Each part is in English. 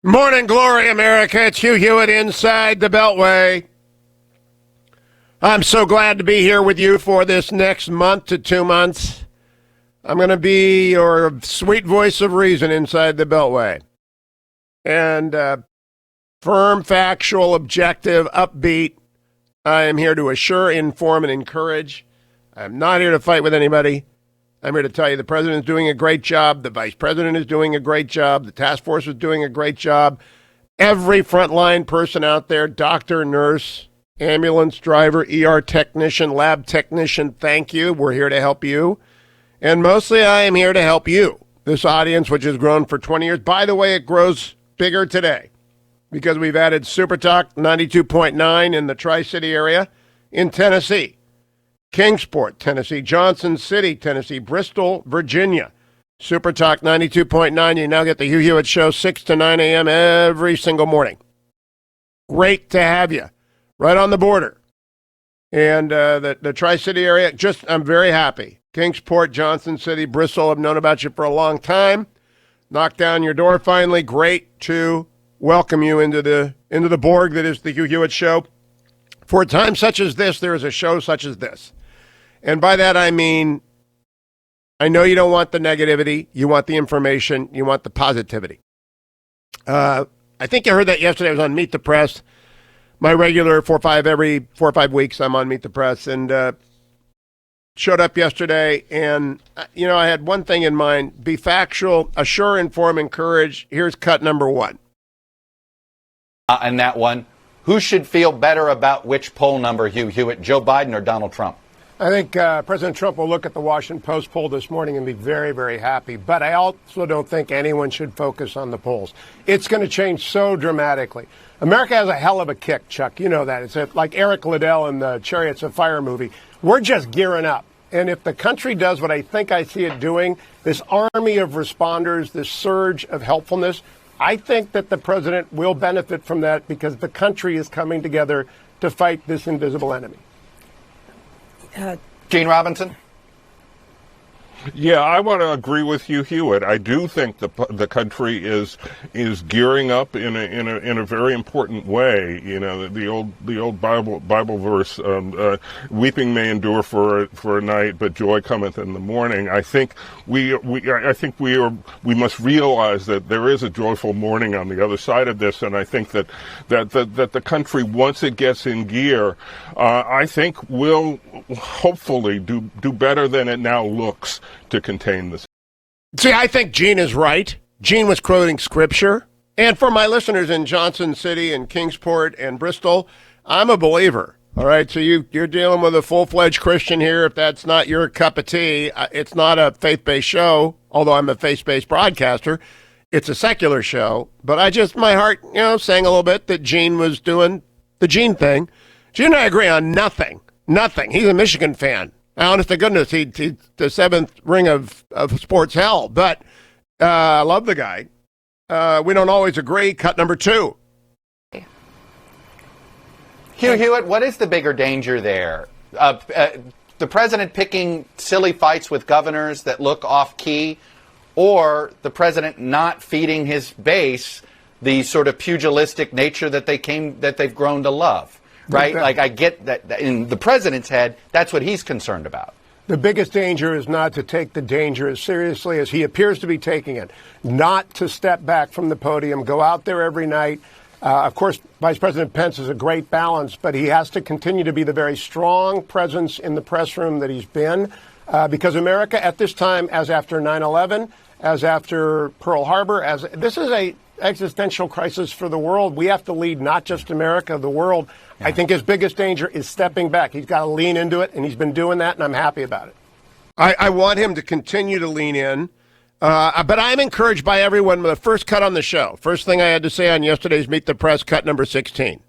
Morning glory, America. It's Hugh Hewitt inside the Beltway. I'm so glad to be here with you for this next month to 2 months. I'm going to be your sweet voice of reason inside the Beltway. And firm, factual, objective, upbeat. I am here to assure, inform, and encourage. I'm not here to fight with anybody. I'm here to tell you the president is doing a great job. The vice president is doing a great job. The task force is doing a great job. Every frontline person out there, doctor, nurse, ambulance driver, ER technician, lab technician, thank you. We're here to help you. And mostly I am here to help you. This audience, which has grown for 20 years. By the way, it grows bigger today because we've added Super Talk 92.9 in the Tri-City area in Tennessee. Kingsport, Tennessee, Johnson City, Tennessee, Bristol, Virginia. Super Talk 92.9. You now get the Hugh Hewitt Show 6 to 9 a.m. every single morning. Great to have you right on the border. And the Tri-City area, I'm very happy. Kingsport, Johnson City, Bristol, I've known about you for a long time. Knocked down your door finally. Great to welcome you into the Borg that is the Hugh Hewitt Show. For a time such as this, there is a show such as this. And by that I mean, I know you don't want the negativity. You want the information. You want the positivity. I think you heard that yesterday. I was on Meet the Press. My regular every 4 or 5 weeks, I'm on Meet the Press. And showed up yesterday. And, I had one thing in mind. Be factual, assure, inform, encourage. Here's cut number one. And that one. Who should feel better about which poll number, Hugh Hewitt, Joe Biden or Donald Trump? I think President Trump will look at the Washington Post poll this morning and be very, very happy. But I also don't think anyone should focus on the polls. It's going to change so dramatically. America has a hell of a kick, Chuck. You know that. It's like Eric Liddell in the Chariots of Fire movie. We're just gearing up. And if the country does what I think I see it doing, this army of responders, this surge of helpfulness, I think that the president will benefit from that because the country is coming together to fight this invisible enemy. Gene Robinson? Yeah, I want to agree with Hugh Hewitt. I do think the country is gearing up in a very important way. The old Bible verse, "Weeping may endure for a night, but joy cometh in the morning." I think we must realize that there is a joyful morning on the other side of this, and I think that the country, once it gets in gear, I think will hopefully do better than it now looks to contain this. See, I think Gene is right. Gene was quoting scripture. And for my listeners in Johnson City and Kingsport and Bristol, I'm a believer. All right, so you're dealing with a full-fledged Christian here. If that's not your cup of tea, it's not a faith-based show, although I'm a faith-based broadcaster. It's a secular show. But my heart, sang a little bit that Gene was doing the Gene thing. Gene and I agree on nothing. Nothing. He's a Michigan fan. Honest to goodness, he's the seventh ring of sports hell. But I love the guy. We don't always agree. Cut number two. Hugh Hewitt, what is the bigger danger there? The president picking silly fights with governors that look off-key, or the president not feeding his base the sort of pugilistic nature that they've grown to love? Right? Like, I get that in the president's head, that's what he's concerned about. The biggest danger is not to take the danger as seriously as he appears to be taking it, not to step back from the podium, go out there every night. Of course, Vice President Pence is a great balance, but he has to continue to be the very strong presence in the press room that he's been, because America at this time, as after 9/11, as after Pearl Harbor, this is a existential crisis for the world. We have to lead not just America, the world. Yeah. I think his biggest danger is stepping back. He's got to lean into it, and he's been doing that, and I'm happy about it. I want him to continue to lean in, but I'm encouraged by everyone with the first cut on the show. First thing I had to say on yesterday's Meet the Press, cut number 16.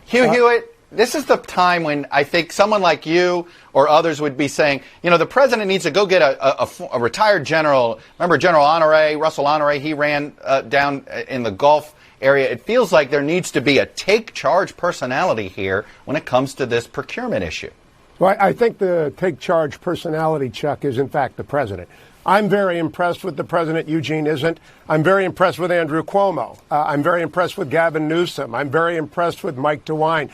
Hugh Hewitt, this is the time when I think someone like you or others would be saying, the president needs to go get a retired general. Remember General Honore, Russell Honore, he ran down in the Gulf area. It feels like there needs to be a take-charge personality here when it comes to this procurement issue. Well, I think the take-charge personality, Chuck, is in fact the president. I'm very impressed with the president. Eugene isn't. I'm very impressed with Andrew Cuomo. I'm very impressed with Gavin Newsom. I'm very impressed with Mike DeWine.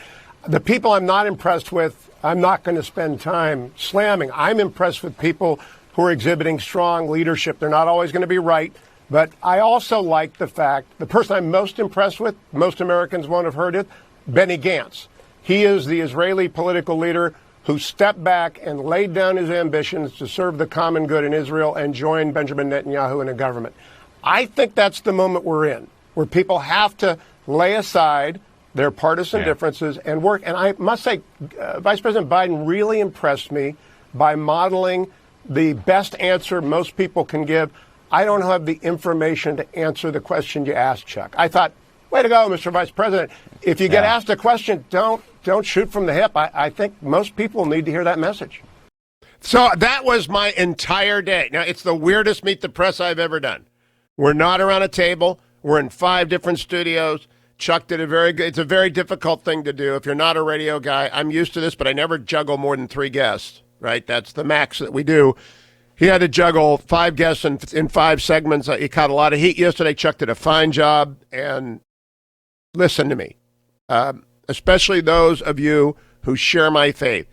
The people I'm not impressed with, I'm not going to spend time slamming. I'm impressed with people who are exhibiting strong leadership. They're not always going to be right. But I also like the fact, the person I'm most impressed with, most Americans won't have heard it, Benny Gantz. He is the Israeli political leader who stepped back and laid down his ambitions to serve the common good in Israel and join Benjamin Netanyahu in a government. I think that's the moment we're in, where people have to lay aside their partisan differences and work. And I must say, Vice President Biden really impressed me by modeling the best answer most people can give. I don't have the information to answer the question you asked, Chuck. I thought, way to go, Mr. Vice President. If you get asked a question, don't shoot from the hip. I think most people need to hear that message. So that was my entire day. Now, it's the weirdest Meet the Press I've ever done. We're not around a table. We're in 5 different studios. Chuck did it's a very difficult thing to do. If you're not a radio guy, I'm used to this, but I never juggle more than 3 guests, right? That's the max that we do. He had to juggle 5 guests in 5 segments. He caught a lot of heat yesterday. Chuck did a fine job. And listen to me, especially those of you who share my faith.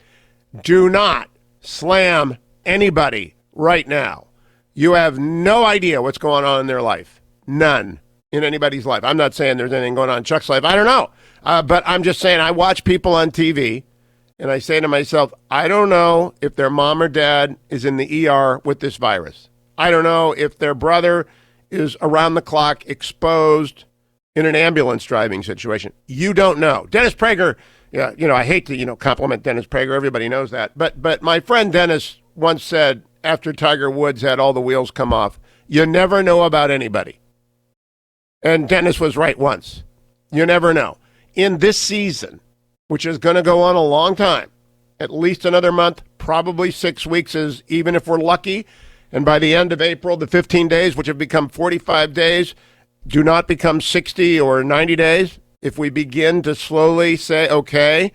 Do not slam anybody right now. You have no idea what's going on in their life. None in anybody's life. I'm not saying there's anything going on in Chuck's life. I don't know. But I'm just saying I watch people on TV, and I say to myself, I don't know if their mom or dad is in the ER with this virus. I don't know if their brother is around the clock exposed in an ambulance driving situation. You don't know. Dennis Prager, I hate to, compliment Dennis Prager. Everybody knows that. But my friend Dennis once said, after Tiger Woods had all the wheels come off, you never know about anybody. And Dennis was right once. You never know. In this season, which is going to go on a long time, at least another month, probably 6 weeks, is even if we're lucky. And by the end of April, the 15 days, which have become 45 days, do not become 60 or 90 days. If we begin to slowly say, okay,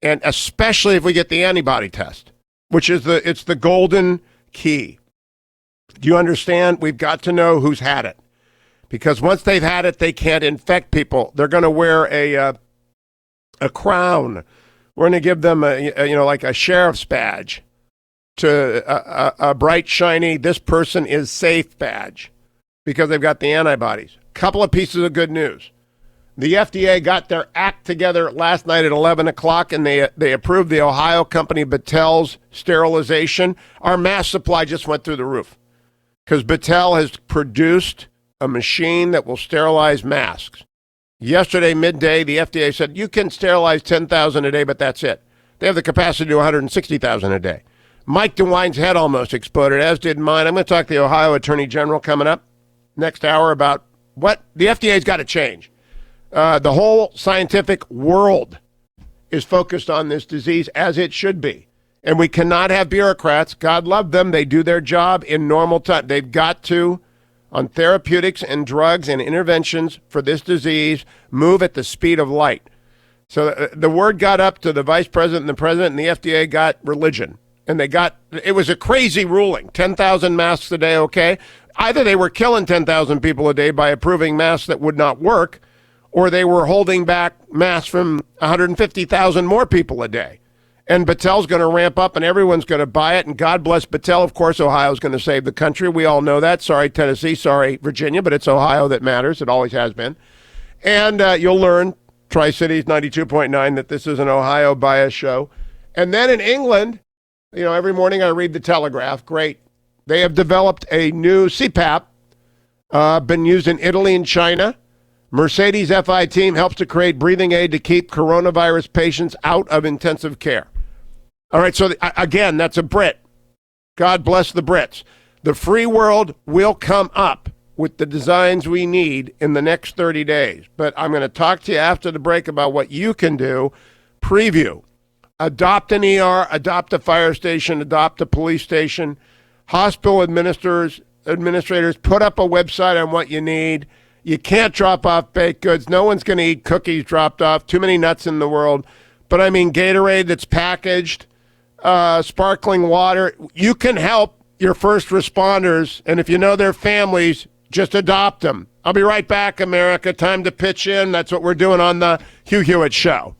and especially if we get the antibody test, which is it's the golden key. Do you understand? We've got to know who's had it. Because once they've had it, they can't infect people. They're going to wear a crown. We're going to give them like a sheriff's badge to a bright, shiny, this person is safe badge because they've got the antibodies. Couple of pieces of good news. The FDA got their act together last night at 11 o'clock, and they approved the Ohio company Battelle's sterilization. Our mask supply just went through the roof because Battelle has produced a machine that will sterilize masks. Yesterday, midday, the FDA said, you can sterilize 10,000 a day, but that's it. They have the capacity to do 160,000 a day. Mike DeWine's head almost exploded, as did mine. I'm going to talk to the Ohio Attorney General coming up next hour about what the FDA's got to change. The whole scientific world is focused on this disease, as it should be. And we cannot have bureaucrats. God love them. They do their job in normal time. They've got to, on therapeutics and drugs and interventions for this disease, move at the speed of light. So the word got up to the vice president and the president, and the FDA got religion. And it was a crazy ruling. 10,000 masks a day, okay? Either they were killing 10,000 people a day by approving masks that would not work, or they were holding back masks from 150,000 more people a day. And Battelle's going to ramp up, and everyone's going to buy it. And God bless Battelle. Of course, Ohio's going to save the country. We all know that. Sorry, Tennessee. Sorry, Virginia. But it's Ohio that matters. It always has been. And you'll learn, Tri-Cities 92.9, that this is an Ohio bias show. And then in England, every morning I read the Telegraph. Great. They have developed a new CPAP, been used in Italy and China. Mercedes FI team helps to create breathing aid to keep coronavirus patients out of intensive care. All right, so again, that's a Brit. God bless the Brits. The free world will come up with the designs we need in the next 30 days. But I'm going to talk to you after the break about what you can do. Preview. Adopt an ER, adopt a fire station, adopt a police station. Hospital administrators, put up a website on what you need. You can't drop off baked goods. No one's going to eat cookies dropped off. Too many nuts in the world. But I mean, Gatorade that's packaged, sparkling water. You can help your first responders, and if you know their families, just adopt them. I'll be right back, America. Time to pitch in. That's what we're doing on the Hugh Hewitt Show.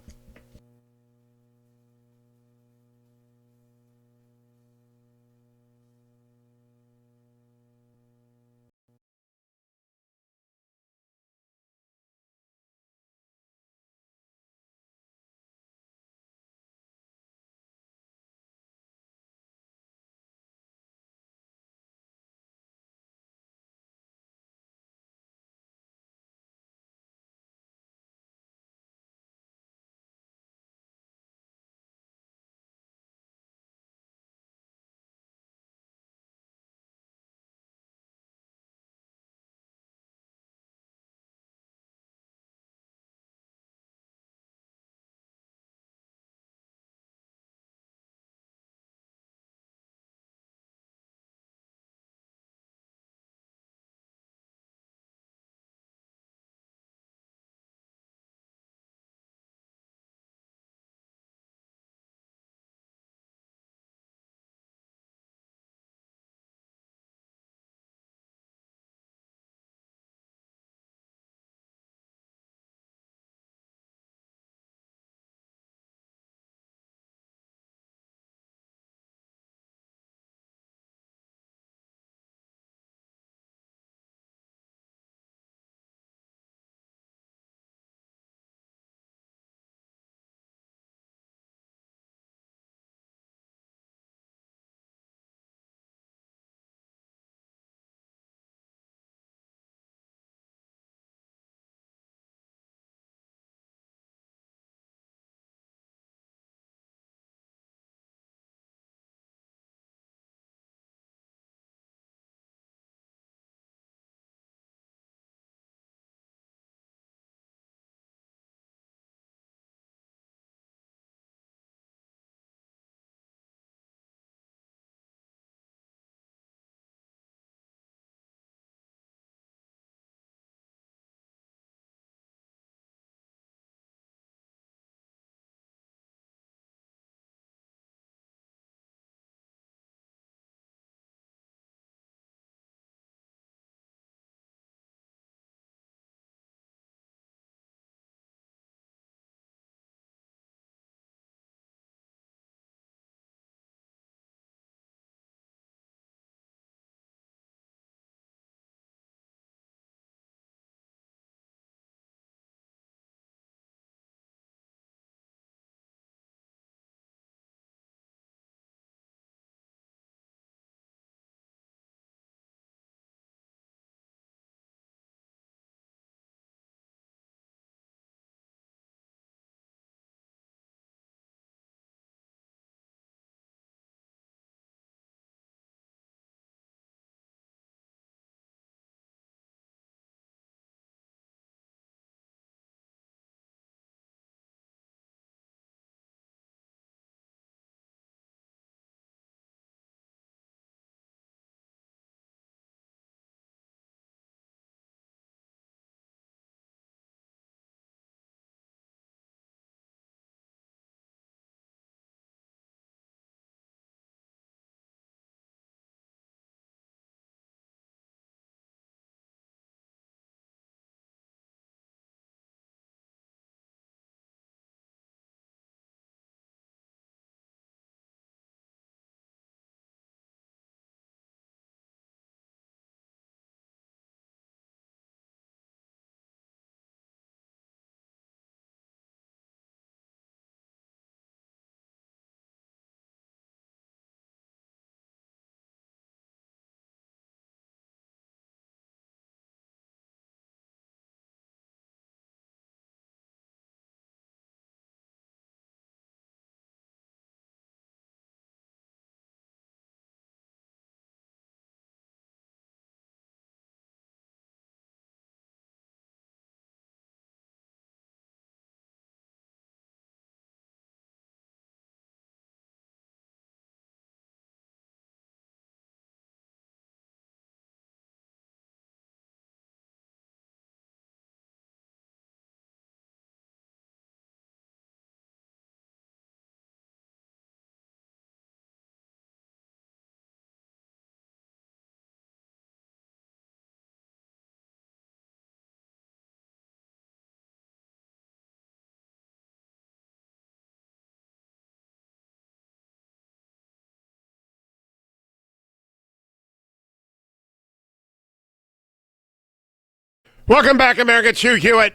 Welcome back, America. It's Hugh Hewitt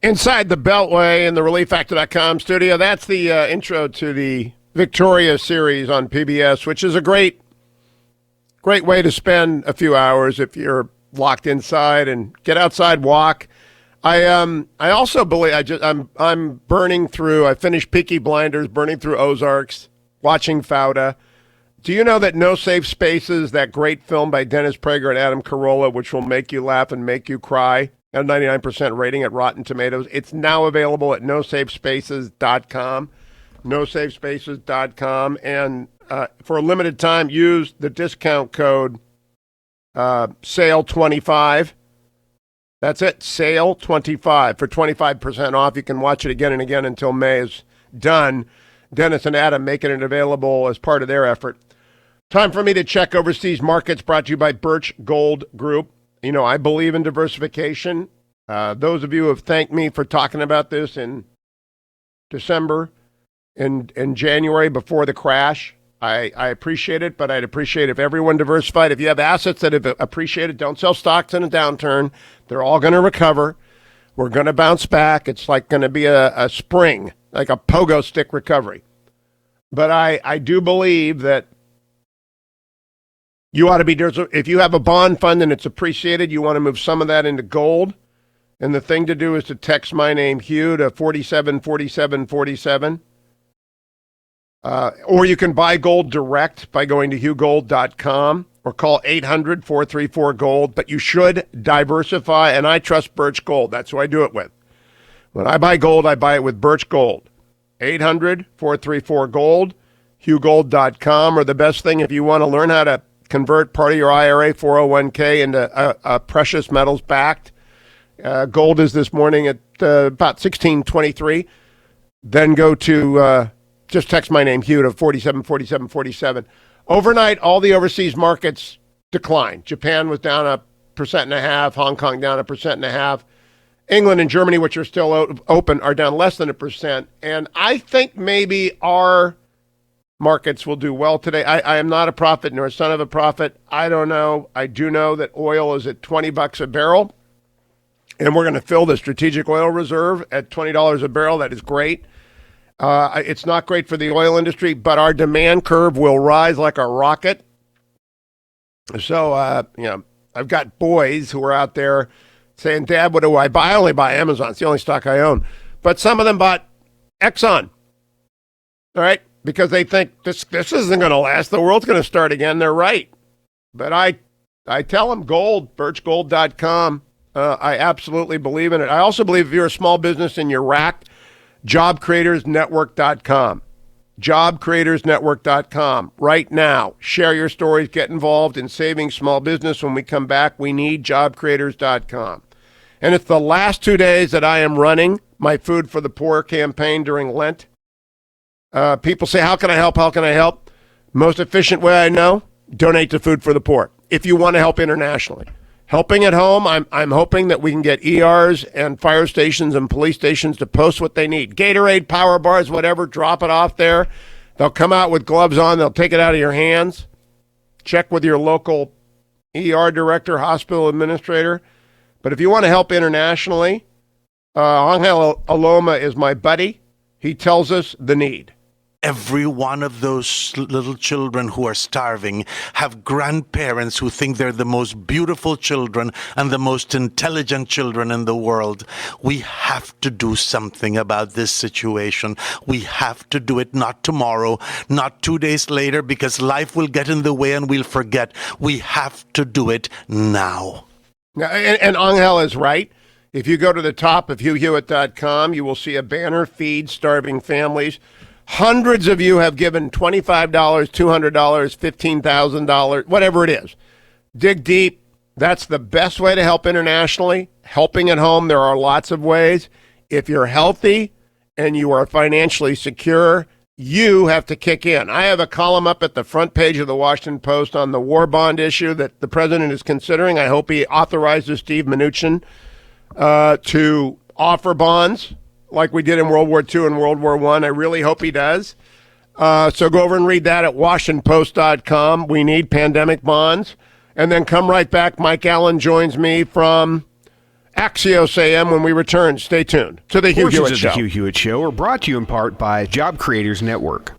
inside the Beltway in the ReliefFactor.com studio. That's the intro to the Victoria series on PBS, which is a great way to spend a few hours if you're locked inside and get outside, walk. I also believe I'm burning through. I finished Peaky Blinders, burning through Ozarks, watching Fauda. Do you know that No Safe Spaces, that great film by Dennis Prager and Adam Carolla, which will make you laugh and make you cry, a 99% rating at Rotten Tomatoes, it's now available at nosafespaces.com, nosafespaces.com, and for a limited time, use the discount code SALE25. That's it, SALE25 for 25% off. You can watch it again and again until May is done. Dennis and Adam making it available as part of their effort. Time for me to check overseas markets, brought to you by Birch Gold Group. You know, I believe in diversification. Those of you who have thanked me for talking about this in December, in January before the crash, I appreciate it, but I'd appreciate if everyone diversified. If you have assets that have appreciated, don't sell stocks in a downturn. They're all going to recover. We're going to bounce back. It's like going to be a spring, like a pogo stick recovery. But I do believe that you ought to be, if you have a bond fund and it's appreciated, you want to move some of that into gold. And the thing to do is to text my name, Hugh, to 474747. Or you can buy gold direct by going to hughgold.com or call 800-434-GOLD. But you should diversify, and I trust Birch Gold. That's who I do it with. When I buy gold, I buy it with Birch Gold. 800-434-GOLD, hughgold.com, or the best thing if you want to learn how to convert part of your IRA 401k into precious metals backed. Gold is this morning at about 1623. Then go to, just text my name, Hugh, to 474747. Overnight, all the overseas markets declined. Japan was down 1.5%. Hong Kong down 1.5%. England and Germany, which are still open, are down less than 1%. And I think maybe our markets will do well today. I am not a prophet nor a son of a prophet. I don't know. I do know that oil is at $20 a barrel, and we're going to fill the strategic oil reserve at $20 a barrel. That is great. It's not great for the oil industry, but our demand curve will rise like a rocket. So, I've got boys who are out there saying, Dad, what do I buy? I only buy Amazon. It's the only stock I own. But some of them bought Exxon. All right? Because they think this isn't going to last. The world's going to start again. They're right. But I tell them gold, birchgold.com. I absolutely believe in it. I also believe if you're a small business and you're racked, jobcreatorsnetwork.com. Jobcreatorsnetwork.com. Right now, share your stories, get involved in saving small business. When we come back, we need jobcreators.com. And it's the last 2 days that I am running my Food for the Poor campaign during Lent. People say, how can I help? How can I help? Most efficient way I know, donate to Food for the Poor. If you want to help internationally. Helping at home, I'm hoping that we can get ERs and fire stations and police stations to post what they need. Gatorade, power bars, whatever, drop it off there. They'll come out with gloves on. They'll take it out of your hands. Check with your local ER director, hospital administrator. But if you want to help internationally, Angel Aloma is my buddy. He tells us the need. Every one of those little children who are starving have grandparents who think they're the most beautiful children and the most intelligent children in the world. We have to do something about this situation. We have to do it not tomorrow, not 2 days later, because life will get in the way and we'll forget. We have to do it now. And Angel is right. If you go to the top of HughHewitt.com, you will see a banner, Feed Starving Families. Hundreds of you have given $25, $200, $15,000, whatever it is. Dig deep. That's the best way to help internationally. Helping at home, there are lots of ways. If you're healthy and you are financially secure, you have to kick in. I have a column up at the front page of the Washington Post on the war bond issue that the president is considering. I hope he authorizes Steve Mnuchin to offer bonds like we did in World War II and World War I. I really hope he does. So go over and read that at WashingtonPost.com. We need pandemic bonds. And then come right back. Mike Allen joins me from Axios AM when we return. Stay tuned to the Hugh Portions Hewitt of Show. the Hugh Hewitt Show are brought to you in part by Job Creators Network.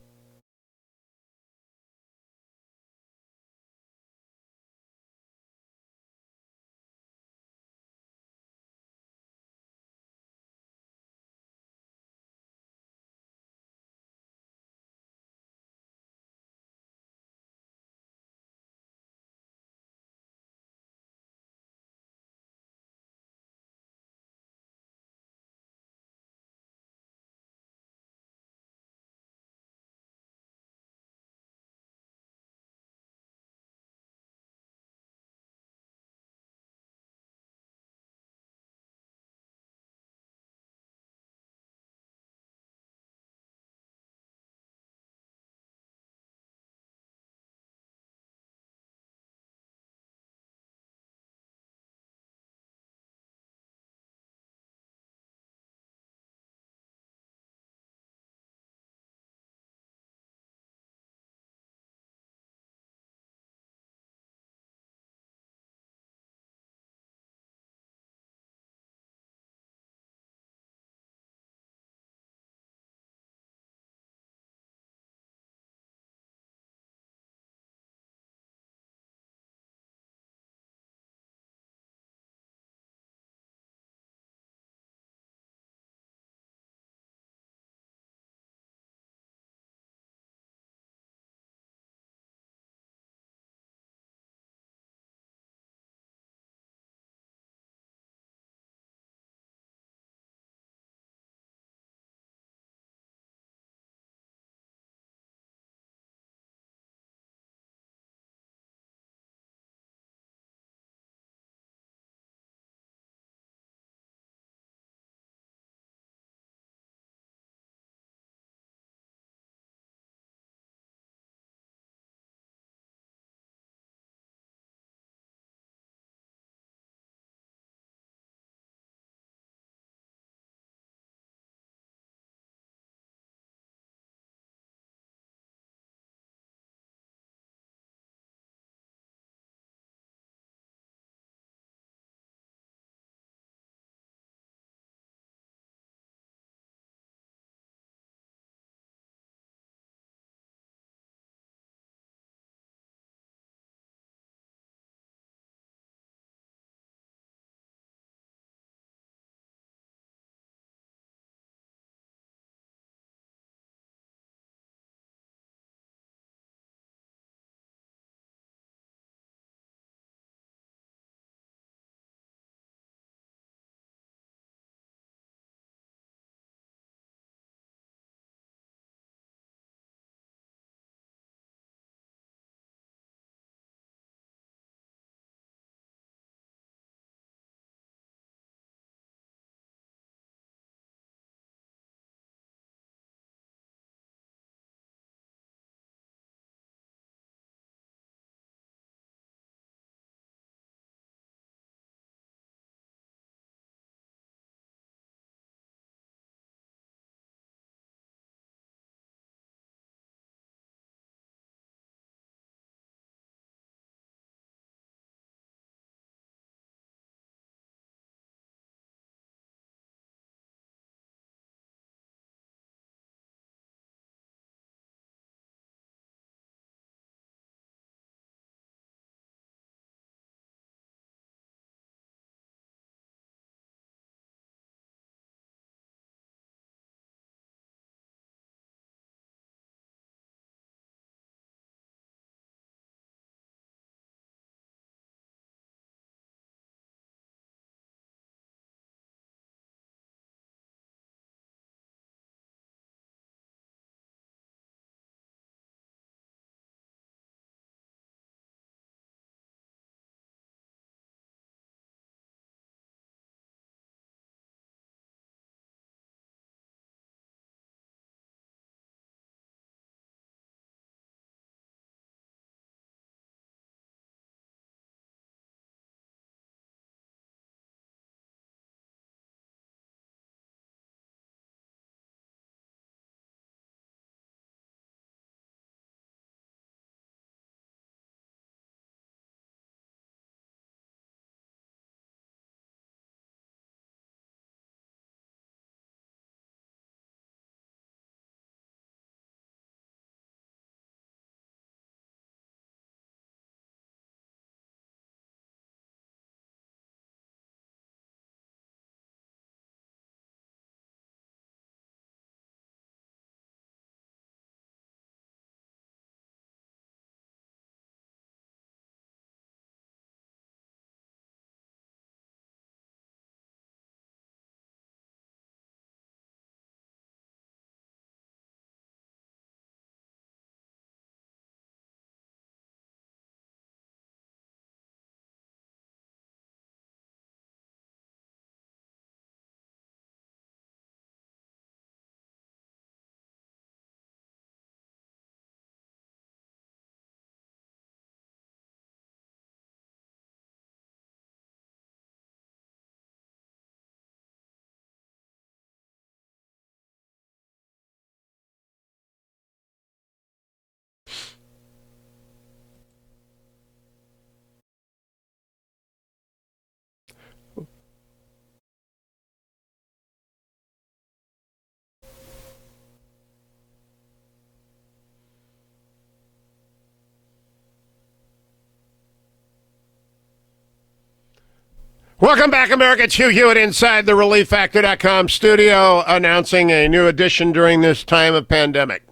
Welcome back, America. It's Hugh Hewitt inside the ReliefFactor.com studio announcing a new edition during this time of pandemic.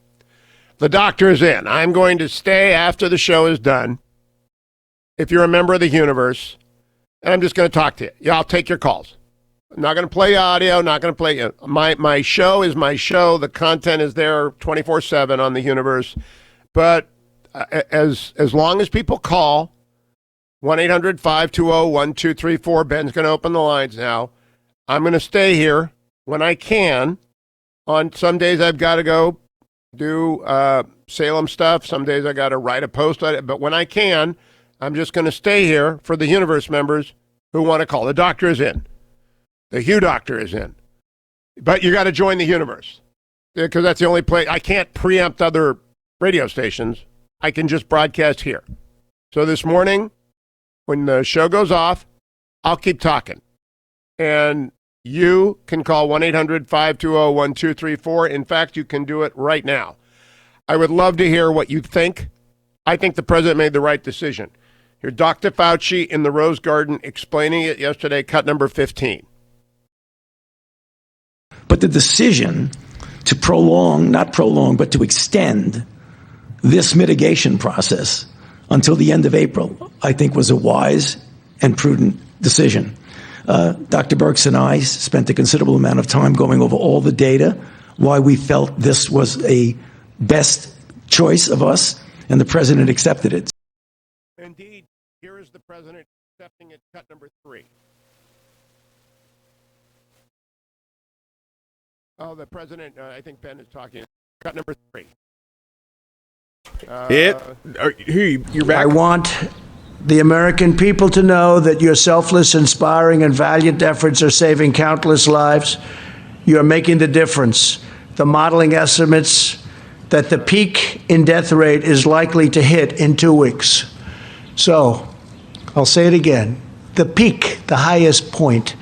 The doctor is in. I'm going to stay after the show is done. If you're a member of the universe, and I'm just going to talk to you. Yeah, I'll take your calls. I'm not going to play audio, not going to play. My show is my show. The content is there 24/7 on the universe. But as long as people call, 1-800-520-1234. Ben's going to open the lines now. I'm going to stay here when I can. On some days I've got to go do Salem stuff. Some days I got to write a post on it. But when I can, I'm just going to stay here for the universe members who want to call. The doctor is in. The Hugh doctor is in. But you got to join the universe because that's the only place. I can't preempt other radio stations. I can just broadcast here. So this morning, when the show goes off, I'll keep talking. And you can call 1-800-520-1234. In fact, you can do it right now. I would love to hear what you think. I think the president made the right decision. Here's Dr. Fauci in the Rose Garden explaining it yesterday, cut number 15. But the decision to not prolong, but to extend this mitigation process until the end of April, I think was a wise and prudent decision. Dr. Birx and I spent a considerable amount of time going over all the data, why we felt this was a best choice of us, and the president accepted it. Indeed, here is the president accepting it, cut number 3. Oh, the president, I think Ben is talking. Cut number 3. You're back. I want the American people to know that your selfless, inspiring, and valiant efforts are saving countless lives. You are making the difference. The modeling estimates that the peak in death rate is likely to hit in 2 weeks. So, I'll say it again. The peak, the highest point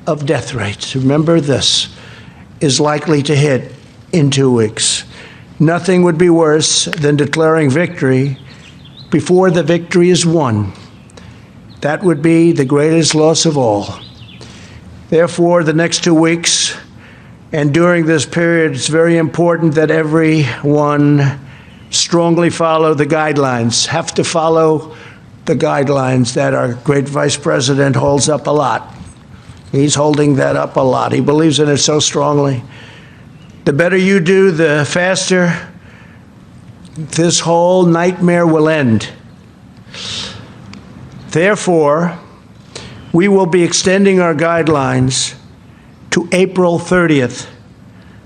of death rates, remember this, is likely to hit in 2 weeks. Nothing would be worse than declaring victory before the victory is won. That would be the greatest loss of all. Therefore, the next 2 weeks and during this period, it's very important that everyone strongly follow the guidelines, have to follow the guidelines that our great Vice President holds up a lot. He's holding that up a lot. He believes in it so strongly. The better you do, the faster this whole nightmare will end. Therefore, we will be extending our guidelines to April 30th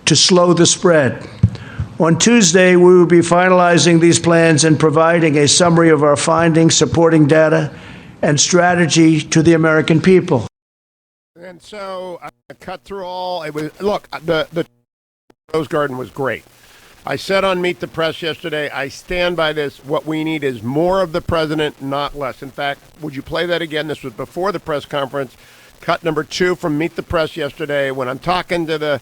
to slow the spread. On Tuesday, we will be finalizing these plans and providing a summary of our findings, supporting data, and strategy to the American people. And so I cut through all. It was look, the Rose Garden was great. I said on Meet the Press yesterday, I stand by this. What we need is more of the president, not less. In fact, would you play that again? This was before the press conference. Cut number 2 from Meet the Press yesterday when I'm talking to the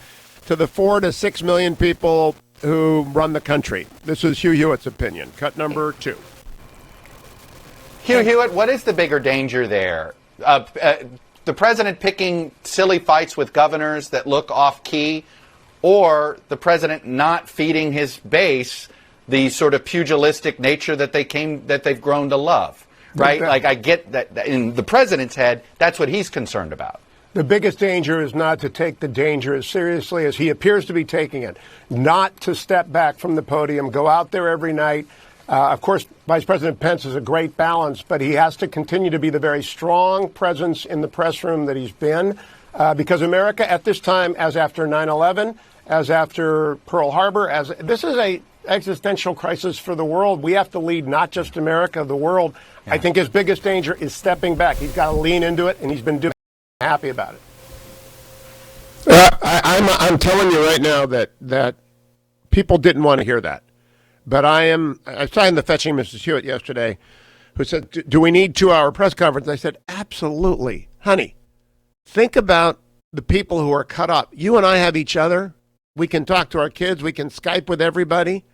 4 to 6 million people who run the country. This is Hugh Hewitt's opinion. Cut number 2. Hugh Hewitt, what is the bigger danger there? The president picking silly fights with governors that look off-key, or the president not feeding his base the sort of pugilistic nature that they've grown to love, right? Like, I get that in the president's head, that's what he's concerned about. The biggest danger is not to take the danger as seriously as he appears to be taking it, not to step back from the podium, go out there every night. Of course, Vice President Pence is a great balance, but he has to continue to be the very strong presence in the press room that he's been, because America at this time, as after 9/11, as after Pearl Harbor, this is a existential crisis for the world. We have to lead not just America, the world. Yeah. I think his biggest danger is stepping back. He's got to lean into it, and he's been doing it. Happy about it. I'm telling you right now that people didn't want to hear that. But I signed the Fetching Mrs. Hewitt yesterday, who said, do we need 2-hour press conference? I said, absolutely. Honey, think about the people who are cut up. You and I have each other. We can talk to our kids. We can Skype with everybody.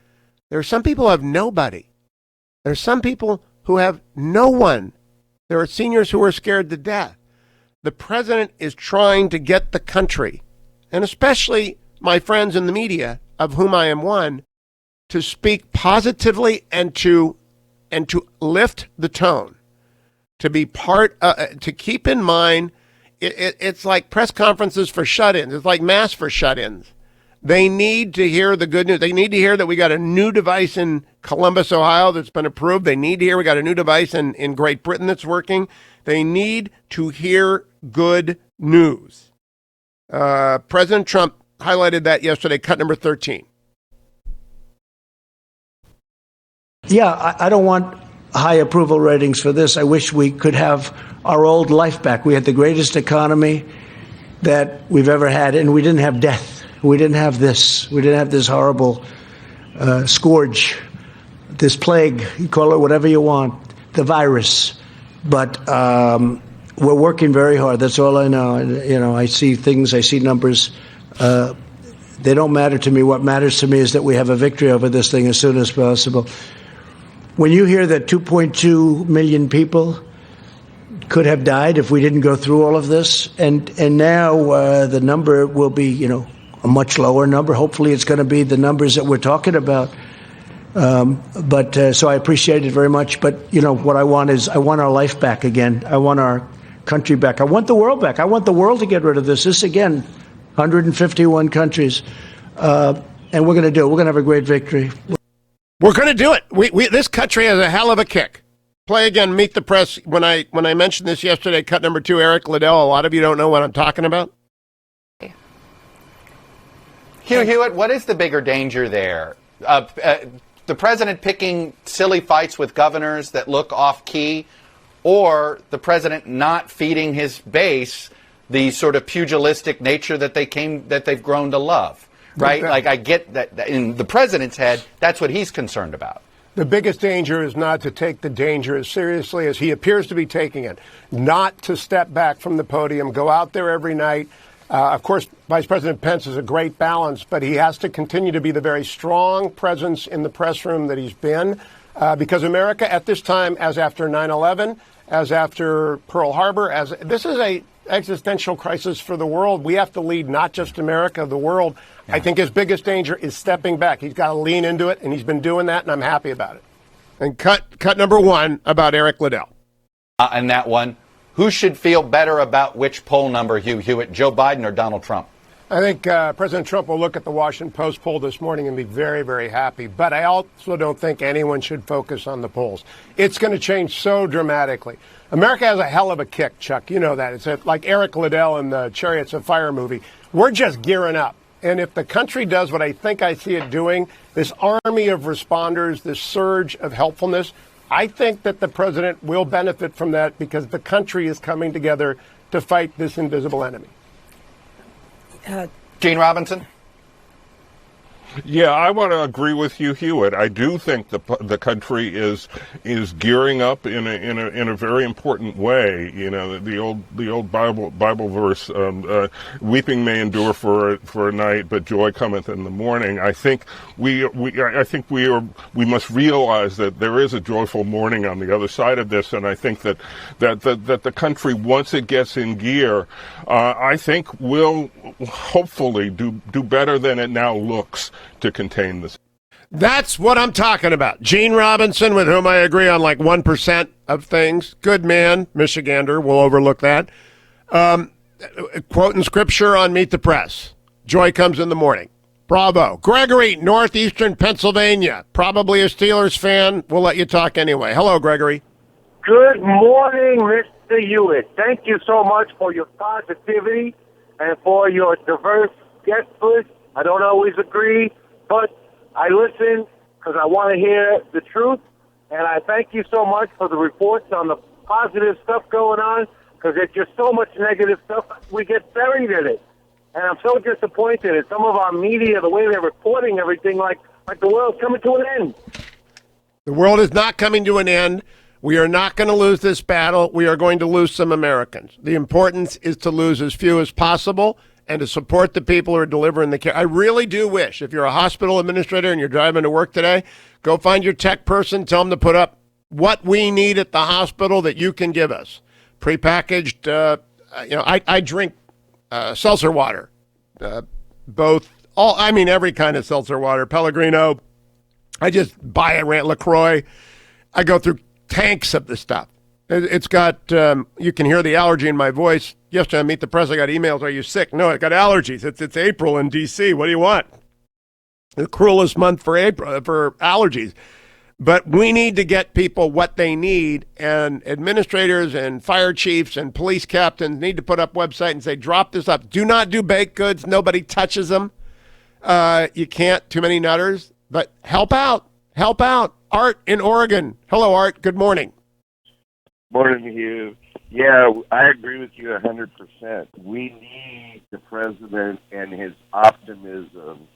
There are some people who have nobody. There are some people who have no one. There are seniors who are scared to death. the president is trying to get the country, and especially my friends in the media, of whom I am one, to speak positively and to lift the tone, to be to keep in mind. It's like press conferences for shut-ins. It's like mass for shut-ins. They need to hear the good news. They need to hear that we got a new device in Columbus, Ohio that's been approved. They need to hear we got a new device in Great Britain that's working. They need to hear good news. President Trump highlighted that yesterday, cut number 13. Yeah, I don't want high approval ratings for this. I wish we could have our old life back. We had the greatest economy that we've ever had, and we didn't have death. We didn't have this. We didn't have this horrible scourge, this plague. You call it whatever you want, the virus. But we're working very hard. That's all I know. I see things. I see numbers. They don't matter to me. What matters to me is that we have a victory over this thing as soon as possible. When you hear that 2.2 million people could have died if we didn't go through all of this, and now the number will be, a much lower number. Hopefully, it's going to be the numbers that we're talking about. So I appreciate it very much. But what I want is I want our life back again. I want our country back. I want the world back. I want the world to get rid of this. This again, 151 countries, and we're going to do it. We're going to have a great victory. We're going to do it. This country has a hell of a kick. Play again, Meet the Press. When I mentioned this yesterday, cut number 2, Eric Liddell. A lot of you don't know what I'm talking about. Hugh Hewitt, what is the bigger danger there? The president picking silly fights with governors that look off-key, or the president not feeding his base the sort of pugilistic nature that they've grown to love? Right? Like, I get that in the president's head, that's what he's concerned about. The biggest danger is not to take the danger as seriously as he appears to be taking it, not to step back from the podium, go out there every night. Of course, Vice President Pence is a great balance, but he has to continue to be the very strong presence in the press room that he's been, because America at this time, as after 9/11, as after Pearl Harbor, this is a existential crisis for the world. We have to lead not just America, the world. Yeah. I think his biggest danger is stepping back. He's got to lean into it, and he's been doing that, and I'm happy about it. And cut number 1 about Eric Liddell. And that one, who should feel better about which poll number, Hugh Hewitt, Joe Biden or Donald Trump? I think President Trump will look at the Washington Post poll this morning and be very, very happy. But I also don't think anyone should focus on the polls. It's going to change so dramatically. America has a hell of a kick, Chuck. You know that. It's like Eric Liddell in the Chariots of Fire movie. We're just gearing up. And if the country does what I think I see it doing, this army of responders, this surge of helpfulness, I think that the president will benefit from that because the country is coming together to fight this invisible enemy. Gene Robinson? Yeah, I want to agree with Hugh Hewitt. I do think the country is gearing up in a very important way. The old Bible verse, weeping may endure for a night, but joy cometh in the morning. I think we must realize that there is a joyful morning on the other side of this, and I think that the country, once it gets in gear, I think will hopefully do better than it now looks to contain this. That's what I'm talking about. Gene Robinson, with whom I agree on like 1% of things. Good man, Michigander. We'll overlook that. Quoting scripture on Meet the Press. Joy comes in the morning. Bravo. Gregory, northeastern Pennsylvania. Probably a Steelers fan. We'll let you talk anyway. Hello, Gregory. Good morning, Mr. Hewitt. Thank you so much for your positivity and for your diverse guest list. I don't always agree, but I listen because I want to hear the truth. And I thank you so much for the reports on the positive stuff going on, because there's just so much negative stuff. We get buried in it. And I'm so disappointed in some of our media, the way they're reporting everything like the world's coming to an end. The world is not coming to an end. We are not going to lose this battle. We are going to lose some Americans. The importance is to lose as few as possible and to support the people who are delivering the care. I really do wish, if you're a hospital administrator and you're driving to work today, go find your tech person, tell them to put up what we need at the hospital that you can give us. Prepackaged I drink seltzer water, every kind of seltzer water, Pellegrino. I just buy a LaCroix. I go through tanks of the stuff. It's got, you can hear the allergy in my voice. Yesterday, I Meet the Press, I got emails. Are you sick? No, I got allergies. It's April in D.C. What do you want? The cruelest month for allergies. But we need to get people what they need, and administrators and fire chiefs and police captains need to put up website and say, drop this up. Do not do baked goods. Nobody touches them. You can't. Too many nutters. But help out. Help out. Art in Oregon. Hello, Art. Good morning. Morning, Hugh. Yeah, I agree with you 100%. We need the president and his optimism.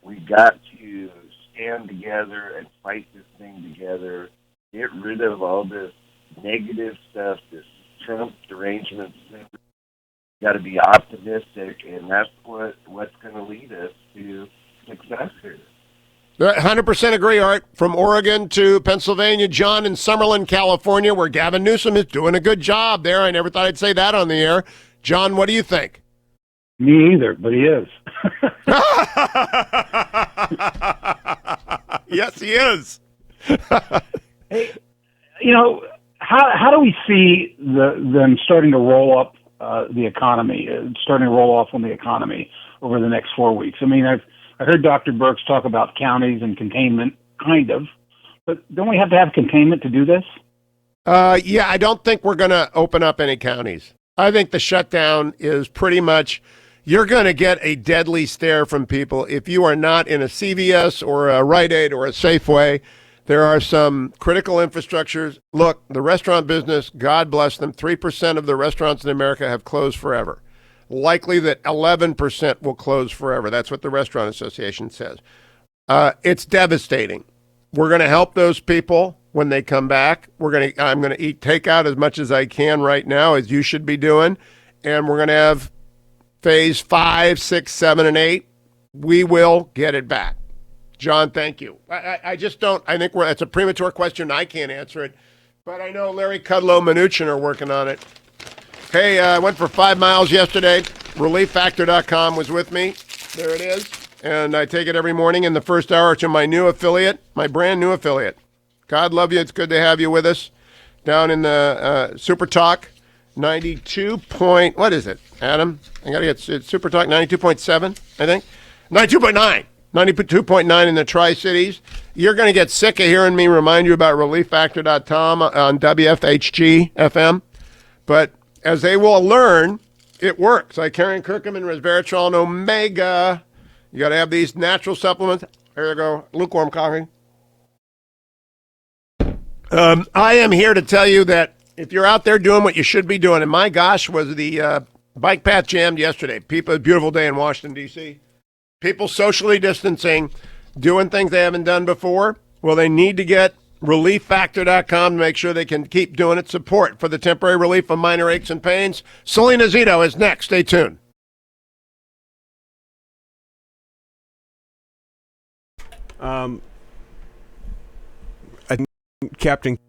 We got to stand together and fight this thing together. Get rid of all this negative stuff, this Trump derangement. Got to be optimistic, and that's what's going to lead us to success here. 100% agree, Art. From Oregon to Pennsylvania, John in Summerlin, California, where Gavin Newsom is doing a good job there. I never thought I'd say that on the air. John, what do you think? Me either, but he is. Yes, he is. Hey, how do we see them starting to roll up the economy, starting to roll off on the economy over the next 4 weeks? I mean, I heard Dr. Birx talk about counties and containment, kind of, but don't we have to have containment to do this? Yeah, I don't think we're going to open up any counties. I think the shutdown is pretty much, you're going to get a deadly stare from people if you are not in a CVS or a Rite Aid or a Safeway. There are some critical infrastructures. Look, the restaurant business, God bless them, 3% of the restaurants in America have closed forever. Likely that 11% will close forever. That's what the Restaurant Association says. It's devastating. We're going to help those people when they come back. I'm going to eat takeout as much as I can right now, as you should be doing. And we're going to have phase 5, 6, 7, and 8. We will get it back. John, thank you. I just don't. I think it's a premature question. I can't answer it. But I know Larry Kudlow, Mnuchin are working on it. Hey, I went for 5 miles yesterday. ReliefFactor.com was with me. There it is. And I take it every morning in the first hour to my new affiliate, my brand new affiliate. God love you. It's good to have you with us down in the Super Talk 92 point, what is it, Adam? I got to get Super Talk 92.7, I think. 92.9. 92.9 in the Tri-Cities. You're going to get sick of hearing me remind you about ReliefFactor.com on WFHG FM. But as they will learn, it works. Like Karen Kirkham and resveratrol and omega. You got to have these natural supplements. Here you go. Lukewarm coffee. I am here to tell you that if you're out there doing what you should be doing, and my gosh, was the bike path jammed yesterday. People, a beautiful day in Washington, D.C. People socially distancing, doing things they haven't done before. Well, they need to get ReliefFactor.com to make sure they can keep doing it. Support for the temporary relief of minor aches and pains. Salena Zito is next. Stay tuned. I think Captain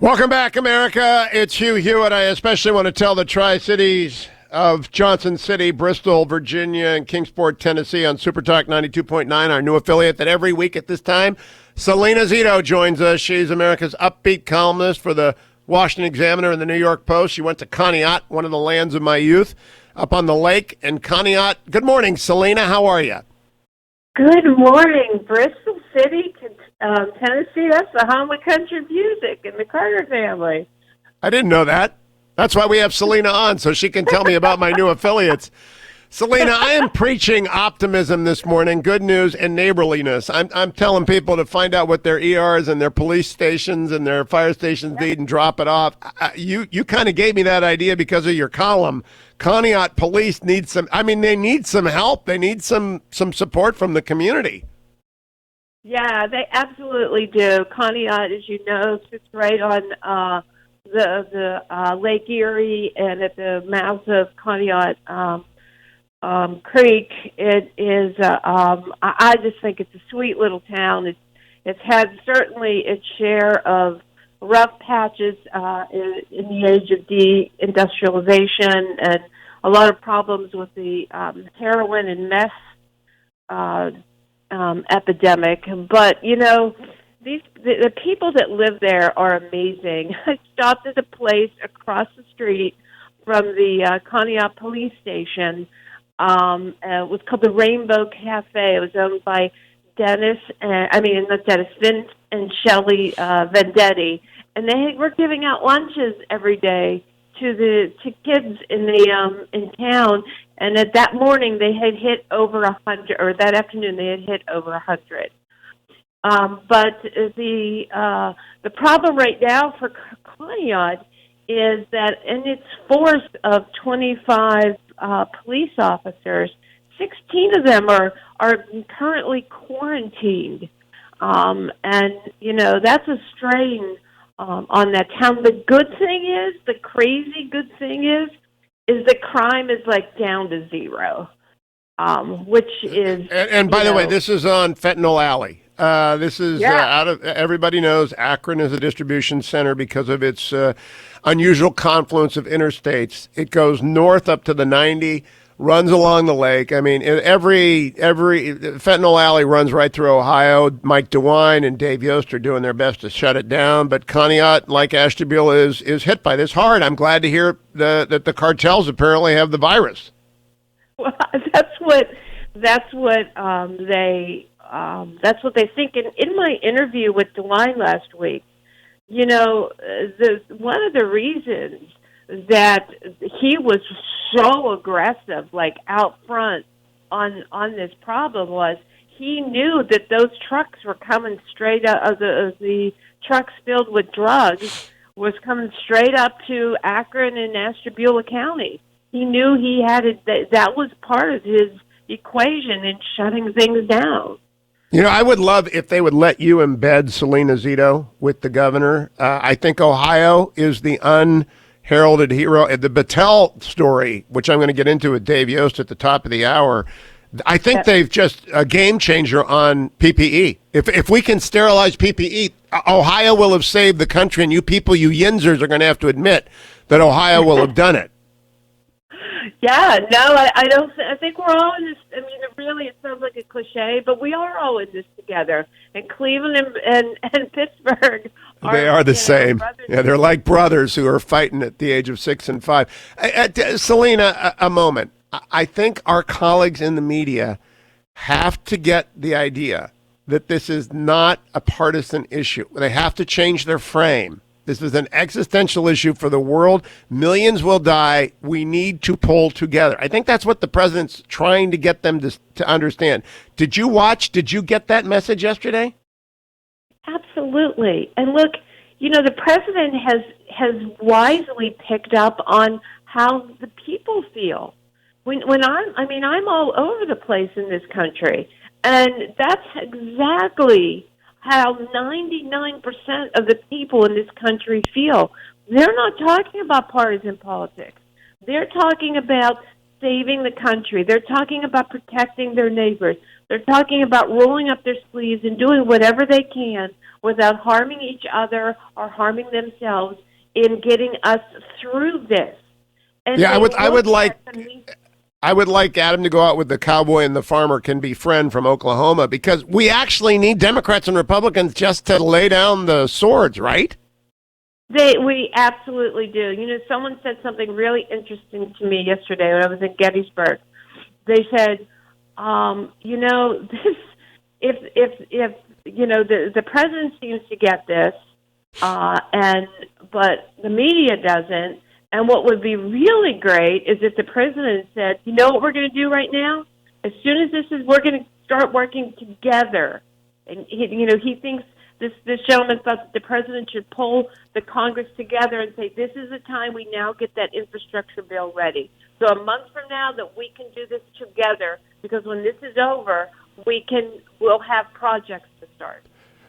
Welcome back, America. It's Hugh Hewitt. I especially want to tell the Tri-Cities of Johnson City, Bristol, Virginia, and Kingsport, Tennessee on Supertalk 92.9, our new affiliate, that every week at this time, Salena Zito joins us. She's America's upbeat columnist for the Washington Examiner and the New York Post. She went to Conneaut, one of the lands of my youth, up on the lake. And Conneaut, good morning, Salena. How are you? Good morning, Bristol City, Tennessee. That's the home of country music and the Carter family. I didn't know that. That's why we have Salena on, so she can tell me about my new affiliates. Salena, I am preaching optimism this morning, good news, and neighborliness. I'm telling people to find out what their ERs and their police stations and their fire stations need and drop it off. You kind of gave me that idea because of your column. Conneaut police need they need some help. They need some support from the community. Yeah, they absolutely do. Conneaut, as you know, sits right on the Lake Erie and at the mouth of Conneaut Creek. It is. I just think it's a sweet little town. It's had certainly its share of rough patches in the age of deindustrialization and a lot of problems with the heroin and meth epidemic. But the people that live there are amazing. I stopped at a place across the street from the Conneaut police station. It was called the Rainbow Cafe. It was owned by Vince and Shelley Vendetti, and they were giving out lunches every day to kids in town. And at that morning, they had hit over 100, or that afternoon they had hit over 100. But the problem right now for Conneaut is that in its force of 25 police officers, 16 of them are currently quarantined. That's a strain on that town. The good thing is, the crazy good thing is the crime is down to zero, which is. And by the way, this is on Fentanyl Alley. This is out of, everybody knows Akron is a distribution center because of its unusual confluence of interstates. It goes north up to the 90, runs along the lake. I mean, every Fentanyl Alley runs right through Ohio. Mike DeWine and Dave Yost are doing their best to shut it down, but Conneaut, like Ashtabula, is hit by this hard. I'm glad to hear that the cartels apparently have the virus. Well, that's what they think. And in my interview with DeWine last week, one of the reasons that he was so aggressive, out front on this problem, was he knew that those trucks were coming straight up. The trucks filled with drugs was coming straight up to Akron and Ashtabula County. He knew he had it. That was part of his equation in shutting things down. I would love if they would let you embed Salena Zito with the governor. I think Ohio is the unheralded hero. The Battelle story, which I'm going to get into with Dave Yost at the top of the hour, I think they've just a game changer on PPE. If we can sterilize PPE, Ohio will have saved the country, and you people, you Yinzers, are going to have to admit that Ohio will have done it. Yeah, no, I don't. I think we're all in this. I mean, it sounds like a cliche, but we are all in this together. And Cleveland and Pittsburgh they are the same. Yeah, they're like brothers who are fighting at the age of 6 and 5. Salena, a moment. I think our colleagues in the media have to get the idea that this is not a partisan issue. They have to change their frame. This is an existential issue for the world. Millions will die. We need to pull together. I think that's what the president's trying to get them to understand. Did you get that message yesterday? Absolutely. And look, the president has wisely picked up on how the people feel. I'm all over the place in this country, and that's exactly how 99% of the people in this country feel. They're not talking about partisan politics. They're talking about saving the country. They're talking about protecting their neighbors. They're talking about rolling up their sleeves and doing whatever they can without harming each other or harming themselves in getting us through this. And Yeah, they I would look like at the me- I would like Adam to go out with the cowboy and the farmer can be friend from Oklahoma, because we actually need Democrats and Republicans just to lay down the swords, right? We absolutely do. You know, someone said something really interesting to me yesterday when I was in Gettysburg. They said, you know, this if you know the president seems to get this, but the media doesn't. And what would be really great is if the president said, you know what we're going to do right now? As soon as we're going to start working together. And he thinks this gentleman thought that the president should pull the Congress together and say, this is the time we now get that infrastructure bill ready. So a month from now that we can do this together, because when this is over, we'll have projects to start.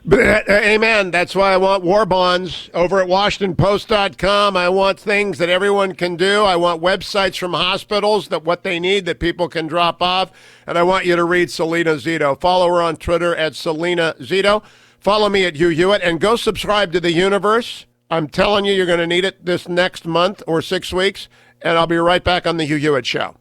But, amen. That's why I want war bonds over at WashingtonPost.com. I want things that everyone can do. I want websites from hospitals that what they need that people can drop off. And I want you to read Salena Zito. Follow her on Twitter at Salena Zito. Follow me at Hugh Hewitt and go subscribe to The Universe. I'm telling you, you're going to need it this next month or 6 weeks. And I'll be right back on The Hugh Hewitt Show.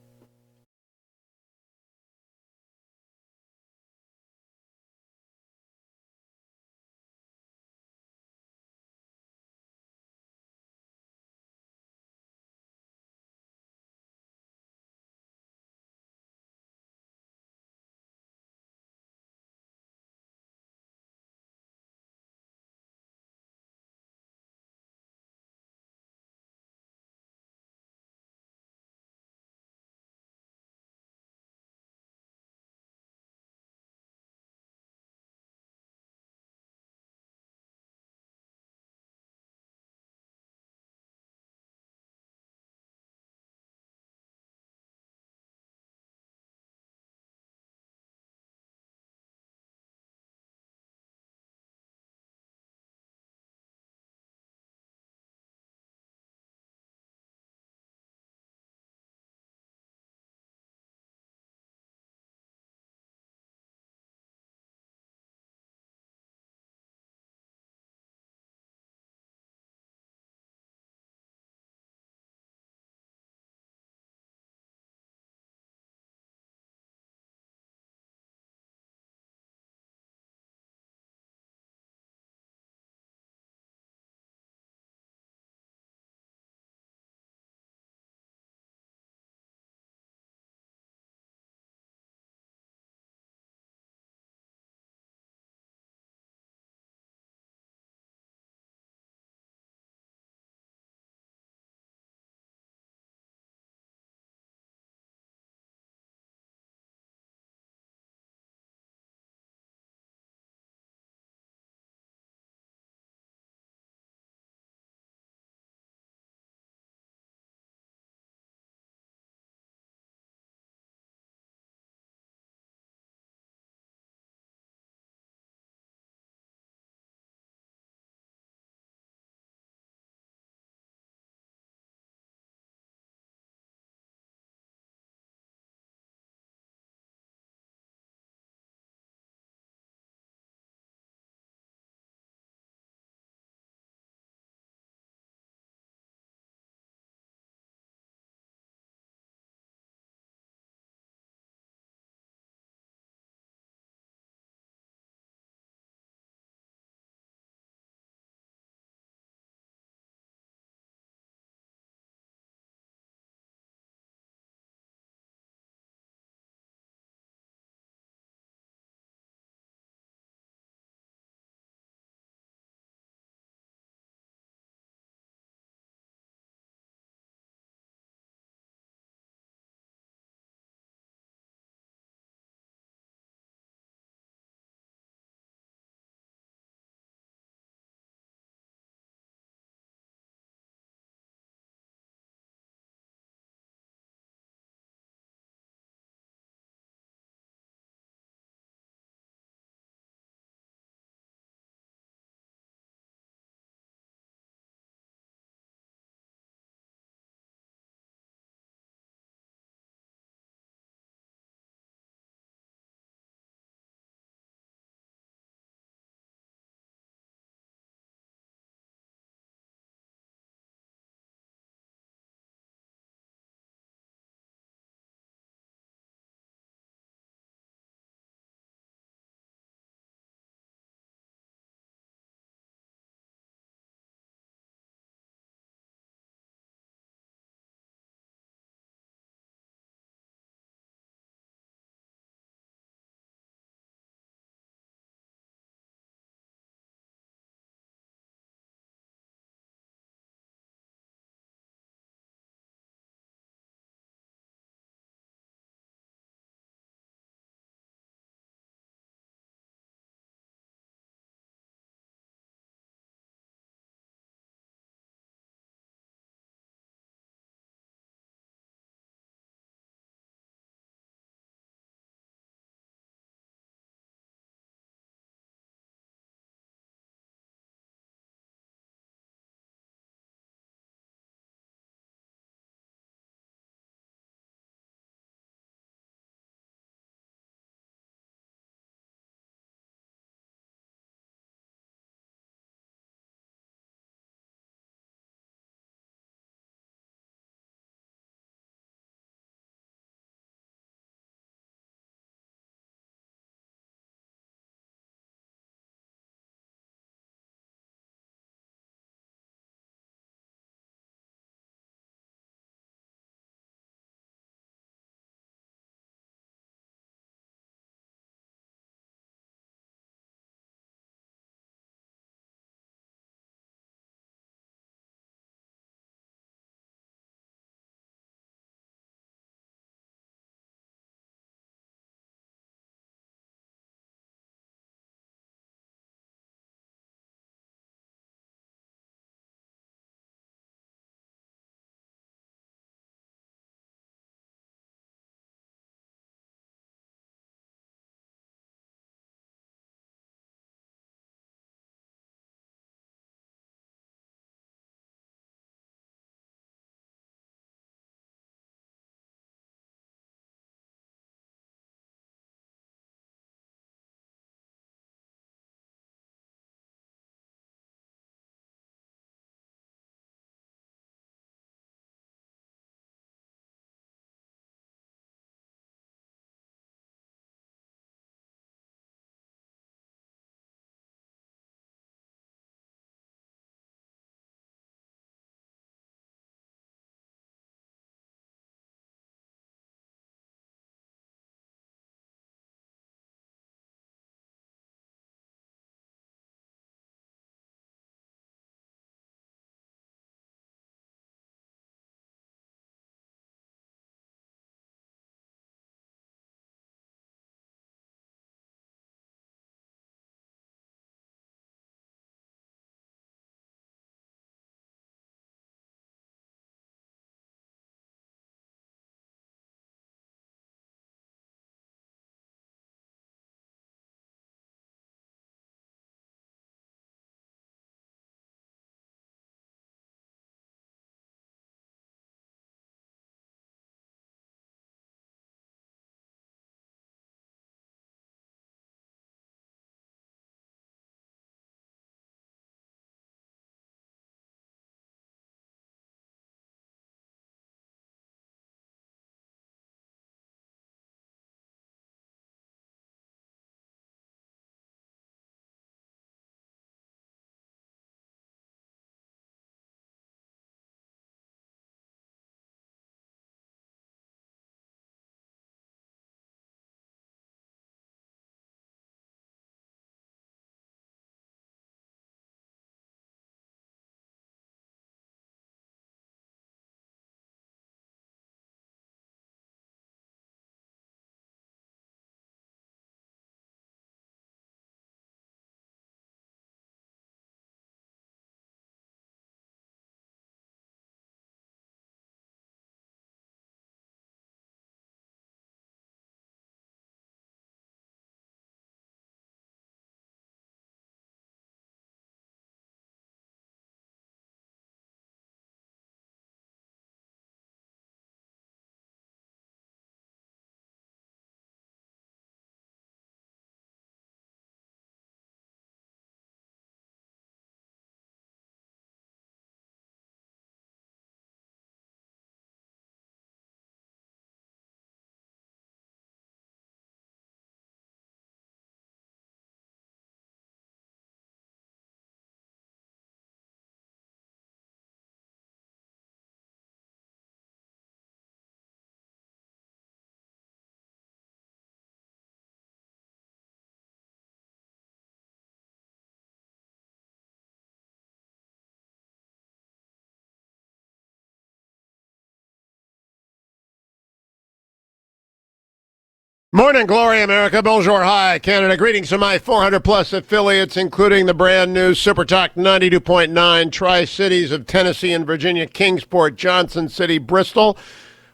Morning, glory, America. Bonjour, hi, Canada. Greetings to my 400-plus affiliates, including the brand new Super Talk 92.9 Tri-Cities of Tennessee and Virginia, Kingsport, Johnson City, Bristol.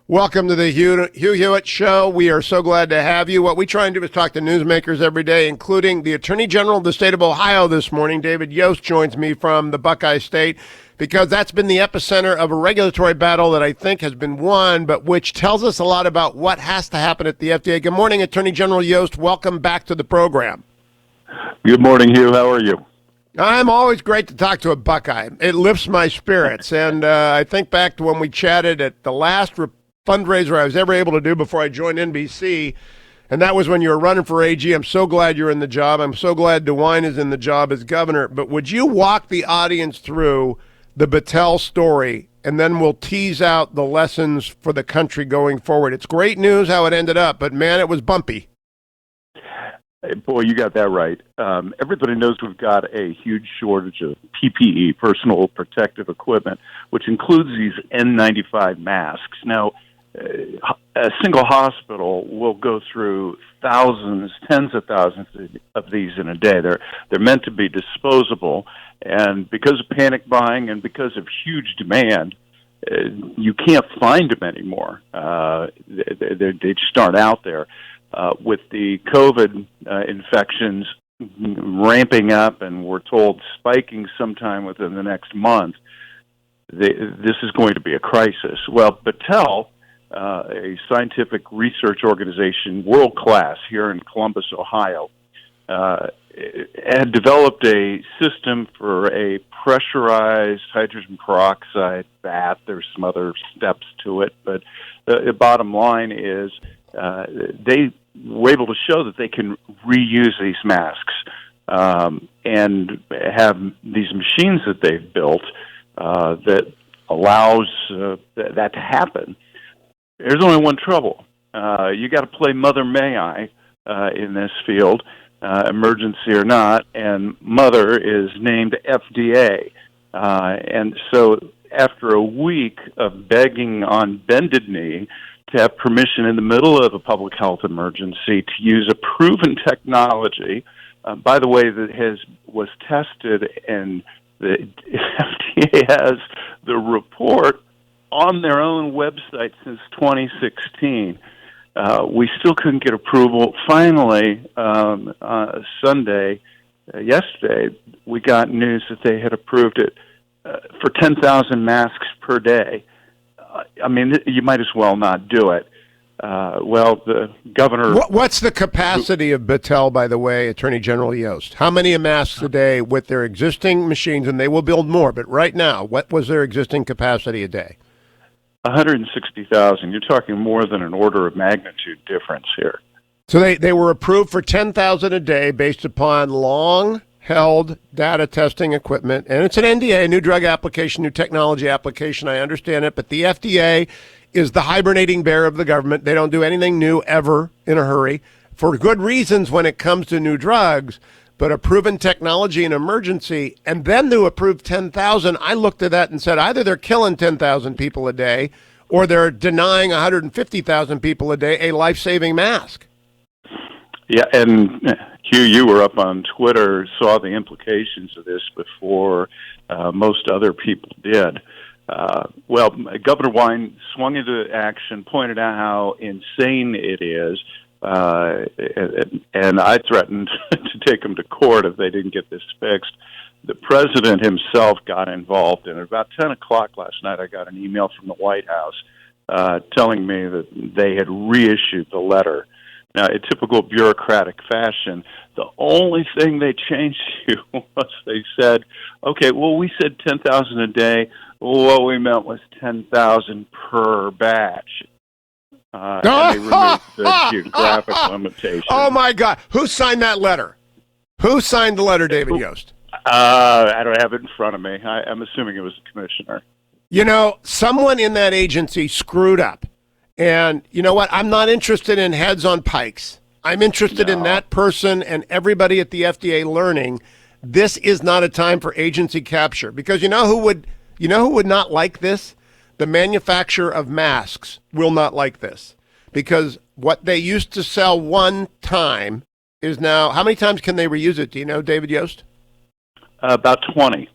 Welcome to the Hugh Hewitt Show. We are so glad to have you. What we try and do is talk to newsmakers every day, including the Attorney General of the state of Ohio this morning. David Yost joins me from the Buckeye State, because that's been the epicenter of a regulatory battle that I think has been won, but which tells us a lot about what has to happen at the FDA. Good morning, Attorney General Yost. Welcome back to the program. Good morning, Hugh. How are you? I'm always great to talk to a Buckeye. It lifts my spirits. And I think back to when we chatted at the last fundraiser I was ever able to do before I joined NBC, and that was when you were running for AG. I'm so glad you're in the job. I'm so glad DeWine is in the job as governor. But would you walk the audience through the Battelle story, and then we'll tease out the lessons for the country going forward? It's great news how it ended up, but man, it was bumpy. Boy, you got that right. Everybody knows we've got a huge shortage of PPE, personal protective equipment, which includes these N95 masks. Now, a single hospital will go through thousands, tens of thousands of these in a day. They're meant to be disposable, and because of panic buying and because of huge demand, you can't find them anymore. They just aren't out there. With the COVID infections ramping up, and we're told spiking sometime within the next month, this is going to be a crisis. Well, Battelle, a scientific research organization, world class here in Columbus, Ohio, had developed a system for a pressurized hydrogen peroxide bath. There's some other steps to it, but the bottom line is they were able to show that they can reuse these masks and have these machines that they've built that allows that to happen. There's only one trouble. You got to play Mother May I in this field, emergency or not, and Mother is named FDA. And so after a week of begging on bended knee to have permission in the middle of a public health emergency to use a proven technology, by the way, that was tested, and the FDA has the report on their own website since 2016. We still couldn't get approval. Finally, yesterday, we got news that they had approved it for 10,000 masks per day. I mean, you might as well not do it. Well, the governor... What's the capacity of Battelle, by the way, Attorney General Yost? How many masks a day with their existing machines? And they will build more, but right now, what was their existing capacity a day? 160,000. You're talking more than an order of magnitude difference here. So they were approved for 10,000 a day based upon long-held data testing equipment. And it's an NDA, a new drug application, new technology application. I understand it. But the FDA is the hibernating bear of the government. They don't do anything new ever in a hurry for good reasons when it comes to new drugs. But a proven technology in emergency, and then to approve 10,000, I looked at that and said either they're killing 10,000 people a day or they're denying 150,000 people a day a life-saving mask. Yeah, and Hugh, you were up on Twitter, saw the implications of this before most other people did. Well, Governor Wine swung into action, pointed out how insane it is, and I threatened to take them to court if they didn't get this fixed. The president himself got involved, and at about 10 o'clock last night, I got an email from the White House telling me that they had reissued the letter. Now, in typical bureaucratic fashion, the only thing they changed was they said, okay, well, we said 10,000 a day. What we meant was 10,000 per batch. And they removed the geographic limitation. Oh, my God. Who signed that letter? Who signed the letter, David Yost? I don't have it in front of me. I'm assuming it was the commissioner. You know, someone in that agency screwed up. And you know what? I'm not interested in heads on pikes. I'm interested in that person and everybody at the FDA learning this is not a time for agency capture. Because you know who would not like this? The manufacturer of masks will not like this. Because what they used to sell one time is now, how many times can they reuse it? Do you know, David Yost? About 20.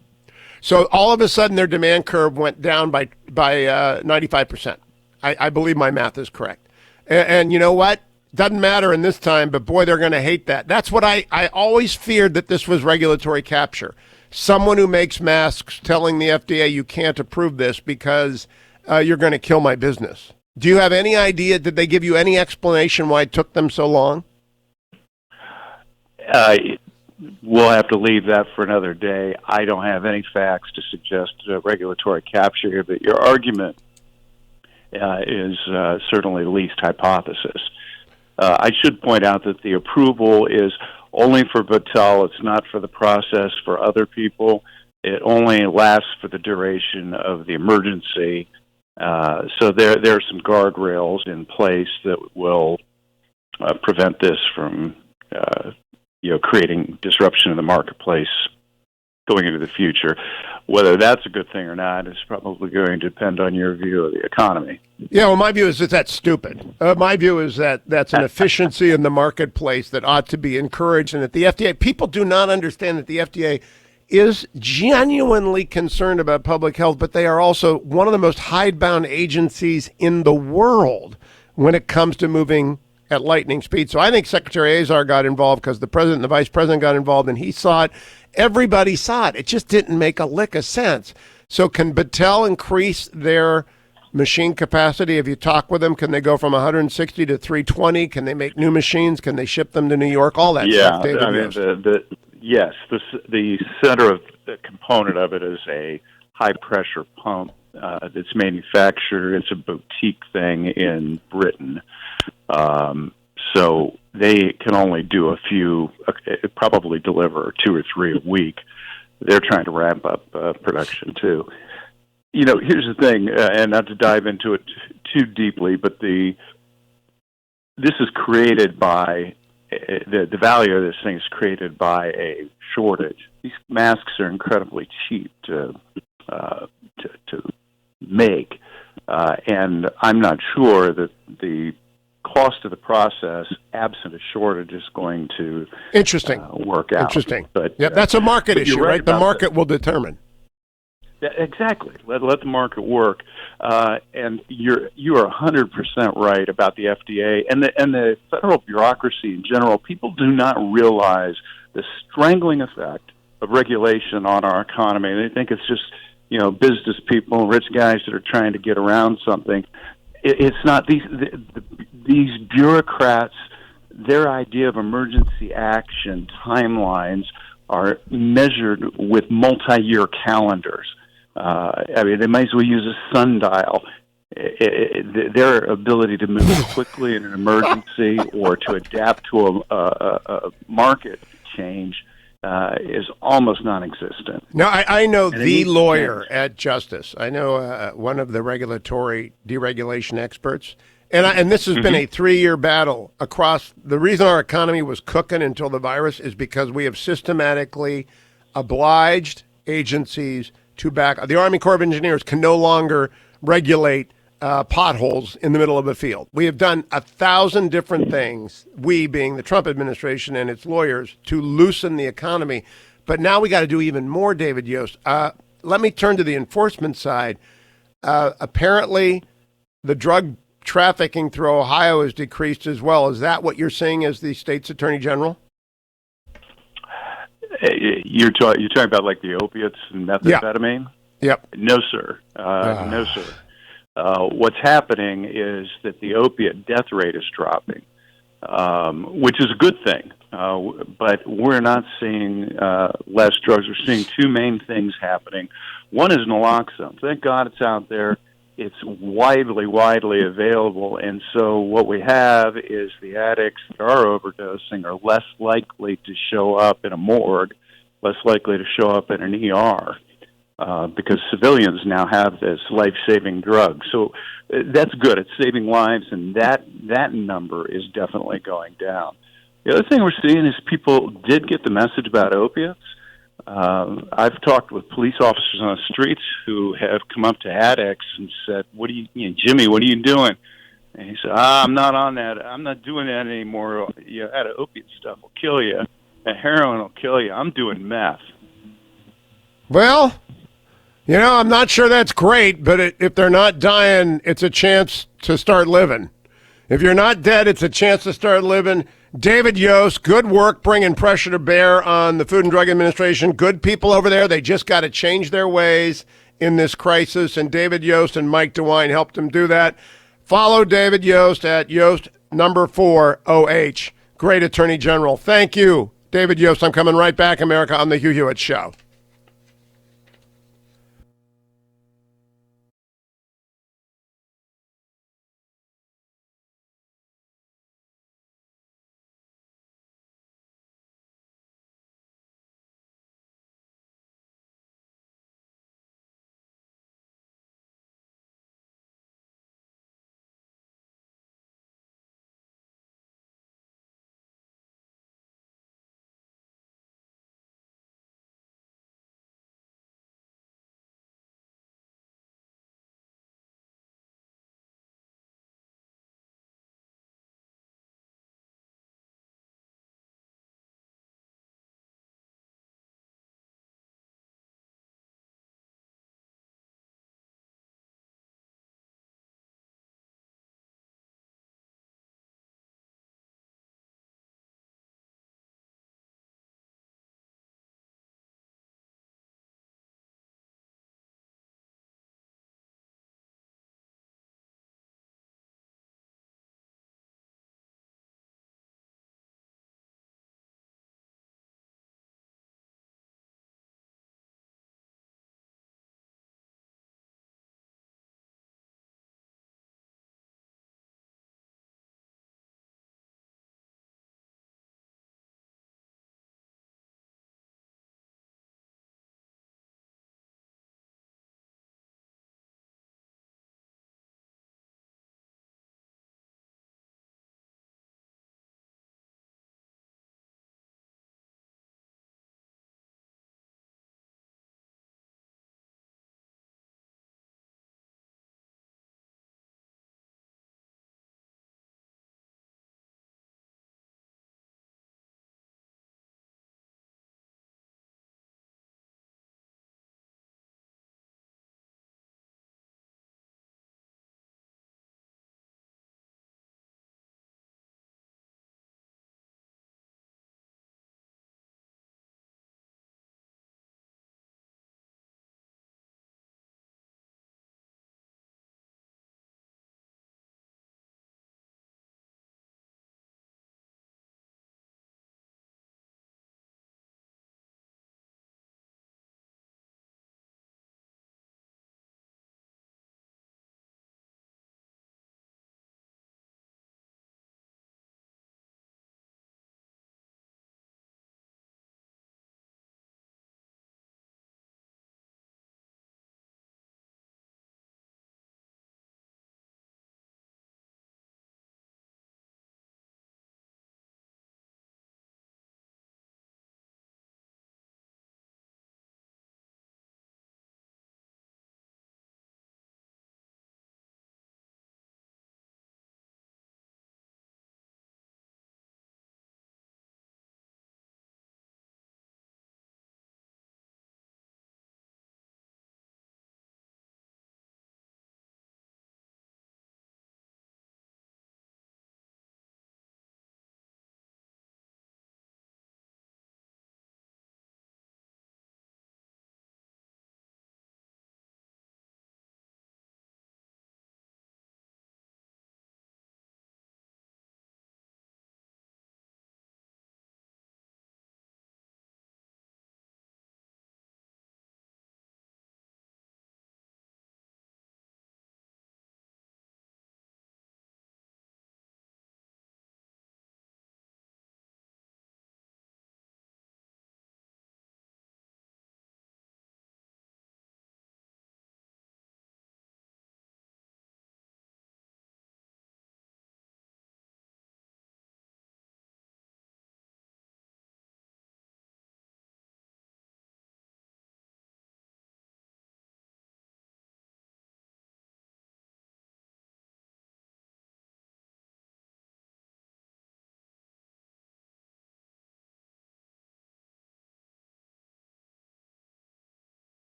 So all of a sudden their demand curve went down by 95%. I believe my math is correct. And you know what? Doesn't matter in this time, but boy, they're going to hate that. That's what I always feared, that this was regulatory capture. Someone who makes masks telling the FDA you can't approve this because you're going to kill my business. Do you have any idea? Did they give you any explanation why it took them so long? We'll have to leave that for another day. I don't have any facts to suggest regulatory capture here, but your argument is certainly the least hypothesis. I should point out that the approval is only for Battelle. It's not for the process for other people. It only lasts for the duration of the emergency. So there are some guardrails in place that will prevent this from creating disruption in the marketplace going into the future. Whether that's a good thing or not is probably going to depend on your view of the economy. Yeah, well, my view is that that's stupid. My view is that that's an efficiency in the marketplace that ought to be encouraged, and that the FDA, people do not understand that the FDA is genuinely concerned about public health, but they are also one of the most hidebound agencies in the world when it comes to moving at lightning speed. So I think Secretary Azar got involved because the president and the vice president got involved, and he saw it. Everybody saw it. It just didn't make a lick of sense. So can Battelle increase their machine capacity? If you talk with them, can they go from 160 to 320? Can they make new machines? Can they ship them to New York? All that stuff. David Yost. Yes, the center of the component of it is a high-pressure pump that's manufactured. It's a boutique thing in Britain. So they can only do a few, probably deliver 2 or 3 a week. They're trying to ramp up production, too. Here's the thing, and not to dive into it too deeply, but this is created by, the value of this thing is created by a shortage. These masks are incredibly cheap to make, and I'm not sure that the cost of the process, absent a shortage, is going to work out. Interesting. But that's a market issue, right? The market will determine. Exactly. Let the market work. And you are 100% right about the FDA and the federal bureaucracy in general. People do not realize the strangling effect of regulation on our economy. They think it's just business people, rich guys that are trying to get around something. It's not. These bureaucrats, their idea of emergency action timelines are measured with multi-year calendars. They might as well use a sundial. Their ability to move quickly in an emergency or to adapt to a market change is almost non-existent. No, I know the lawyer at Justice. I know one of the regulatory deregulation experts. And this has been a 3-year battle across. The reason our economy was cooking until the virus is because we have systematically obliged agencies to back. The Army Corps of Engineers can no longer regulate potholes in the middle of a field. We have done 1,000 different things, we being the Trump administration and its lawyers, to loosen the economy. But now we got to do even more, David Yost. Let me turn to the enforcement side. Apparently, the drug trafficking through Ohio has decreased as well. Is that what you're saying as the state's attorney general? You're talking about like the opiates and methamphetamine? Yep. No, sir. No, sir. What's happening is that the opiate death rate is dropping, which is a good thing. But we're not seeing less drugs. We're seeing two main things happening. One is naloxone. Thank God it's out there. It's widely available. And so what we have is the addicts that are overdosing are less likely to show up in a morgue, less likely to show up in an ER. Because civilians now have this life-saving drug. So that's good. It's saving lives, and that number is definitely going down. The other thing we're seeing is people did get the message about opiates. I've talked with police officers on the streets who have come up to addicts and said, Jimmy, what are you doing? And he said, I'm not on that. I'm not doing that anymore. You had opiate stuff will kill you. And heroin will kill you. I'm doing meth. Well, I'm not sure that's great, but if they're not dying, it's a chance to start living. If you're not dead, it's a chance to start living. David Yost, good work bringing pressure to bear on the Food and Drug Administration. Good people over there. They just got to change their ways in this crisis, and David Yost and Mike DeWine helped him do that. Follow David Yost at Yost4OH. Great Attorney General. Thank you, David Yost. I'm coming right back, America, on the Hugh Hewitt Show.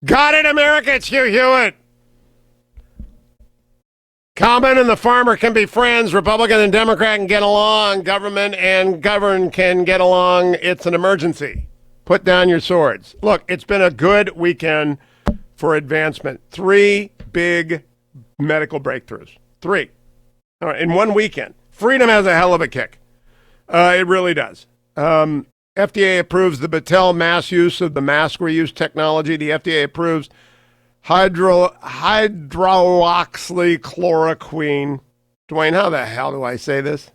Got it, America. It's Hugh Hewitt. Common and the farmer can be friends. Republican and Democrat can get along. Government and govern can get along. It's an emergency. Put down your swords. Look, it's been a good weekend for advancement. 3 big medical breakthroughs. 3. All right, in one weekend. Freedom has a hell of a kick. It really does. FDA approves the Battelle mass use of the mask reuse technology. The FDA approves hydroxychloroquine. Dwayne, how the hell do I say this?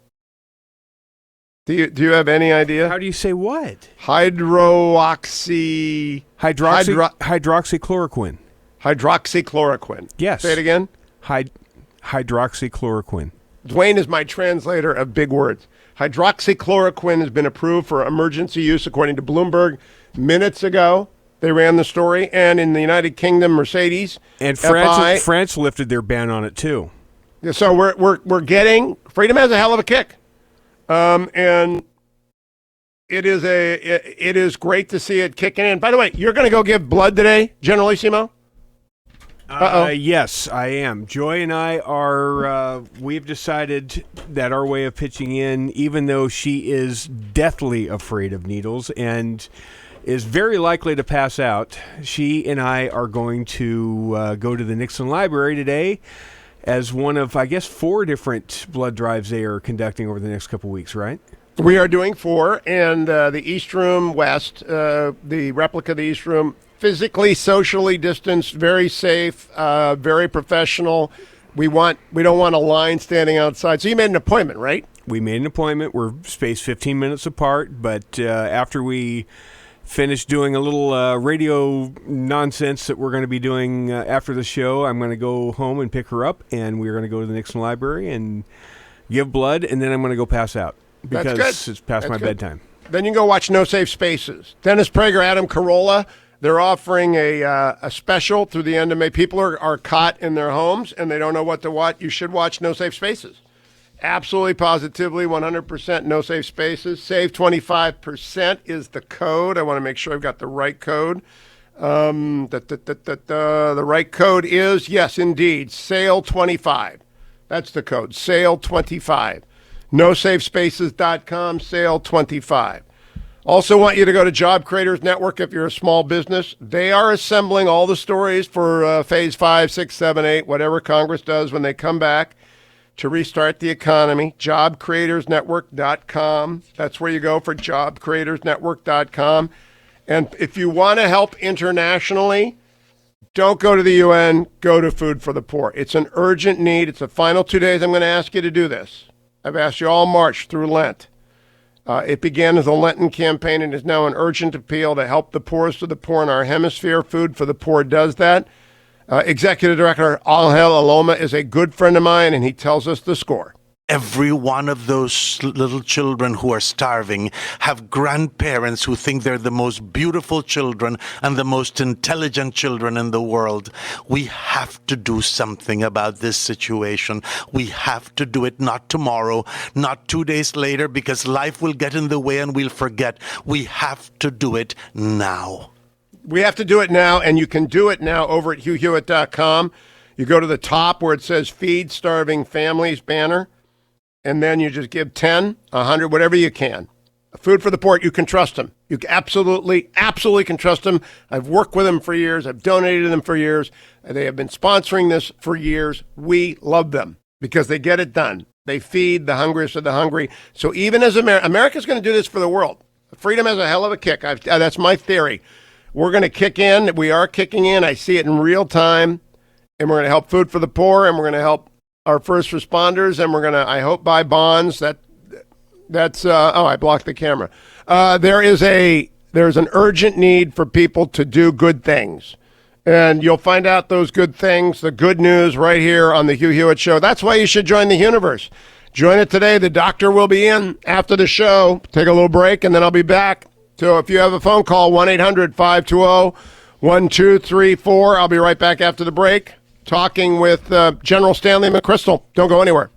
Do you have any idea? How do you say what? Hydroxychloroquine. Hydroxychloroquine. Yes. Say it again. Hydroxychloroquine. Dwayne is my translator of big words. Hydroxychloroquine has been approved for emergency use, according to Bloomberg minutes ago. They ran the story. And in the United Kingdom, Mercedes and France lifted their ban on it too. So we're getting freedom has a hell of a kick, and it is great to see it kicking in. By the way, you're going to go give blood today, Generalissimo? Yes, I am. Joy and I are, we've decided that our way of pitching in, even though she is deathly afraid of needles and is very likely to pass out, she and I are going to go to the Nixon Library today as one of, I guess, 4 different blood drives they are conducting over the next couple weeks, right? We are doing 4, and the East Room West, the replica of the East Room, physically, socially distanced, very safe, very professional. We don't want a line standing outside. So you made an appointment, right? We made an appointment. We're spaced 15 minutes apart, but after we finish doing a little radio nonsense that we're going to be doing after the show, I'm going to go home and pick her up, and we're going to go to the Nixon Library and give blood, and then I'm going to go pass out because it's past my bedtime. Then you can go watch No Safe Spaces. Dennis Prager, Adam Carolla, they're offering a special through the end of May. People are caught in their homes, and they don't know what to watch. You should watch No Safe Spaces. Absolutely, positively, 100% No Safe Spaces. Save 25% is the code. I want to make sure I've got the right code. The right code is, yes, indeed, SALE25. That's the code, SALE25. NoSafeSpaces.com, SALE25. Also want you to go to Job Creators Network if you're a small business. They are assembling all the stories for Phase 5, 6, 7, 8, whatever Congress does when they come back to restart the economy. JobCreatorsNetwork.com. That's where you go for JobCreatorsNetwork.com. And if you want to help internationally, don't go to the UN, go to Food for the Poor. It's an urgent need. It's the final 2 days I'm going to ask you to do this. I've asked you all March through Lent. It began as a Lenten campaign and is now an urgent appeal to help the poorest of the poor in our hemisphere. Food for the Poor does that. Executive Director Angel Aloma is a good friend of mine, and he tells us the score. Every one of those little children who are starving have grandparents who think they're the most beautiful children and the most intelligent children in the world. We have to do something about this situation. We have to do it not tomorrow, not 2 days later, because life will get in the way and we'll forget. We have to do it now. We have to do it now, and you can do it now over at HughHewitt.com. You go to the top where it says Feed Starving Families banner, and then you just give 10, 100, whatever you can. Food for the Poor, you can trust them. You absolutely can trust them. I've worked with them for years. I've donated to them for years. They have been sponsoring this for years. We love them because they get it done. They feed the hungriest of the hungry. So even as America's going to do this for the world. Freedom has a hell of a kick. That's my theory. We're going to kick in. We are kicking in. I see it in real time. And we're going to help Food for the Poor, and we're going to help our first responders, and we're going to, I hope, buy bonds. That's I blocked the camera. There's an urgent need for people to do good things. And you'll find out those good things, the good news, right here on the Hugh Hewitt Show. That's why you should join the universe. Join it today. The doctor will be in after the show. Take a little break, and then I'll be back. So if you have a phone call, 1-800-520-1234. I'll be right back after the break talking with General Stanley McChrystal. Don't go anywhere.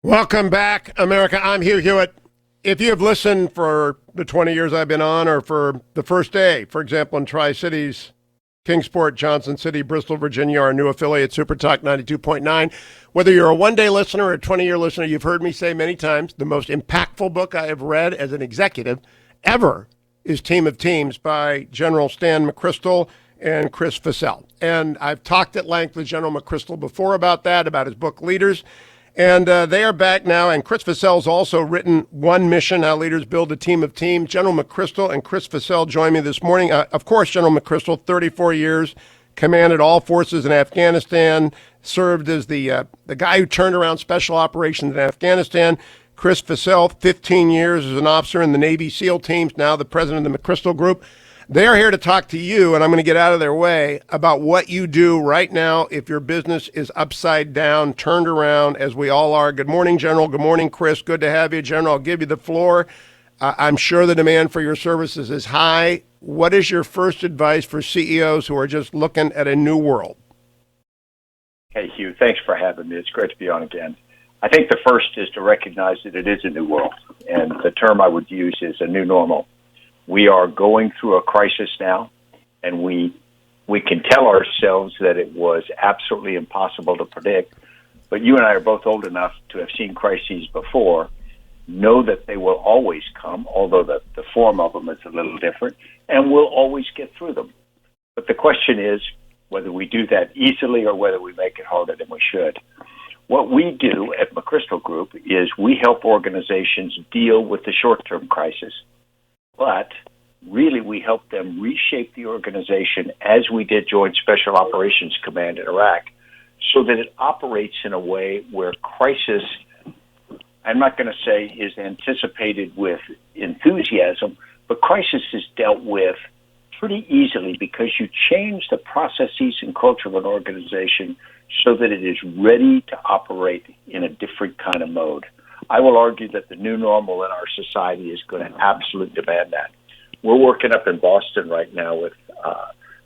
Welcome back, America. I'm Hugh Hewitt. If you have listened for the 20 years I've been on, or for the first day, for example, in Tri-Cities, Kingsport, Johnson City, Bristol, Virginia, our new affiliate, Super Talk 92.9, whether you're a one-day listener or a 20-year listener, you've heard me say many times, the most impactful book I have read as an executive ever is Team of Teams by General Stan McChrystal and Chris Fussell. And I've talked at length with General McChrystal before about that, about his book Leaders. And they are back now, and Chris Fussell's also written One Mission, How Leaders Build a Team of Teams. General McChrystal and Chris Fussell join me this morning. Of course, General McChrystal, 34 years, commanded all forces in Afghanistan, served as the guy who turned around special operations in Afghanistan. Chris Fussell, 15 years as an officer in the Navy SEAL teams, now the president of the McChrystal Group. They are here to talk to you, and I'm going to get out of their way, about what you do right now if your business is upside down, turned around, as we all are. Good morning, General. Good morning, Chris. Good to have you, General. I'll give you the floor. I'm sure the demand for your services is high. What is your first advice for CEOs who are just looking at a new world? Hey, Hugh, thanks for having me. It's great to be on again. I think the first is to recognize that it is a new world, and the term I would use is a new normal. We are going through a crisis now, and we can tell ourselves that it was absolutely impossible to predict, but you and I are both old enough to have seen crises before, know that they will always come, although the form of them is a little different, and we'll always get through them. But the question is whether we do that easily or whether we make it harder than we should. What we do at McChrystal Group is we help organizations deal with the short-term crisis. But really, we help them reshape the organization as we did Joint Special Operations Command in Iraq, so that it operates in a way where crisis, I'm not going to say is anticipated with enthusiasm, but crisis is dealt with pretty easily because you change the processes and culture of an organization so that it is ready to operate in a different kind of mode. I will argue that the new normal in our society is going to absolutely demand that. We're working up in Boston right now with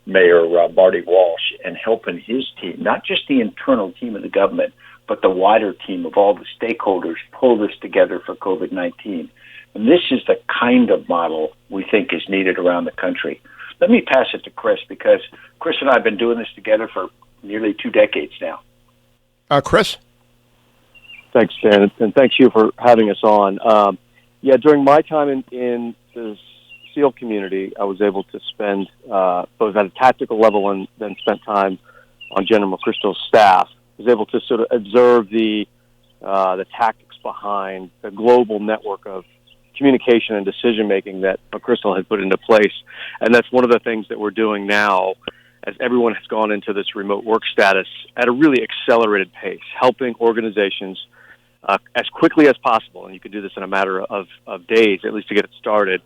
Mayor Marty Walsh and helping his team, not just the internal team of the government, but the wider team of all the stakeholders pull this together for COVID-19. And this is the kind of model we think is needed around the country. Let me pass it to Chris, because Chris and I have been doing this together for nearly 2 decades now. Chris? Thanks, Stan, and thanks you for having us on. During my time in the SEAL community, I was able to spend both at a tactical level and then spent time on General McChrystal's staff. I was able to sort of observe the tactics behind the global network of communication and decision-making that McChrystal had put into place, and that's one of the things that we're doing now as everyone has gone into this remote work status at a really accelerated pace, helping organizations as quickly as possible, and you can do this in a matter of days, at least to get it started,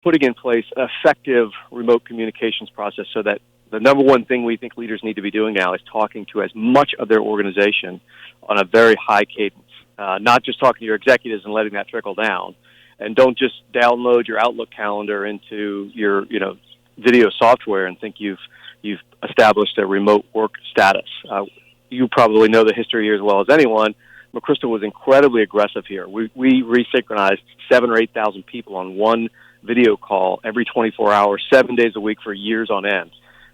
putting in place an effective remote communications process so that the number one thing we think leaders need to be doing now is talking to as much of their organization on a very high cadence, not just talking to your executives and letting that trickle down. And don't just download your Outlook calendar into your video software and think you've established a remote work status. You probably know the history here as well as anyone. McChrystal was incredibly aggressive here. We resynchronized 7,000 or 8,000 people on one video call every 24 hours, 7 days a week for years on end.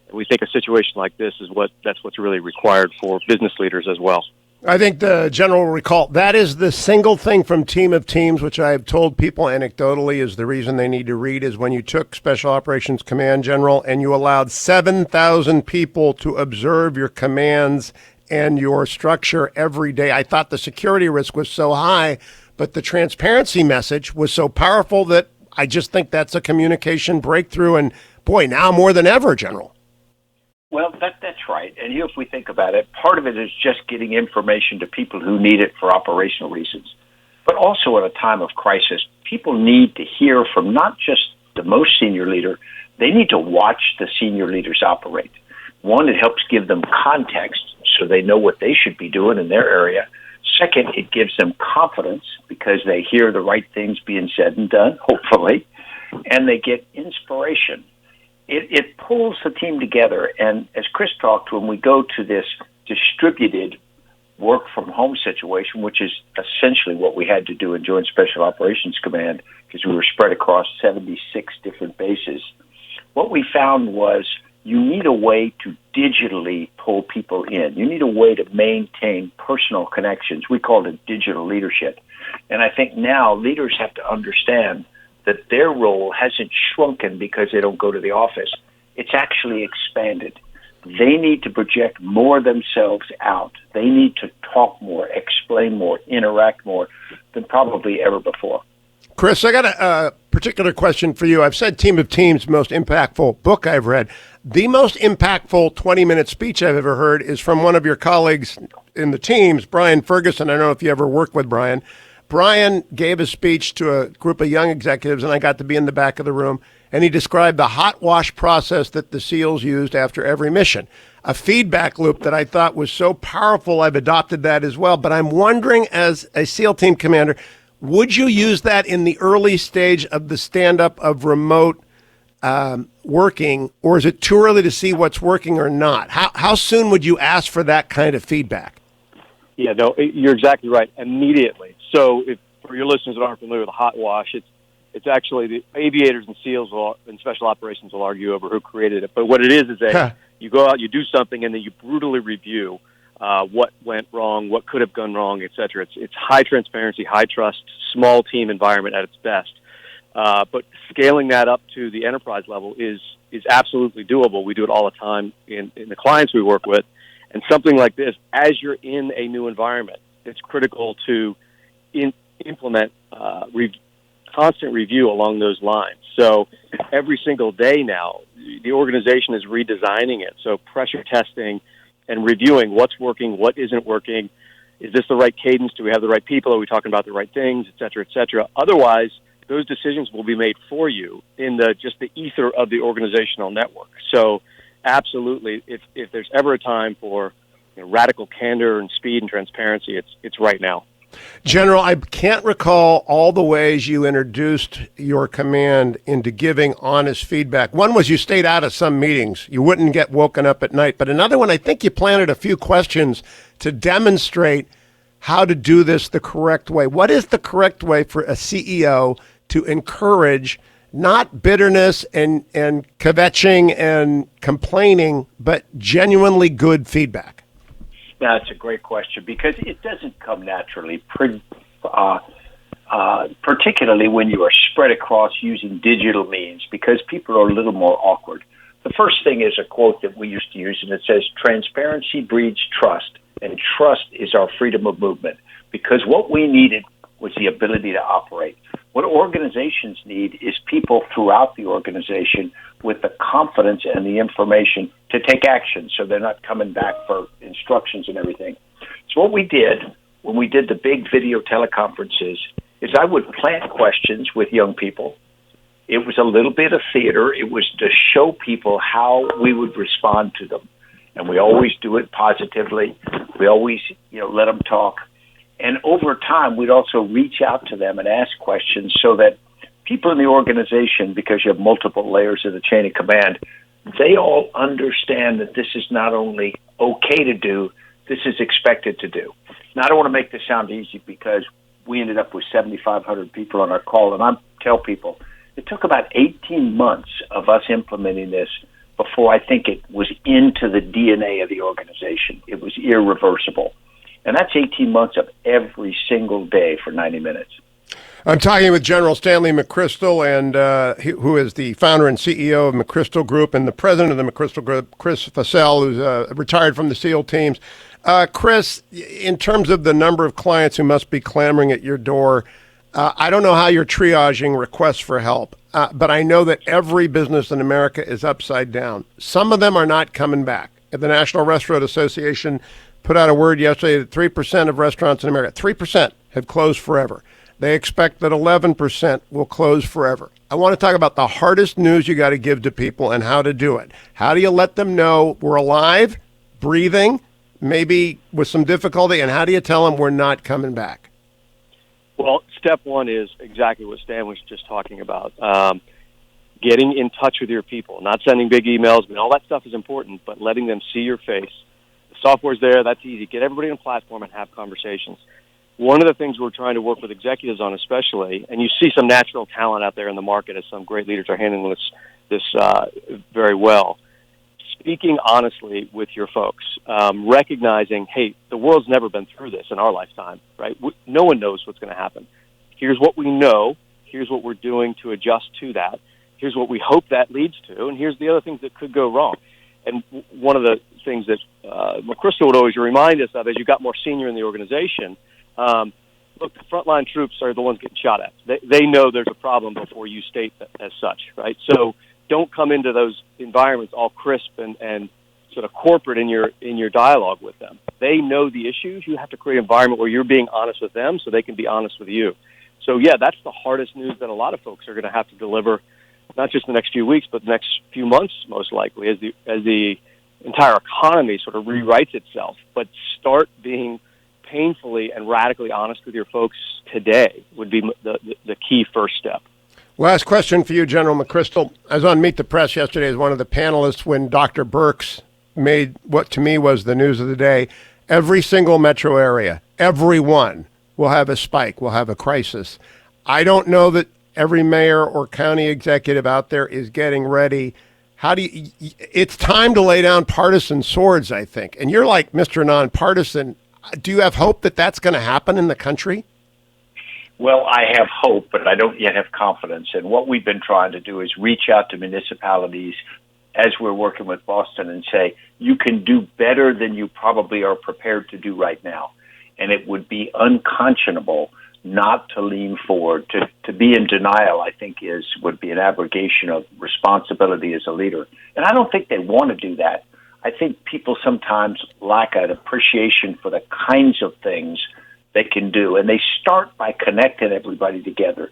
And we think a situation like this is what's really required for business leaders as well. I think the general will recall that is the single thing from Team of Teams, which I have told people anecdotally is the reason they need to read, is when you took Special Operations Command, General, and you allowed 7,000 people to observe your commands and your structure every day. I thought the security risk was so high, but the transparency message was so powerful that I just think that's a communication breakthrough. And boy, now more than ever, General. Well, that's right. And if we think about it, part of it is just getting information to people who need it for operational reasons. But also at a time of crisis, people need to hear from not just the most senior leader, they need to watch the senior leaders operate. One, it helps give them context so they know what they should be doing in their area. Second, it gives them confidence because they hear the right things being said and done, hopefully, and they get inspiration. It pulls the team together, and as Chris talked, when we go to this distributed work from home situation, which is essentially what we had to do in Joint Special Operations Command because we were spread across 76 different bases, what we found was you need a way to digitally pull people in. You need a way to maintain personal connections. We call it digital leadership. And I think now leaders have to understand that their role hasn't shrunken because they don't go to the office. It's actually expanded. They need to project more themselves out. They need to talk more, explain more, interact more than probably ever before. Chris, I got a particular question for you. I've said Team of Teams, most impactful book I've read. The most impactful 20-minute speech I've ever heard is from one of your colleagues in the teams, Brian Ferguson. I don't know if you ever worked with Brian. Brian gave a speech to a group of young executives, and I got to be in the back of the room, and he described the hot wash process that the SEALs used after every mission, a feedback loop that I thought was so powerful. I've adopted that as well. But I'm wondering, as a SEAL team commander, would you use that in the early stage of the stand-up of remote working, or is it too early to see what's working or not? How soon would you ask for that kind of feedback? Yeah, no, you're exactly right. Immediately. So, if for your listeners that aren't familiar with the hot wash, it's actually the aviators and SEALs and special operations will argue over who created it. But what it is you go out, you do something, and then you brutally review what went wrong, what could have gone wrong, et cetera. It's high transparency, high trust, small team environment at its best. But scaling that up to the enterprise level is absolutely doable. We do it all the time in the clients we work with. And something like this, as you're in a new environment, it's critical to implement constant review along those lines. So every single day now, the organization is redesigning it. So pressure testing and reviewing what's working, what isn't working. Is this the right cadence? Do we have the right people? Are we talking about the right things, et cetera, et cetera? Otherwise, those decisions will be made for you in just the ether of the organizational network. So absolutely, if there's ever a time for radical candor and speed and transparency, it's right now. General, I can't recall all the ways you introduced your command into giving honest feedback. One was you stayed out of some meetings. You wouldn't get woken up at night. But another one, I think you planted a few questions to demonstrate how to do this the correct way. What is the correct way for a CEO to encourage not bitterness and kvetching and complaining, but genuinely good feedback? That's a great question because it doesn't come naturally, particularly when you are spread across using digital means because people are a little more awkward. The first thing is a quote that we used to use, and it says, "Transparency breeds trust, and trust is our freedom of movement," because what we needed was the ability to operate. What organizations need is people throughout the organization with the confidence and the information to take action so they're not coming back for instructions and everything. So what we did when we did the big video teleconferences is I would plant questions with young people. It was a little bit of theater. It was to show people how we would respond to them. And we always do it positively. We always, let them talk. And over time, we'd also reach out to them and ask questions so that people in the organization, because you have multiple layers of the chain of command, they all understand that this is not only okay to do, this is expected to do. Now, I don't want to make this sound easy because we ended up with 7,500 people on our call, and I tell people it took about 18 months of us implementing this before I think it was into the DNA of the organization. It was irreversible. And that's 18 months of every single day for 90 minutes. I'm talking with General Stanley McChrystal, and who is the founder and CEO of McChrystal Group and the president of the McChrystal Group, Chris Fussell, who's retired from the SEAL teams. Chris, in terms of the number of clients who must be clamoring at your door, I don't know how you're triaging requests for help, but I know that every business in America is upside down. Some of them are not coming back. The National Restaurant Association put out a word yesterday that 3% of restaurants in America, 3% have closed forever. They expect that 11% will close forever. I want to talk about the hardest news you got to give to people and how to do it. How do you let them know we're alive, breathing, maybe with some difficulty, and how do you tell them we're not coming back? Well, step one is exactly what Stan was just talking about. Getting in touch with your people, not sending big emails. All that stuff is important, but letting them see your face, Software's there. That's easy. Get everybody on a platform and have conversations. One of the things we're trying to work with executives on especially, and you see some natural talent out there in the market as some great leaders are handling this very well, speaking honestly with your folks, recognizing, hey, the world's never been through this in our lifetime, right? No one knows what's going to happen. Here's what we know. Here's what we're doing to adjust to that. Here's what we hope that leads to, and here's the other things that could go wrong. And one of the things that McChrystal would always remind us of as you got more senior in the organization, look, the frontline troops are the ones getting shot at. They know there's a problem before you state that as such, right? So don't come into those environments all crisp and sort of corporate in your dialogue with them. They know the issues. You have to create an environment where you're being honest with them so they can be honest with you. So, yeah, that's the hardest news that a lot of folks are going to have to deliver, not just the next few weeks, but the next few months, most likely, as the entire economy sort of rewrites itself. But start being painfully and radically honest with your folks today would be the key first step. Last question for you, General McChrystal. I was on Meet the Press yesterday as one of the panelists when Dr. Birx made what to me was the news of the day. Every single metro area, every one, will have a spike, will have a crisis. I don't know that every mayor or county executive out there is getting ready. It's time to lay down partisan swords, I think. And you're like Mr. Nonpartisan. Do you have hope that that's going to happen in the country? Well, I have hope, but I don't yet have confidence. And what we've been trying to do is reach out to municipalities as we're working with Boston and say, you can do better than you probably are prepared to do right now. And it would be unconscionable not to lean forward. To be in denial, I think, would be an abrogation of responsibility as a leader. And I don't think they want to do that. I think people sometimes lack an appreciation for the kinds of things they can do. And they start by connecting everybody together.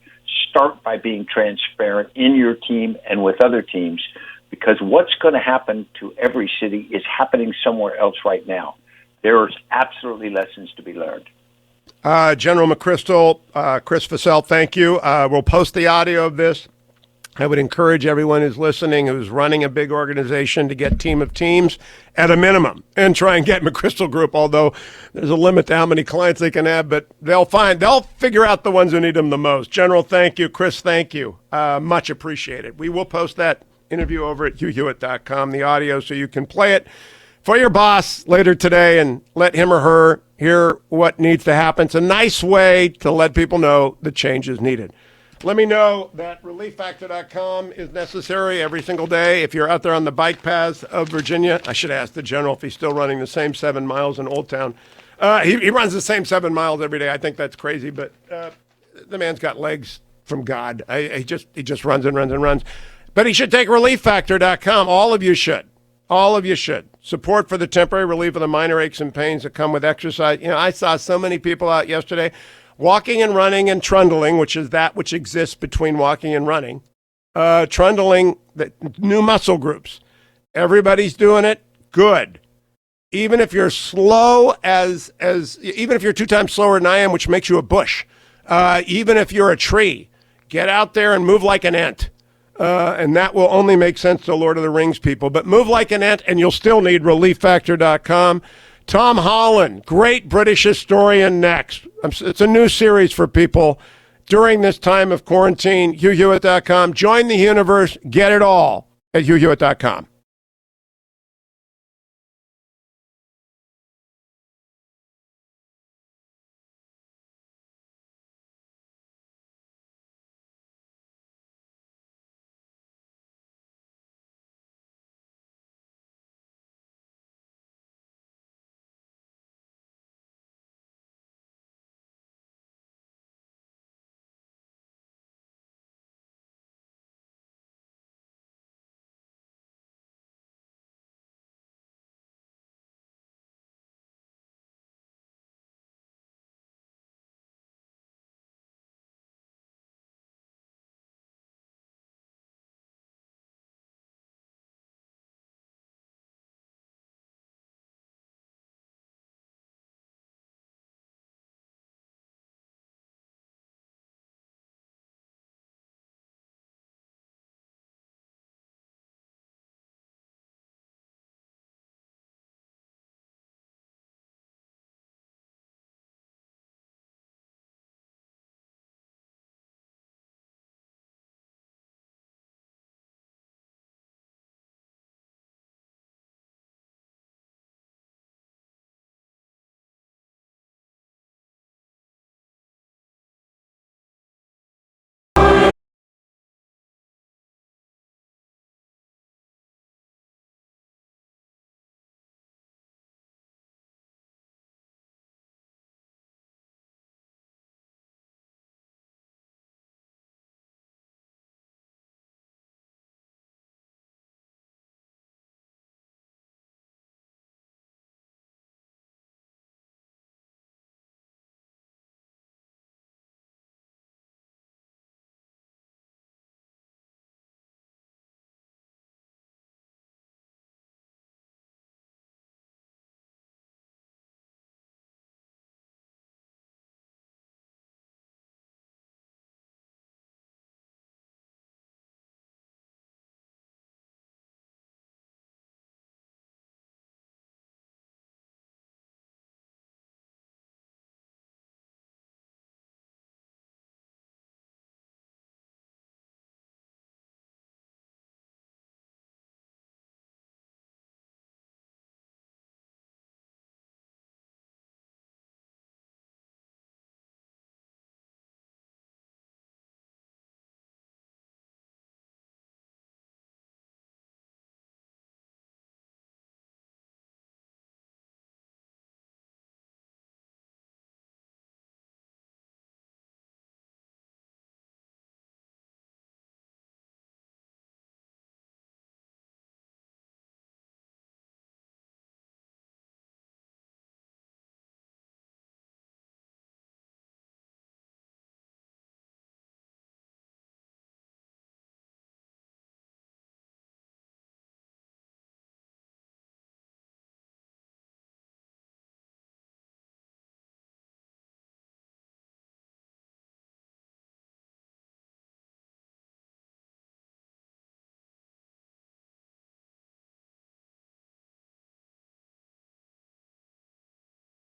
Start by being transparent in your team and with other teams, because what's going to happen to every city is happening somewhere else right now. There's absolutely lessons to be learned. General McChrystal, Chris Fussell, thank you. We'll post the audio of this. I would encourage everyone who's listening, who's running a big organization, to get team of teams at a minimum and try and get McChrystal Group, although there's a limit to how many clients they can have, but they'll figure out the ones who need them the most. General, thank you. Chris, thank you. Much appreciated. We will post that interview over at hughhewitt.com, the audio, so you can play it for your boss later today and let him or her hear what needs to happen. It's a nice way to let people know the change is needed. Let me know that relieffactor.com is necessary every single day. If you're out there on the bike paths of Virginia, I should ask the general if he's still running the same 7 miles in Old Town. He runs the same 7 miles every day. I think that's crazy, but the man's got legs from God. He just runs and runs and runs. But he should take relieffactor.com. All of you should. All of you should. Support for the temporary relief of the minor aches and pains that come with exercise. You know, I saw so many people out yesterday walking and running and trundling, which is that which exists between walking and running. Trundling, the new muscle groups. Everybody's doing it. Good. Even if you're slow even if you're 2 times slower than I am, which makes you a bush. Even if you're a tree, get out there and move like an ant. And that will only make sense to Lord of the Rings people. But move like an ant, and you'll still need relieffactor.com. Tom Holland, great British historian next. It's a new series for people during this time of quarantine. HughHewitt.com. Join the universe. Get it all at HughHewitt.com.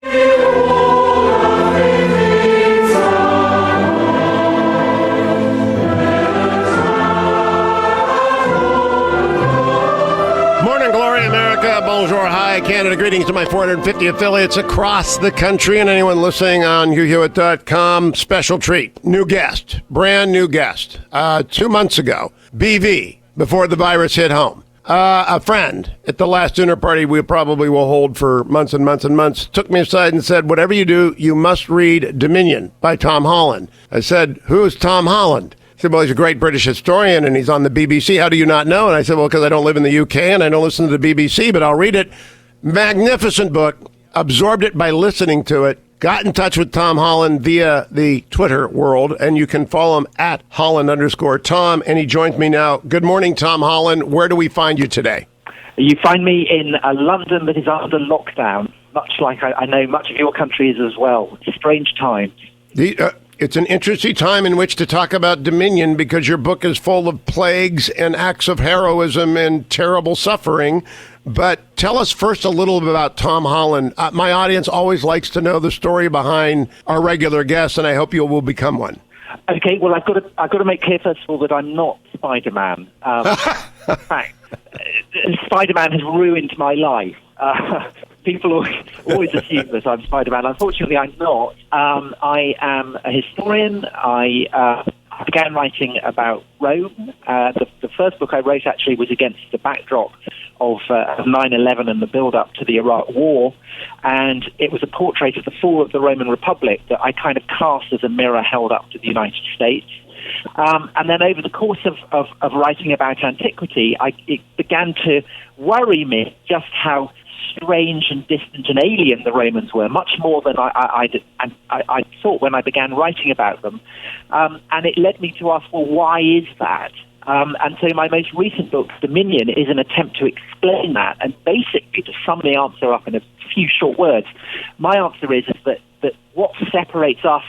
Morning, glory, America. Bonjour, hi, Canada. Greetings to my 450 affiliates across the country and anyone listening on HughHewitt.com. Special treat. New guest. Brand new guest. 2 months ago. BV, before the virus hit home. A friend at the last dinner party we probably will hold for months and months and months took me aside and said, whatever you do, you must read Dominion by Tom Holland. I said, who's Tom Holland? He said, well, he's a great British historian and he's on the BBC. How do you not know? And I said, well, because I don't live in the UK and I don't listen to the BBC, but I'll read it. Magnificent book. Absorbed it by listening to it. Got in touch with Tom Holland via the Twitter world, and you can follow him at Holland_Tom, and he joins me now. Good morning, Tom Holland. Where do we find you today? You find me in a London that is under lockdown, much like I know much of your country is as well. It's a strange time. It's an interesting time in which to talk about Dominion because your book is full of plagues and acts of heroism and terrible suffering. But tell us first a little bit about Tom Holland. My audience always likes to know the story behind our regular guests, and I hope you will become one. Okay, well, I've got to make clear, first of all, that I'm not Spider-Man. In fact, Spider-Man has ruined my life. People always assume that I'm Spider-Man. Unfortunately, I'm not. I am a historian. I began writing about Rome. The first book I wrote actually was against the backdrop of 9/11 and the build-up to the Iraq War, and it was a portrait of the fall of the Roman Republic that I kind of cast as a mirror held up to the United States. And then over the course of writing about antiquity, it began to worry me just how strange and distant and alien the Romans were, much more than I thought when I began writing about them. And it led me to ask, well, why is that? And so my most recent book, Dominion, is an attempt to explain that. And basically, to sum the answer up in a few short words, my answer is that what separates us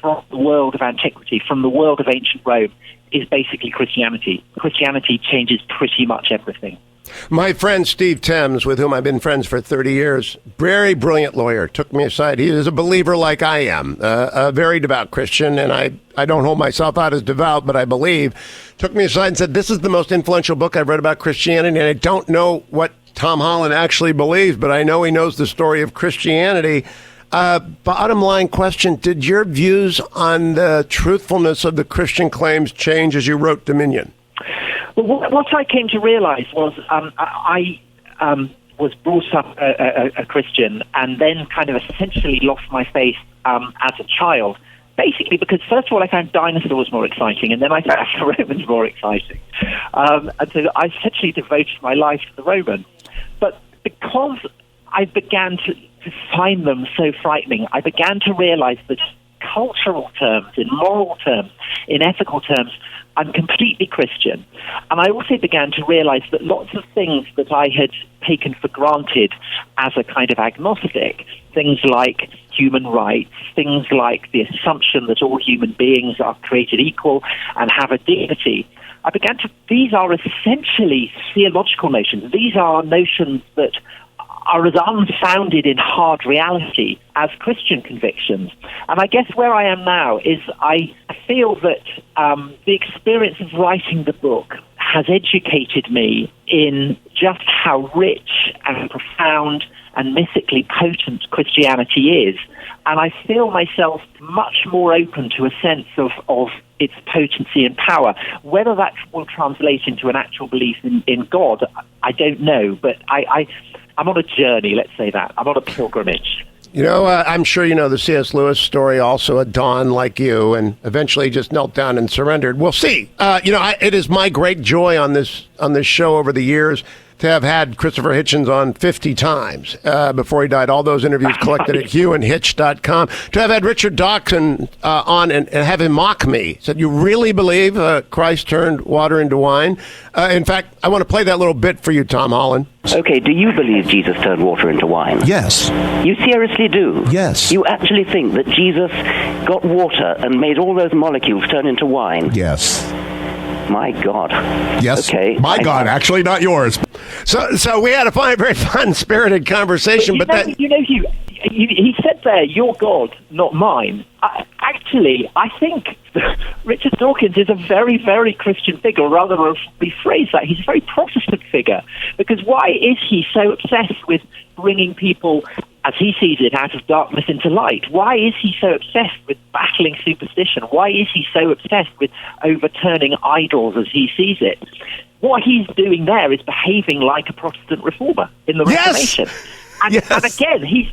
from the world of antiquity, from the world of ancient Rome, is basically Christianity. Christianity changes pretty much everything. My friend Steve Thames, with whom I've been friends for 30 years, very brilliant lawyer, took me aside. He is a believer like I am, a very devout Christian, and I don't hold myself out as devout, but I believe. Took me aside and said, this is the most influential book I've read about Christianity, and I don't know what Tom Holland actually believes, but I know he knows the story of Christianity. Bottom line question, did your views on the truthfulness of the Christian claims change as you wrote Dominion? Well, what I came to realize was I was brought up a Christian and then kind of essentially lost my faith as a child, basically because, first of all, I found dinosaurs more exciting, and then I found the Romans more exciting. And so I essentially devoted my life to the Romans. But because I began to find them so frightening, I began to realize that in cultural terms, in moral terms, in ethical terms, I'm completely Christian. And I also began to realize that lots of things that I had taken for granted as a kind of agnostic, things like human rights, things like the assumption that all human beings are created equal and have a dignity, these are essentially theological notions. These are notions that are as unfounded in hard reality as Christian convictions. And I guess where I am now is I feel that the experience of writing the book has educated me in just how rich and profound and mystically potent Christianity is. And I feel myself much more open to a sense of its potency and power. Whether that will translate into an actual belief in God, I don't know. But I'm on a journey, let's say that. I'm on a pilgrimage. You know, I'm sure you know the C.S. Lewis story, also a Don like you, and eventually just knelt down and surrendered. We'll see. It is my great joy on this show over the years to have had Christopher Hitchens on 50 times before he died. All those interviews collected at hughandhitch.com. To have had Richard Dawkins on and have him mock me. Said, you really believe Christ turned water into wine? In fact, I want to play that little bit for you, Tom Holland. Okay, do you believe Jesus turned water into wine? Yes. You seriously do? Yes. You actually think that Jesus got water and made all those molecules turn into wine? Yes. My God. Yes. Okay. My God, actually, not yours. So we had a very fun, spirited conversation. But Hugh, he said there, "Your God, not mine." I think Richard Dawkins is a very, very Christian figure, or rather, rephrase that, he's a very Protestant figure. Because why is he so obsessed with bringing people, as he sees it, out of darkness into light? Why is he so obsessed with battling superstition? Why is he so obsessed with overturning idols as he sees it? What he's doing there is behaving like a Protestant reformer in the Reformation. And again, he's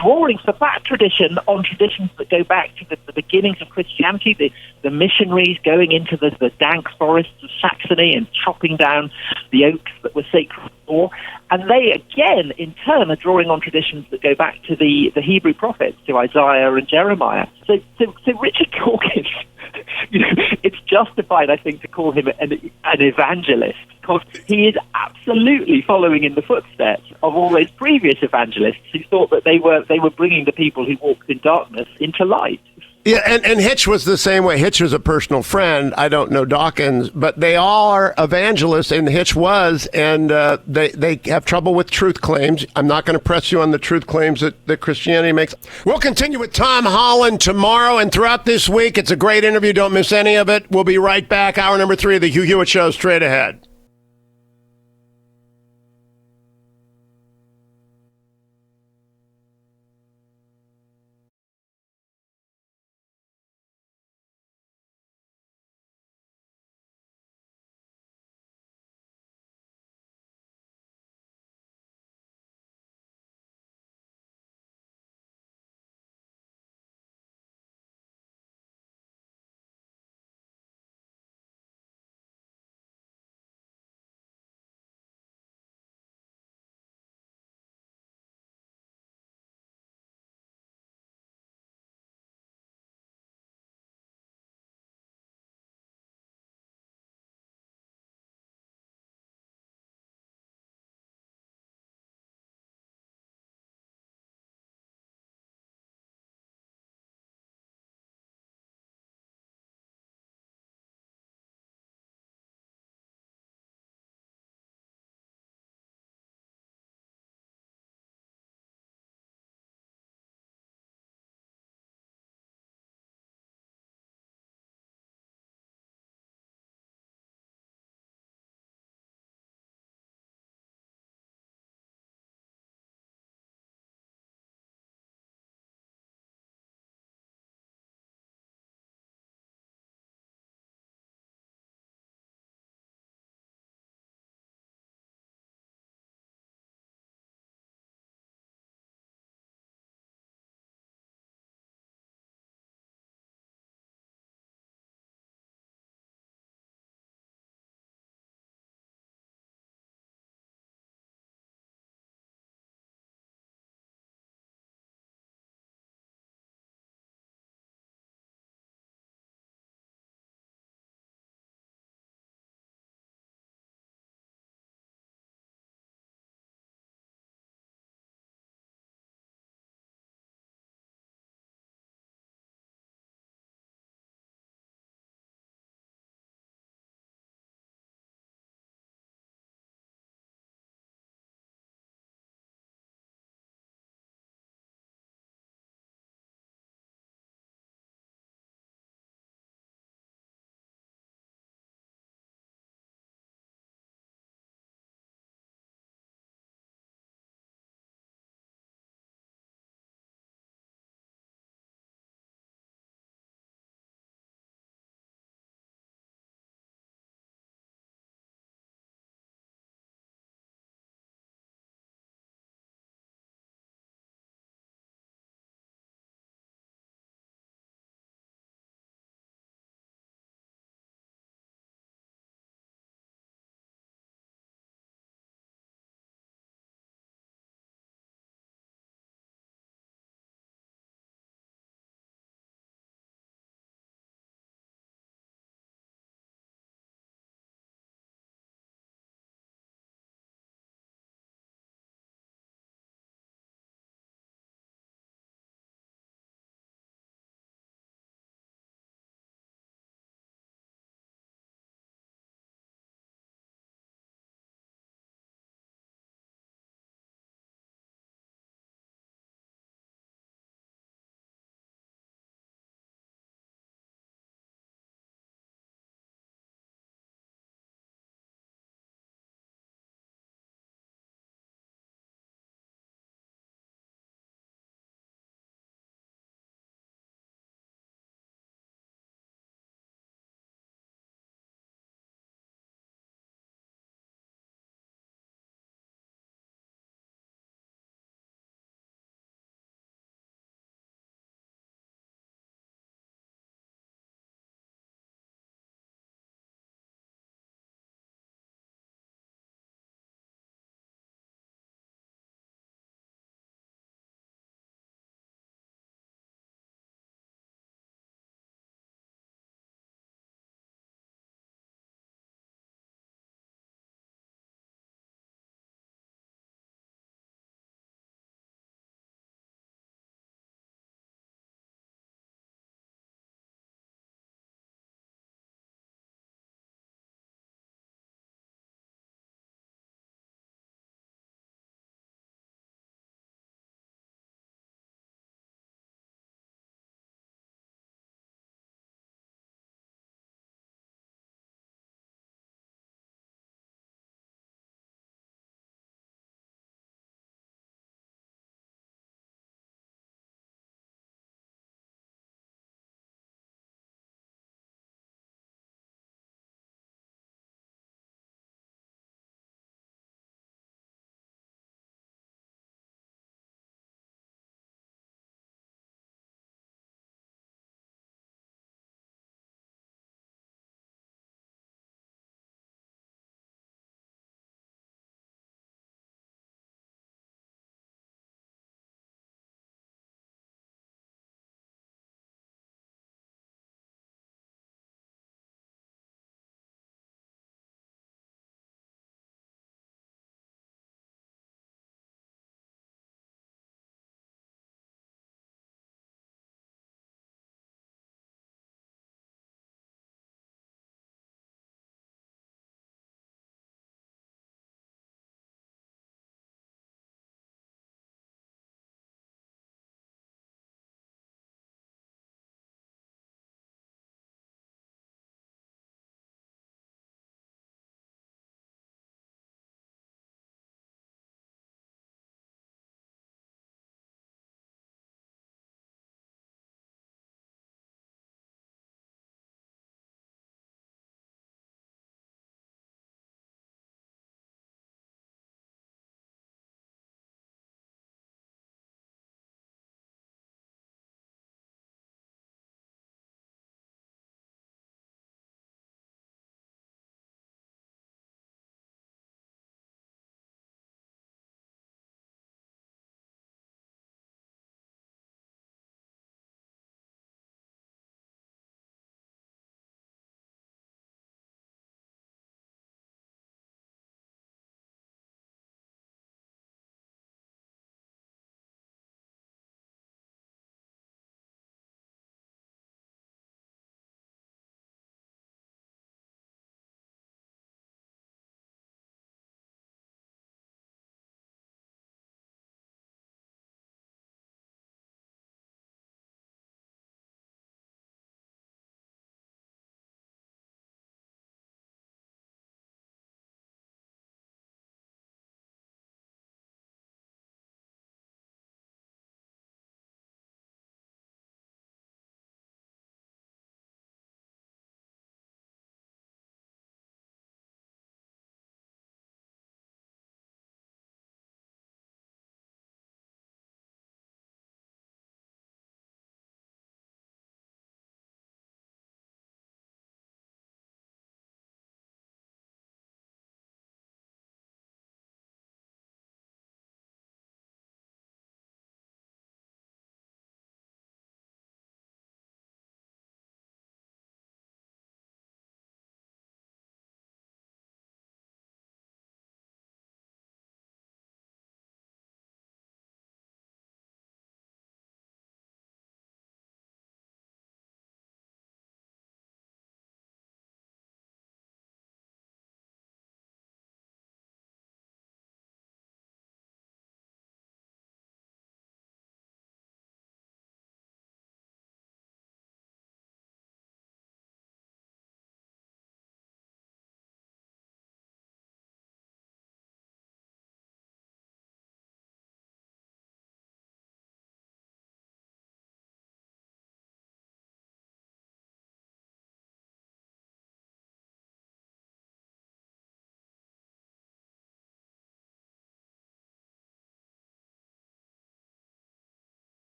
drawing from that tradition on traditions that go back to the beginnings of Christianity, the missionaries going into the dank forests of Saxony and chopping down the oaks that were sacred before. And they, again, in turn, are drawing on traditions that go back to the Hebrew prophets, to Isaiah and Jeremiah. So Richard Dawkins, it's justified, I think, to call him an evangelist, because he is absolutely following in the footsteps of all those previous evangelists who thought that they were bringing the people who walked in darkness into light. Yeah, and Hitch was the same way. Hitch was a personal friend. I don't know Dawkins, but they all are evangelists, and Hitch was, and they have trouble with truth claims. I'm not going to press you on the truth claims that Christianity makes. We'll continue with Tom Holland tomorrow and throughout this week. It's a great interview. Don't miss any of it. We'll be right back. Hour number 3 of the Hugh Hewitt Show straight ahead.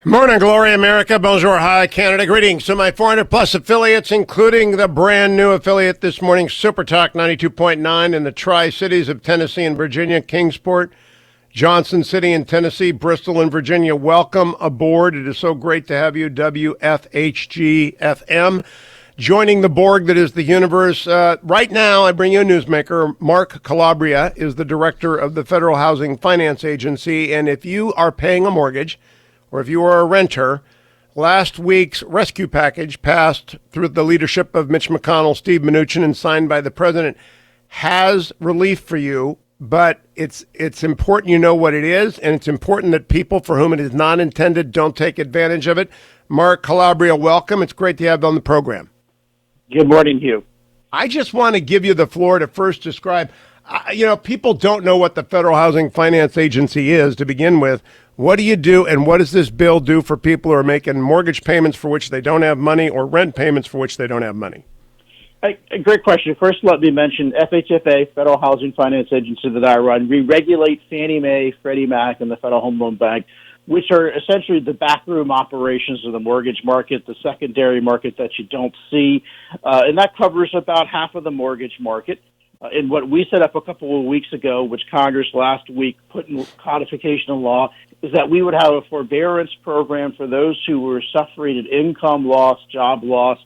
Morning, Glory America. Bonjour, hi, Canada. Greetings to my 400-plus affiliates, including the brand-new affiliate this morning, Super Talk 92.9 in the Tri-Cities of Tennessee and Virginia, Kingsport, Johnson City in Tennessee, Bristol in Virginia. Welcome aboard. It is so great to have you, WFHG-FM. Joining the Borg that is the universe. Right now, I bring you a newsmaker. Mark Calabria is the director of the Federal Housing Finance Agency, and if you are paying a mortgage, or if you are a renter, last week's rescue package passed through the leadership of Mitch McConnell, Steve Mnuchin, and signed by the president has relief for you, but it's important you know what it is, and it's important that people for whom it is not intended don't take advantage of it. Mark Calabria, welcome. It's great to have you on the program. Good morning, Hugh. I just want to give you the floor to first describe, people don't know what the Federal Housing Finance Agency is to begin with. What do you do, and what does this bill do for people who are making mortgage payments for which they don't have money or rent payments for which they don't have money? A great question. First, let me mention FHFA, Federal Housing Finance Agency that I run. We regulate Fannie Mae, Freddie Mac, and the Federal Home Loan Bank, which are essentially the backroom operations of the mortgage market, the secondary market that you don't see. And that covers about half of the mortgage market. And what we set up a couple of weeks ago, which Congress last week put in codification of law, is that we would have a forbearance program for those who were suffering an income loss, job loss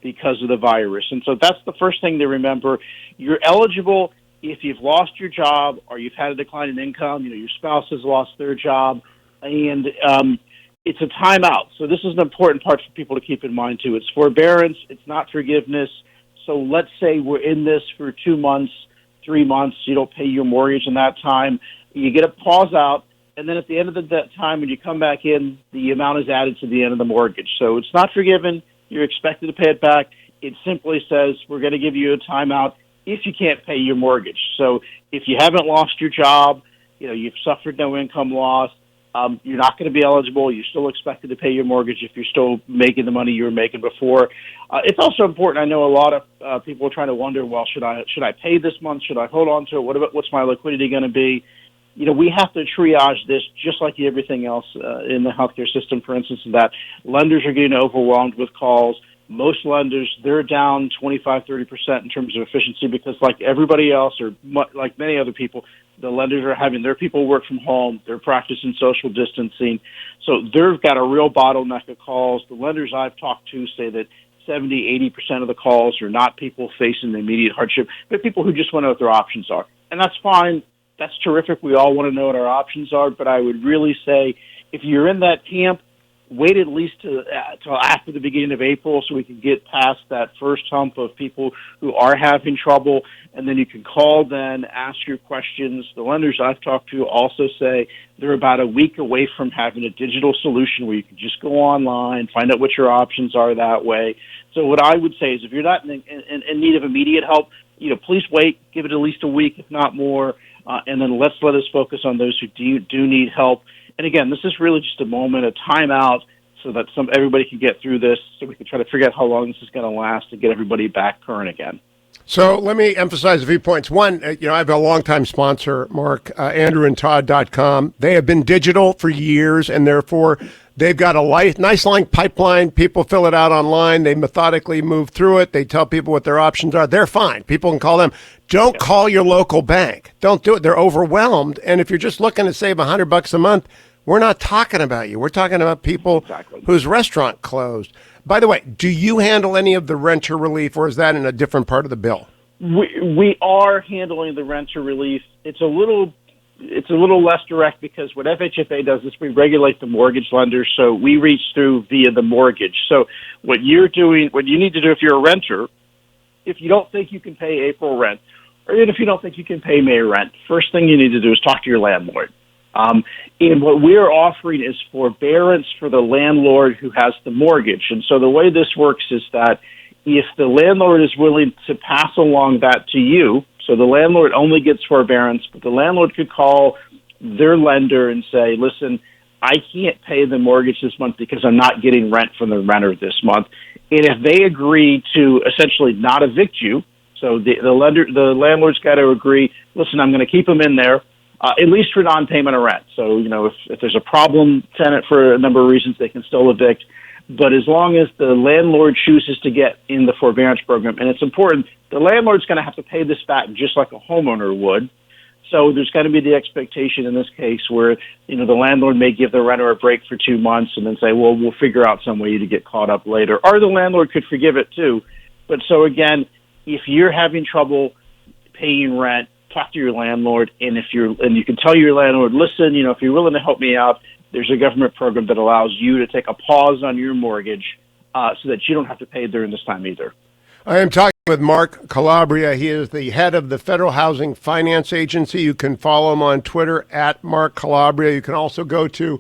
because of the virus. And so that's the first thing to remember. You're eligible if you've lost your job or you've had a decline in income, your spouse has lost their job, and it's a timeout. So this is an important part for people to keep in mind, too. It's forbearance. It's not forgiveness. So let's say we're in this for 2 months, 3 months, you don't pay your mortgage in that time. You get a pause out, and then at the end of that time, when you come back in, the amount is added to the end of the mortgage. So it's not forgiven. You're expected to pay it back. It simply says we're going to give you a timeout if you can't pay your mortgage. So if you haven't lost your job, you've suffered no income loss, you're not going to be eligible. You're still expected to pay your mortgage if you're still making the money you were making before. It's also important. I know a lot of people are trying to wonder, well, should I pay this month? Should I hold on to it? What's my liquidity going to be? We have to triage this just like everything else in the healthcare system, for instance, that lenders are getting overwhelmed with calls. Most lenders, they're down 25, 30% in terms of efficiency because like everybody else or like many other people, the lenders are having their people work from home. They're practicing social distancing. So they've got a real bottleneck of calls. The lenders I've talked to say that 70, 80% of the calls are not people facing immediate hardship, but people who just want to know what their options are. And that's fine. That's terrific. We all want to know what our options are. But I would really say if you're in that camp, wait at least till after the beginning of April so we can get past that first hump of people who are having trouble, and then you can call then, ask your questions. The lenders I've talked to also say they're about a week away from having a digital solution where you can just go online, find out what your options are that way. So what I would say is if you're not in need of immediate help, please wait, give it at least a week, if not more, and then let us focus on those who do need help. And again, this is really just a moment, a timeout, so that everybody can get through this, so we can try to figure out how long this is going to last to get everybody back current again. So let me emphasize a few points. One, I have a longtime sponsor, Mark, andrewandtodd.com. They have been digital for years, and therefore they've got a nice long pipeline. People fill it out online. They methodically move through it. They tell people what their options are. They're fine. People can call them. Don't call your local bank. Don't do it. They're overwhelmed. And if you're just looking to save $100 a month, we're not talking about you. We're talking about people whose restaurant closed. By the way, do you handle any of the renter relief, or is that in a different part of the bill? We are handling the renter relief. It's a little less direct because what FHFA does is we regulate the mortgage lenders, so we reach through via the mortgage. So what you need to do if you're a renter, if you don't think you can pay April rent, or even if you don't think you can pay May rent, first thing you need to do is talk to your landlord. And what we're offering is forbearance for the landlord who has the mortgage. And so the way this works is that if the landlord is willing to pass along that to you, so the landlord only gets forbearance, but the landlord could call their lender and say, listen, I can't pay the mortgage this month because I'm not getting rent from the renter this month. And if they agree to essentially not evict you, so the landlord's got to agree, listen, I'm going to keep them in there. at least for non-payment of rent. So, if there's a problem tenant for a number of reasons, they can still evict. But as long as the landlord chooses to get in the forbearance program, and it's important, the landlord's going to have to pay this back just like a homeowner would. So there's got to be the expectation in this case where, the landlord may give the renter a break for 2 months and then say, well, we'll figure out some way to get caught up later. Or the landlord could forgive it too. But so again, if you're having trouble paying rent, talk to your landlord. And you can tell your landlord, listen, if you're willing to help me out, there's a government program that allows you to take a pause on your mortgage so that you don't have to pay during this time either. I am talking with Mark Calabria. He is the head of the Federal Housing Finance Agency. You can follow him on Twitter at Mark Calabria. You can also go to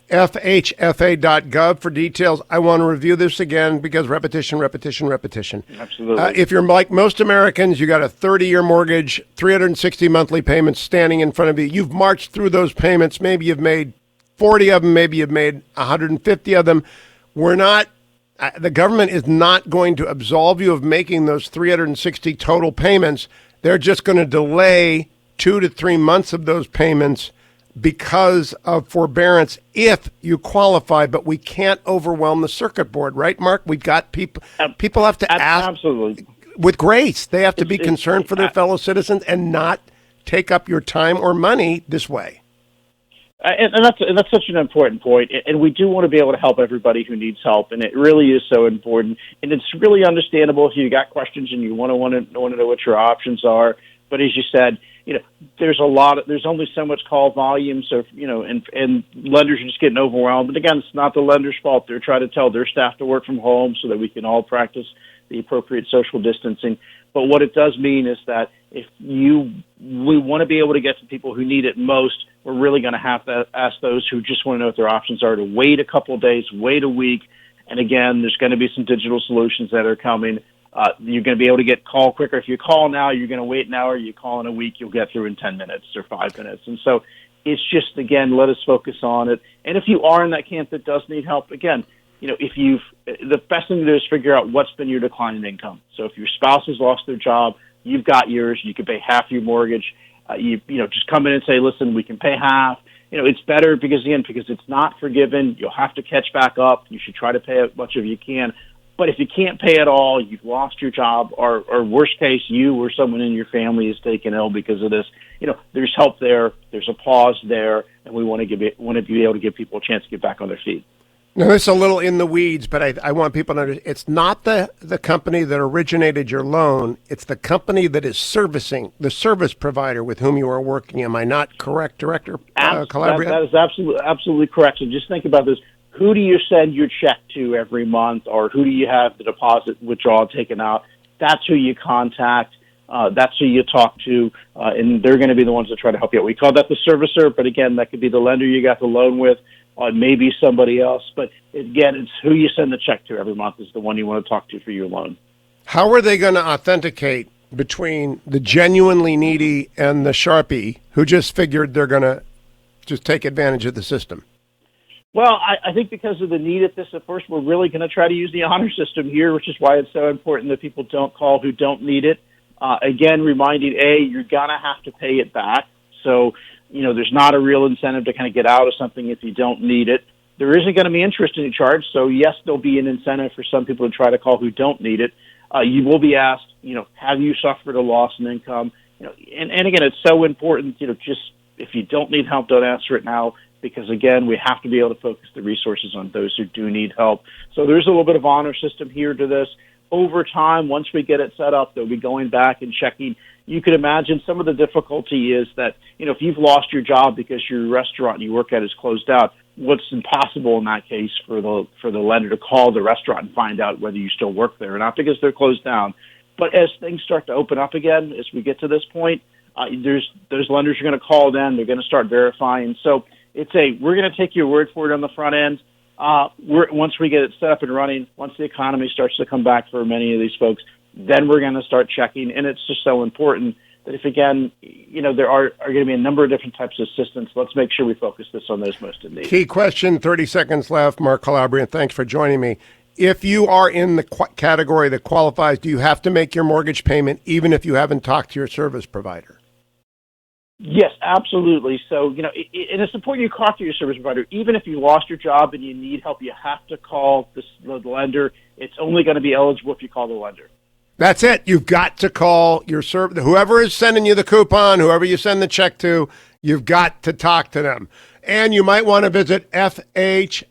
FHFA.gov for details. I want to review this again because repetition. Absolutely. If you're like most Americans, you got a 30-year mortgage, 360 monthly payments standing in front of you. You've marched through those payments. Maybe you've made 40 of them. Maybe you've made 150 of them. The government is not going to absolve you of making those 360 total payments. They're just going to delay 2 to 3 months of those payments because of forbearance if you qualify, but we can't overwhelm the circuit board, right, Mark? We've got people have to ask absolutely with grace. They have to be concerned for their fellow citizens and not take up your time or money this way. And that's such an important point. And we do want to be able to help everybody who needs help. And it really is so important. And it's really understandable if you got questions and you want to know what your options are. But as you said, there's only so much call volume. So, and lenders are just getting overwhelmed. And again, it's not the lender's fault. They're trying to tell their staff to work from home so that we can all practice the appropriate social distancing. But what it does mean is that if we want to be able to get to people who need it most, we're really going to have to ask those who just want to know what their options are to wait a couple of days, wait a week. And again, there's going to be some digital solutions that are coming. You're going to be able to get call quicker. If you call now, you're going to wait an hour. You call in a week, you'll get through in 10 minutes or 5 minutes. And so it's just, again, let us focus on it. And if you are in that camp that does need help, again, the best thing to do is figure out what's been your decline in income. So if your spouse has lost their job, you've got yours. You can pay half your mortgage. Just come in and say, listen, we can pay half. It's better because it's not forgiven. You'll have to catch back up. You should try to pay as much as you can. But if you can't pay at all, you've lost your job, or worst case, you or someone in your family is taken ill because of this. There's help there. There's a pause there, and we want to be able to give people a chance to get back on their feet. Now, this is a little in the weeds, but I want people to understand it's not the company that originated your loan. It's the company that is servicing, the service provider with whom you are working. Am I not correct, Director Calabria? That is absolutely correct. So just think about this. Who do you send your check to every month, or who do you have the deposit withdrawal taken out? That's who you contact. That's who you talk to, and they're going to be the ones that try to help you out. We call that the servicer, but again, that could be the lender you got the loan with, or maybe somebody else. But again, it's who you send the check to every month is the one you want to talk to for your loan. How are they going to authenticate between the genuinely needy and the Sharpie who just figured they're going to just take advantage of the system? Well, I think because of the need at this, at first, we're really going to try to use the honor system here, which is why it's so important that people don't call who don't need it. Again, reminding, you're going to have to pay it back. So, there's not a real incentive to kind of get out of something if you don't need it. There isn't going to be interest in your charge. So, yes, there'll be an incentive for some people to try to call who don't need it. You will be asked, have you suffered a loss in income? And again, it's so important, just if you don't need help, don't answer it now. Because, again, we have to be able to focus the resources on those who do need help. So there's a little bit of honor system here to this. Over time, once we get it set up, they'll be going back and checking. You could imagine some of the difficulty is that, if you've lost your job because your restaurant you work at is closed out, what's impossible in that case for the lender to call the restaurant and find out whether you still work there or not because they're closed down. But as things start to open up again, as we get to this point, those lenders are going to call then. They're going to start verifying. So we're going to take your word for it on the front end. Once we get it set up and running, once the economy starts to come back for many of these folks, then we're going to start checking. And it's just so important that if, again, there are going to be a number of different types of assistance, let's make sure we focus this on those most in need. Key question, 30 seconds left. Mark Calabria, thanks for joining me. If you are in the category that qualifies, do you have to make your mortgage payment even if you haven't talked to your service provider? Yes, absolutely. So, and it's important you talk to your service provider. Even if you lost your job and you need help, you have to call the lender. It's only going to be eligible if you call the lender. That's it. You've got to call your whoever is sending you the coupon, whoever you send the check to, you've got to talk to them. And you might want to visit fhfa.gov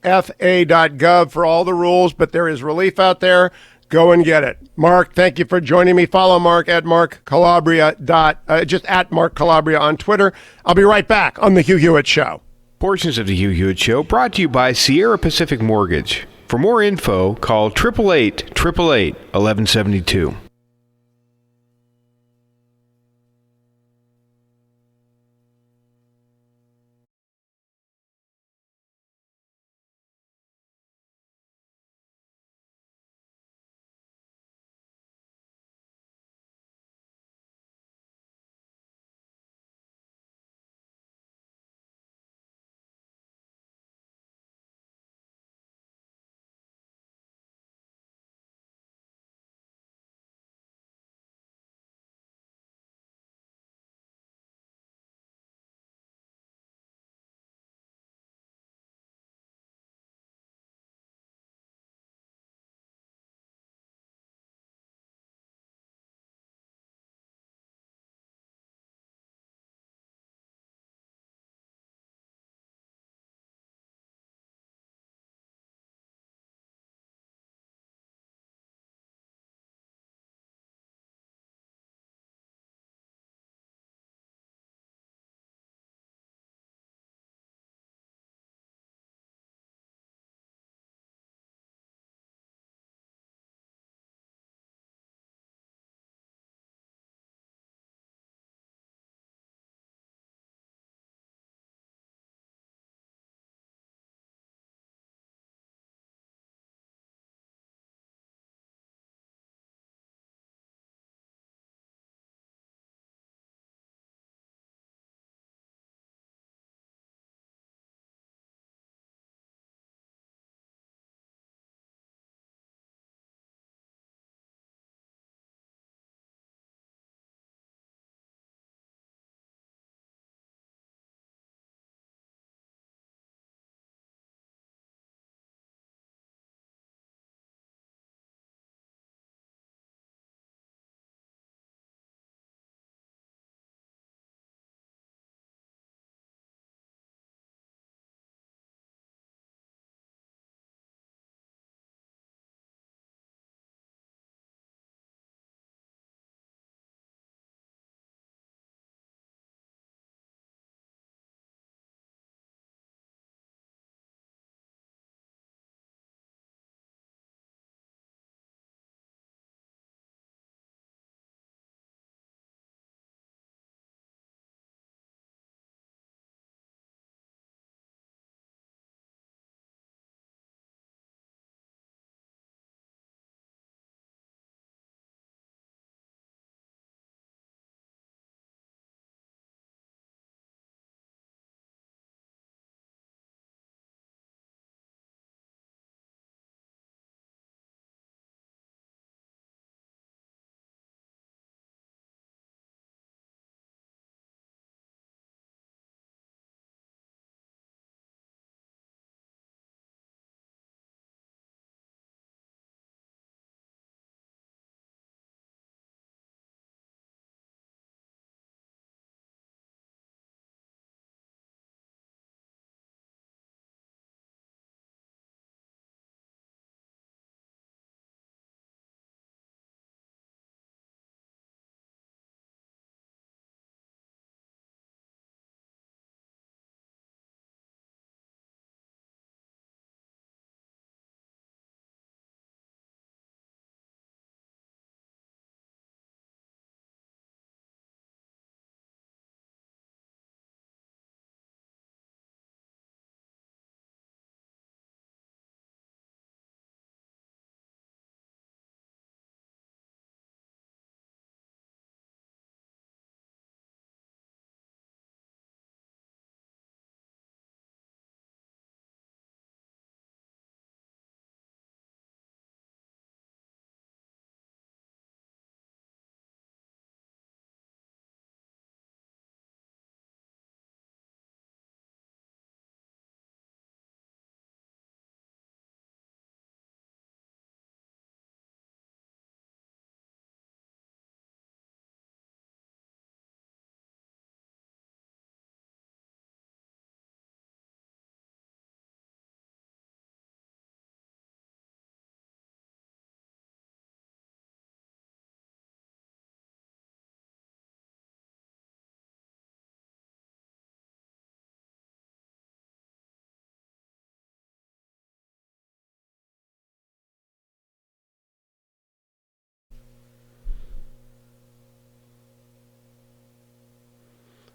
for all the rules, but there is relief out there. Go and get it. Mark, thank you for joining me. Follow Mark at Mark Calabria just at Mark Calabria on Twitter. I'll be right back on The Hugh Hewitt Show. Portions of The Hugh Hewitt Show brought to you by Sierra Pacific Mortgage. For more info, call 888-888-1172.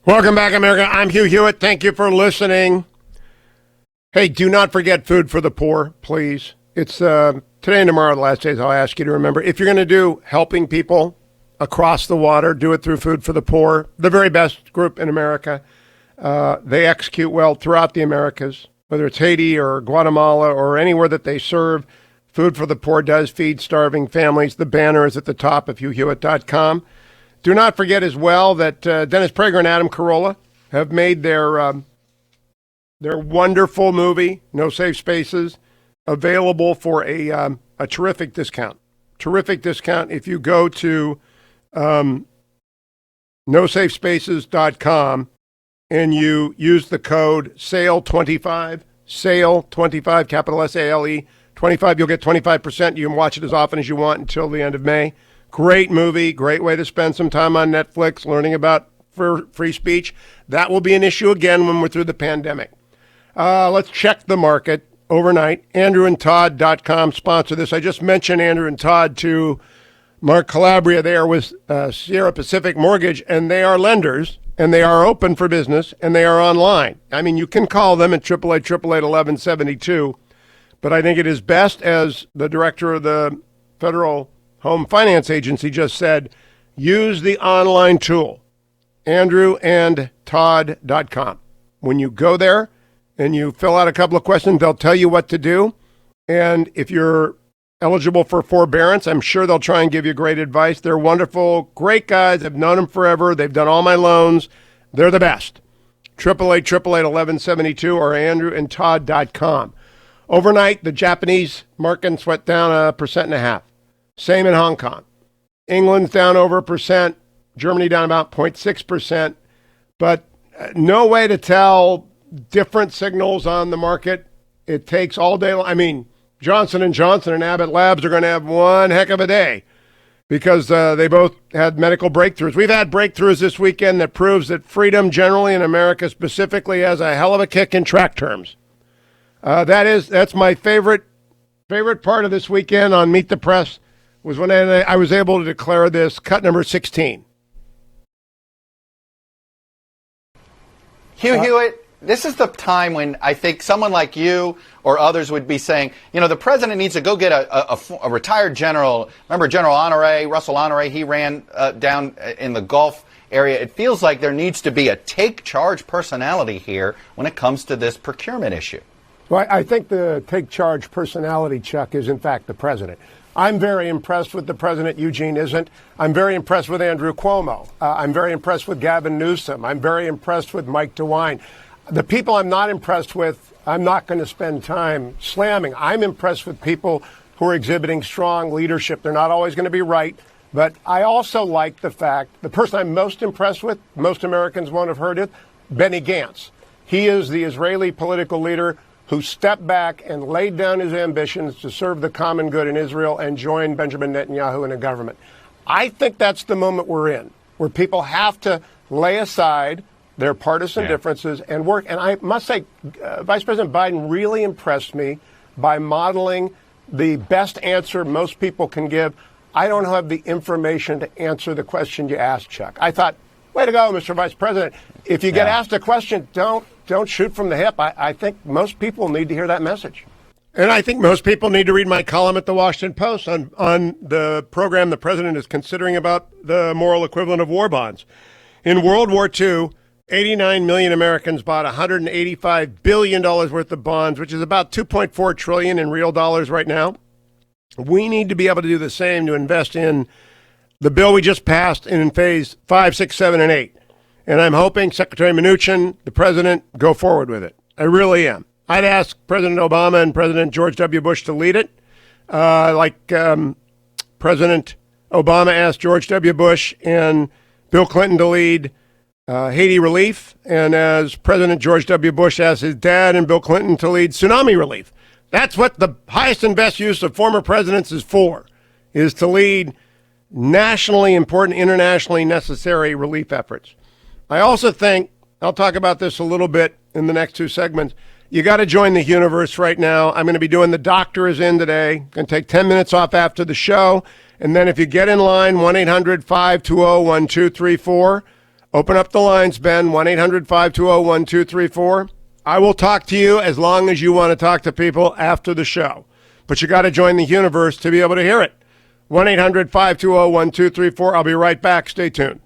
Welcome back, America. I'm Hugh Hewitt. Thank you for listening. Hey, do not forget Food for the Poor, please. It's today and tomorrow, the last days. I'll ask you to remember. If you're going to do helping people across the water, do it through Food for the Poor, the very best group in America. They execute well throughout the Americas, whether it's Haiti or Guatemala or anywhere that they serve. Food for the Poor does feed starving families. The banner is at the top of HughHewitt.com. Do not forget as well that Dennis Prager and Adam Carolla have made their wonderful movie, No Safe Spaces, available for a terrific discount. Terrific discount if you go to nosafespaces.com and you use the code SALE25, SALE25, capital SALE 25, you'll get 25%. You can watch it as often as you want until the end of May. Great movie, great way to spend some time on Netflix learning about free speech. That will be an issue again when we're through the pandemic. Let's check the market overnight. AndrewandTodd.com sponsor this. I just mentioned Andrew and Todd to Mark Calabria there with Sierra Pacific Mortgage, and they are lenders, and they are open for business, and they are online. I mean, you can call them at 888-888-1172, but I think it is best, as the director of the Federal Home Finance Agency just said, use the online tool, AndrewandTodd.com. When you go there and you fill out a couple of questions, they'll tell you what to do. And if you're eligible for forbearance, I'm sure they'll try and give you great advice. They're wonderful, great guys. I've known them forever. They've done all my loans. They're the best. 888-888-1172 or AndrewandTodd.com. Overnight, the Japanese markets went down 1.5%. Same in Hong Kong. England's down over 1%. Germany down about 0.6%. But no way to tell different signals on the market. It takes all day long. I mean, Johnson & Johnson and Abbott Labs are going to have one heck of a day because they both had medical breakthroughs. We've had breakthroughs this weekend that proves that freedom generally in America specifically has a hell of a kick in track terms. That's my favorite part of this weekend on Meet the Press was when I was able to declare this cut number 16. Hugh Hewitt, this is the time when I think someone like you or others would be saying, you know, the president needs to go get a retired general. Remember General Honore, Russell Honore, he ran down in the Gulf area. It feels like there needs to be a take-charge personality here when it comes to this procurement issue. Well, I think the take-charge personality, Chuck, is in fact the president. I'm very impressed with the president. Eugene isn't. I'm very impressed with Andrew Cuomo. I'm very impressed with Gavin Newsom. I'm very impressed with Mike DeWine. The people I'm not impressed with, I'm not going to spend time slamming. I'm impressed with people who are exhibiting strong leadership. They're not always going to be right, but I also like the fact, the person I'm most impressed with, most Americans won't have heard it, Benny Gantz. He is the Israeli political leader who stepped back and laid down his ambitions to serve the common good in Israel and join Benjamin Netanyahu in a government. I think that's the moment we're in, where people have to lay aside their partisan differences and work. And I must say, Vice President Biden really impressed me by modeling the best answer most people can give. I don't have the information to answer the question you asked, Chuck. I thought, way to go, Mr. Vice President. If you get asked a question, don't shoot from the hip. I think most people need to hear that message. And I think most people need to read my column at the Washington Post on the program the president is considering about the moral equivalent of war bonds. In World War II, 89 million Americans bought $185 billion worth of bonds, which is about $2.4 trillion in real dollars right now. We need to be able to do the same to invest in the bill we just passed in phase 5, 6, 7, and 8. And I'm hoping Secretary Mnuchin, the president, go forward with it. I really am. I'd ask President Obama and President George W. Bush to lead it, like President Obama asked George W. Bush and Bill Clinton to lead Haiti relief, and as President George W. Bush asked his dad and Bill Clinton to lead tsunami relief. That's what the highest and best use of former presidents is for, is to lead nationally important, internationally necessary relief efforts. I also think, I'll talk about this a little bit in the next two segments, you got to join the universe right now. I'm going to be doing The Doctor Is In today. Going to take 10 minutes off after the show. And then if you get in line, 1-800-520-1234. Open up the lines, Ben, 1-800-520-1234. I will talk to you as long as you want to talk to people after the show. But you got to join the universe to be able to hear it. 1-800-520-1234. I'll be right back. Stay tuned.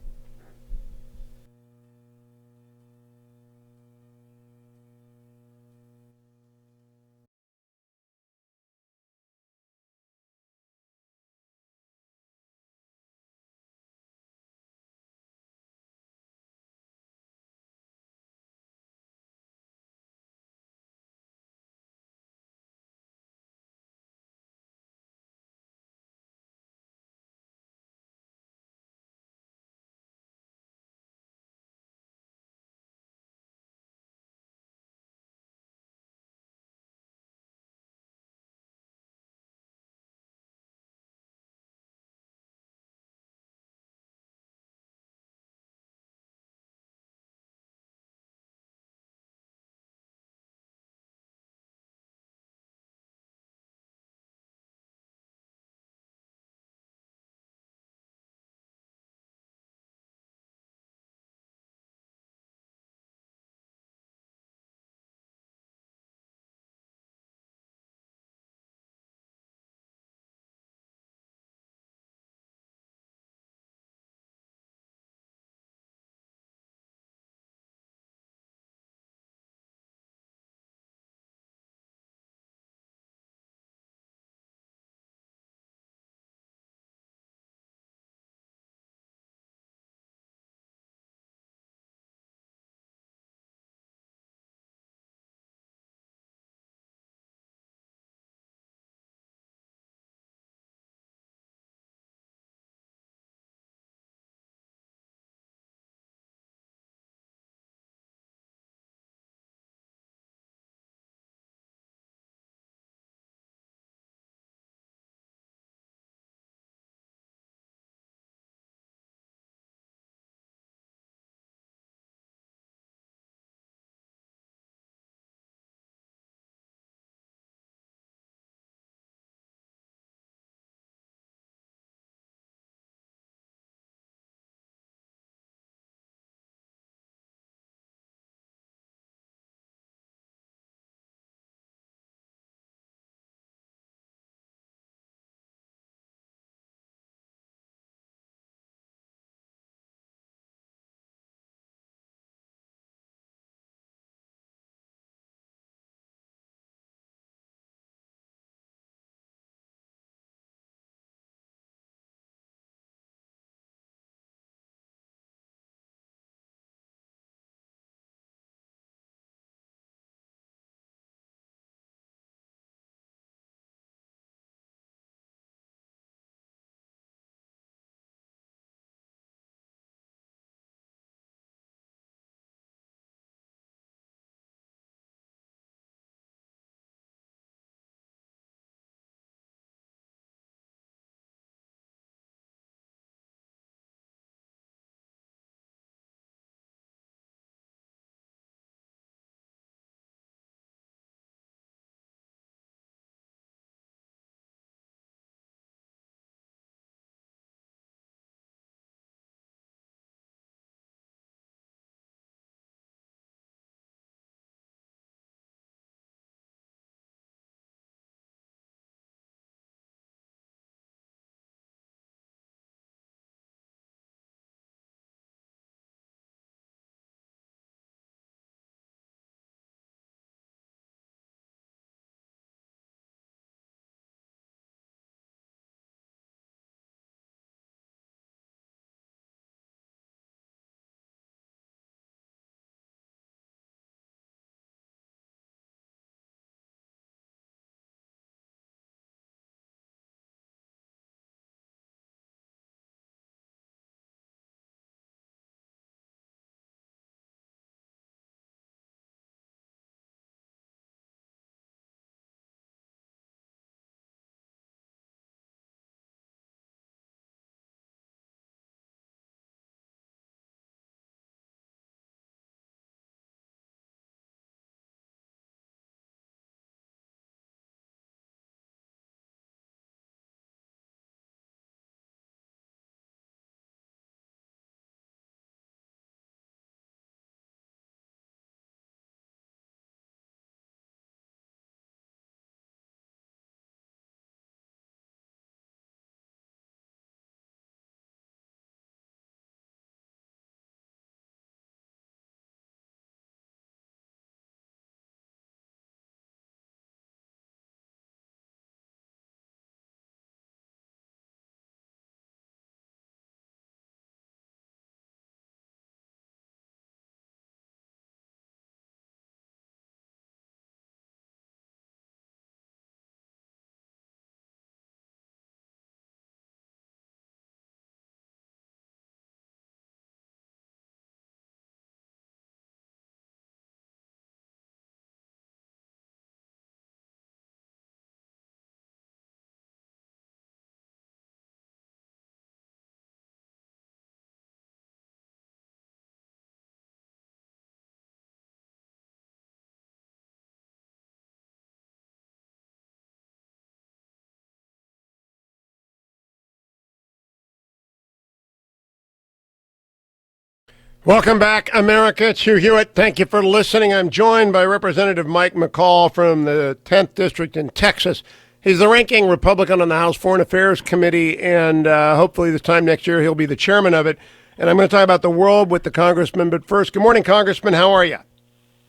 Welcome back, America. It's Hugh Hewitt. Thank you for listening. I'm joined by Representative Mike McCaul from the 10th District in Texas. He's the ranking Republican on the House Foreign Affairs Committee, and hopefully this time next year he'll be the chairman of it. And I'm going to talk about the world with the congressman. But first, good morning, Congressman. How are you?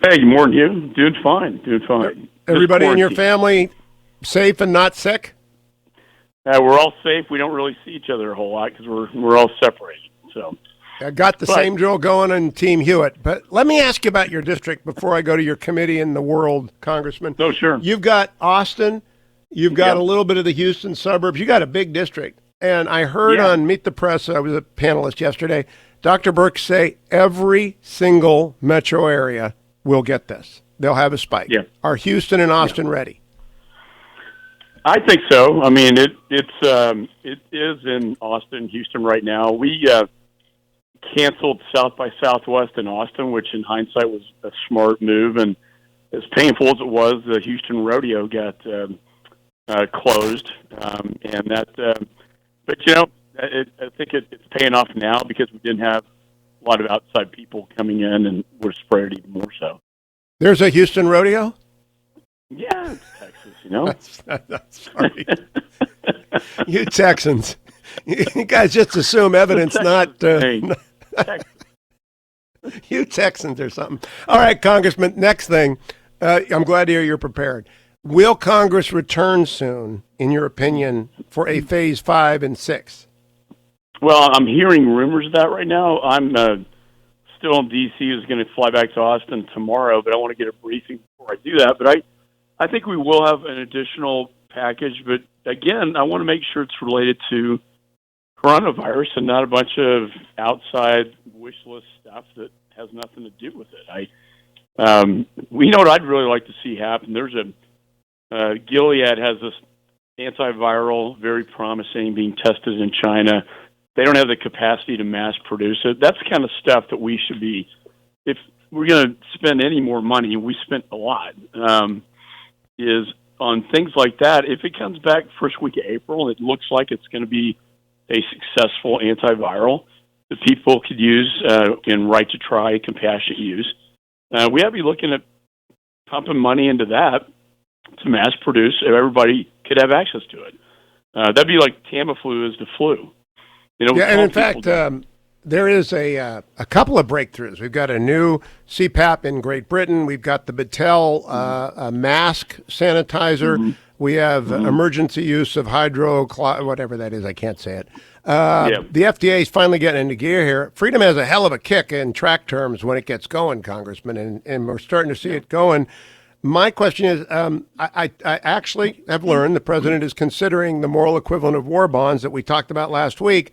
Hey, good morning, Hugh. Doing fine. Everybody in your family safe and not sick? We're all safe. We don't really see each other a whole lot because we're all separated. So I got the same drill going on Team Hewitt. But let me ask you about your district before I go to your committee in the world, Congressman. Oh, sure. You've got Austin. You've got a little bit of the Houston suburbs. You got a big district. And I heard on Meet the Press, I was a panelist yesterday, Dr. Burke say every single metro area will get this. They'll have a spike. Yeah. Are Houston and Austin ready? I think so. I mean, it is in Austin, Houston right now. We canceled South by Southwest in Austin, which in hindsight was a smart move. And as painful as it was, the Houston rodeo got closed, and that. But you know, I think it's paying off now because we didn't have a lot of outside people coming in, and we're spread even more so. There's a Houston rodeo? Yeah, it's Texas, you know. Sorry. You Texans. You guys just assume evidence, not you Texans or something. All right, Congressman, next thing. I'm glad to hear you're prepared. Will Congress return soon, in your opinion, for a Phase 5 and 6? Well, I'm hearing rumors of that right now. I'm still in D.C. is going to fly back to Austin tomorrow, but I want to get a briefing before I do that. But I think we will have an additional package. But, again, I want to make sure it's related to coronavirus and not a bunch of outside wish list stuff that has nothing to do with it. We know what I'd really like to see happen. There's Gilead has this antiviral, very promising, being tested in China. They don't have the capacity to mass produce it. That's the kind of stuff that we should be, if we're going to spend any more money, we spent a lot, is on things like that. If it comes back first week of April, it looks like it's going to be a successful antiviral that people could use in right to try, compassionate use. We have to be looking at pumping money into that to mass produce if everybody could have access to it. That'd be like Tamiflu is the flu. You know, and in fact, there is a couple of breakthroughs. We've got a new CPAP in Great Britain. We've got the Battelle mask sanitizer. Mm-hmm. We have emergency use of whatever that is. I can't say it. The FDA is finally getting into gear here. Freedom has a hell of a kick in track terms when it gets going, Congressman, and we're starting to see it going. My question is, I actually have learned the president is considering the moral equivalent of war bonds that we talked about last week.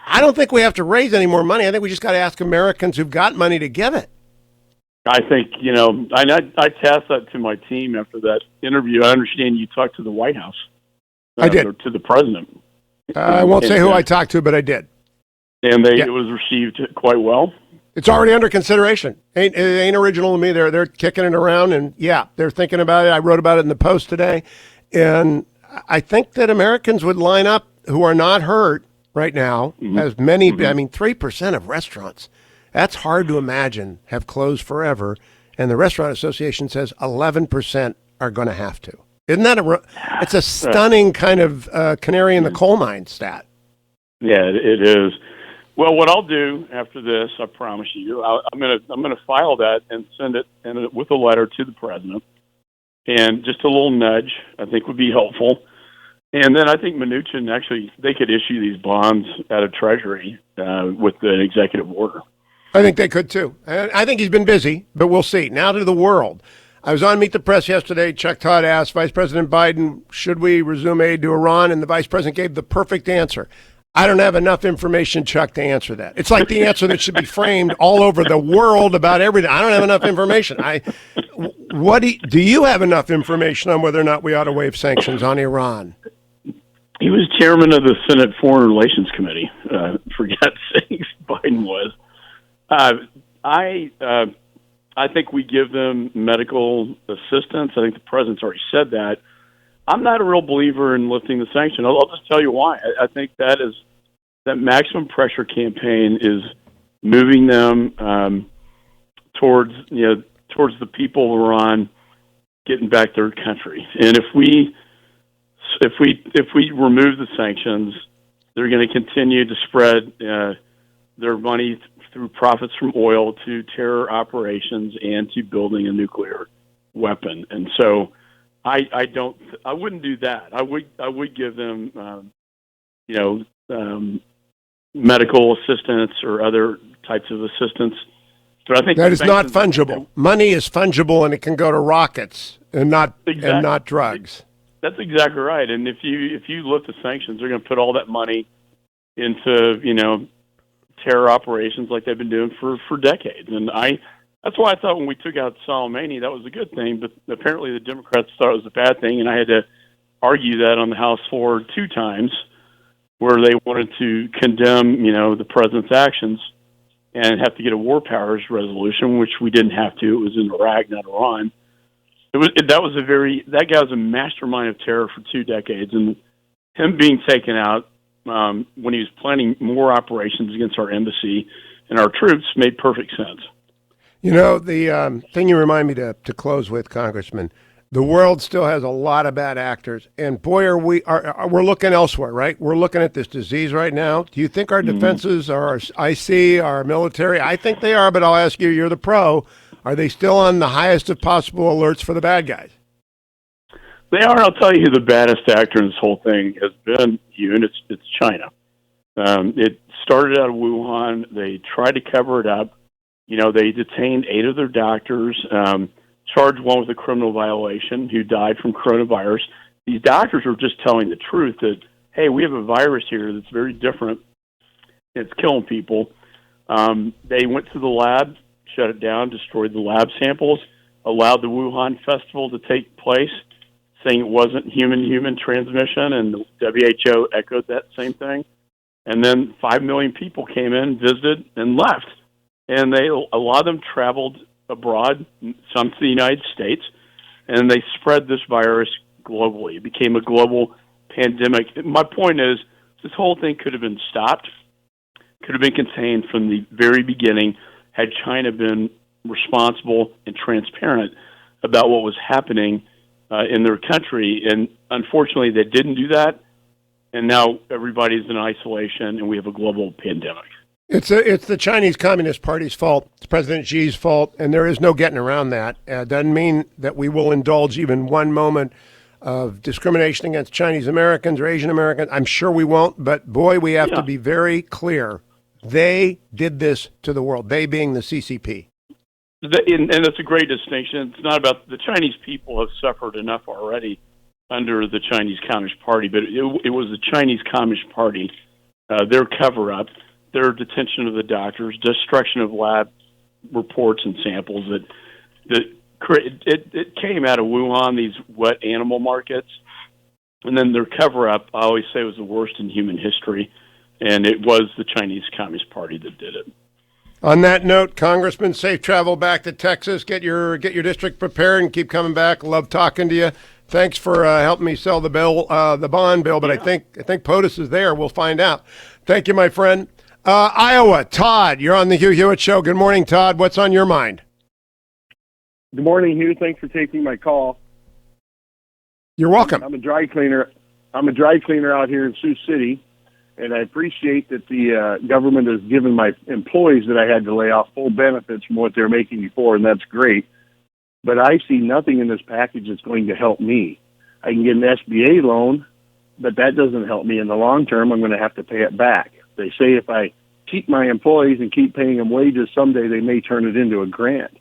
I don't think we have to raise any more money. I think we just got to ask Americans who've got money to give it. I think, you know, I tasked that to my team after that interview. I understand you talked to the White House. I did. To the president. I won't say who I talked to, but I did. And it was received quite well. It's already under consideration. It ain't original to me. They're kicking it around, and they're thinking about it. I wrote about it in the Post today, and I think that Americans would line up who are not hurt right now, as many. I mean, 3% of restaurants. That's hard to imagine have closed forever, and the Restaurant Association says 11% are going to have to. Isn't that it's a stunning kind of canary in the coal mine stat. Yeah, it is. Well, what I'll do after this, I promise you, I'm gonna file that and send it with a letter to the president, and just a little nudge I think would be helpful. And then I think Mnuchin actually they could issue these bonds out of Treasury with the executive order. I think they could too. I think he's been busy, but we'll see. Now to the world. I was on Meet the Press yesterday. Chuck Todd asked Vice President Biden, should we resume aid to Iran? And the Vice President gave the perfect answer. I don't have enough information, Chuck, to answer that. It's like the answer that should be framed all over the world about everything. I don't have enough information. Do you have enough information on whether or not we ought to waive sanctions on Iran? He was chairman of the Senate Foreign Relations Committee. For God's sakes, Biden was. I think we give them medical assistance. I think the president's already said that. I'm not a real believer in lifting the sanction. I'll just tell you why. I think that maximum pressure campaign is moving them towards the people who are on getting back their country. And if we remove the sanctions, they're going to continue to spread their money through profits from oil to terror operations and to building a nuclear weapon. And so I wouldn't do that. I would give them medical assistance or other types of assistance. But I think that is not fungible. Money is fungible, and it can go to rockets and not drugs. That's exactly right. And if you lift the sanctions, they're going to put all that money into terror operations like they've been doing for decades. And that's why I thought when we took out Soleimani, that was a good thing. But apparently the Democrats thought it was a bad thing, and I had to argue that on the House floor 2 times, where they wanted to condemn the president's actions and have to get a war powers resolution, which we didn't have to. It was in Iraq, not Iran. That guy was a mastermind of terror for 2 decades, and him being taken out when he was planning more operations against our embassy and our troops made perfect sense. The thing you remind me to close with, Congressman, the world still has a lot of bad actors, and boy, we're looking elsewhere, right? We're looking at this disease right now. Do you think our defenses, our IC, our military? I think they are, but I'll ask you. You're the pro. Are they still on the highest of possible alerts for the bad guys? They are. I'll tell you who the baddest actor in this whole thing has been, Hugh, and it's China. It started out of Wuhan. They tried to cover it up. They detained 8 of their doctors, charged one with a criminal violation who died from coronavirus. These doctors were just telling the truth that, hey, we have a virus here that's very different. It's killing people. They went to the lab, shut it down, destroyed the lab samples, allowed the Wuhan festival to take place, saying it wasn't human-human transmission, and the WHO echoed that same thing. And then 5 million people came in, visited, and left. And a lot of them traveled abroad, some to the United States, and they spread this virus globally. It became a global pandemic. My point is, this whole thing could have been stopped, could have been contained from the very beginning had China been responsible and transparent about what was happening in their country. And unfortunately, they didn't do that, and now everybody's in isolation, and we have a global pandemic. It's the Chinese Communist Party's fault. It's President Xi's fault, and there is no getting around that. Doesn't mean that we will indulge even one moment of discrimination against Chinese Americans or Asian Americans. I'm sure we won't, but boy, we have to be very clear. They did this to the world, they being the CCP. And that's a great distinction. It's not about the Chinese people have suffered enough already under the Chinese Communist Party, but it was the Chinese Communist Party, their cover-up, their detention of the doctors, destruction of lab reports and samples it came out of Wuhan, these wet animal markets, and then their cover-up, I always say, was the worst in human history, and it was the Chinese Communist Party that did it. On that note, Congressman, safe travel back to Texas. Get your district prepared and keep coming back. Love talking to you. Thanks for helping me sell the bond bill, but I think POTUS is there. We'll find out. Thank you, my friend. Iowa, Todd, you're on the Hugh Hewitt Show. Good morning, Todd. What's on your mind? Good morning, Hugh. Thanks for taking my call. You're welcome. I'm a dry cleaner out here in Sioux City, and I appreciate that the government has given my employees that I had to lay off full benefits from what they're making before, and that's great. But I see nothing in this package that's going to help me. I can get an SBA loan, but that doesn't help me. In the long term, I'm going to have to pay it back. They say if I keep my employees and keep paying them wages, someday they may turn it into a grant.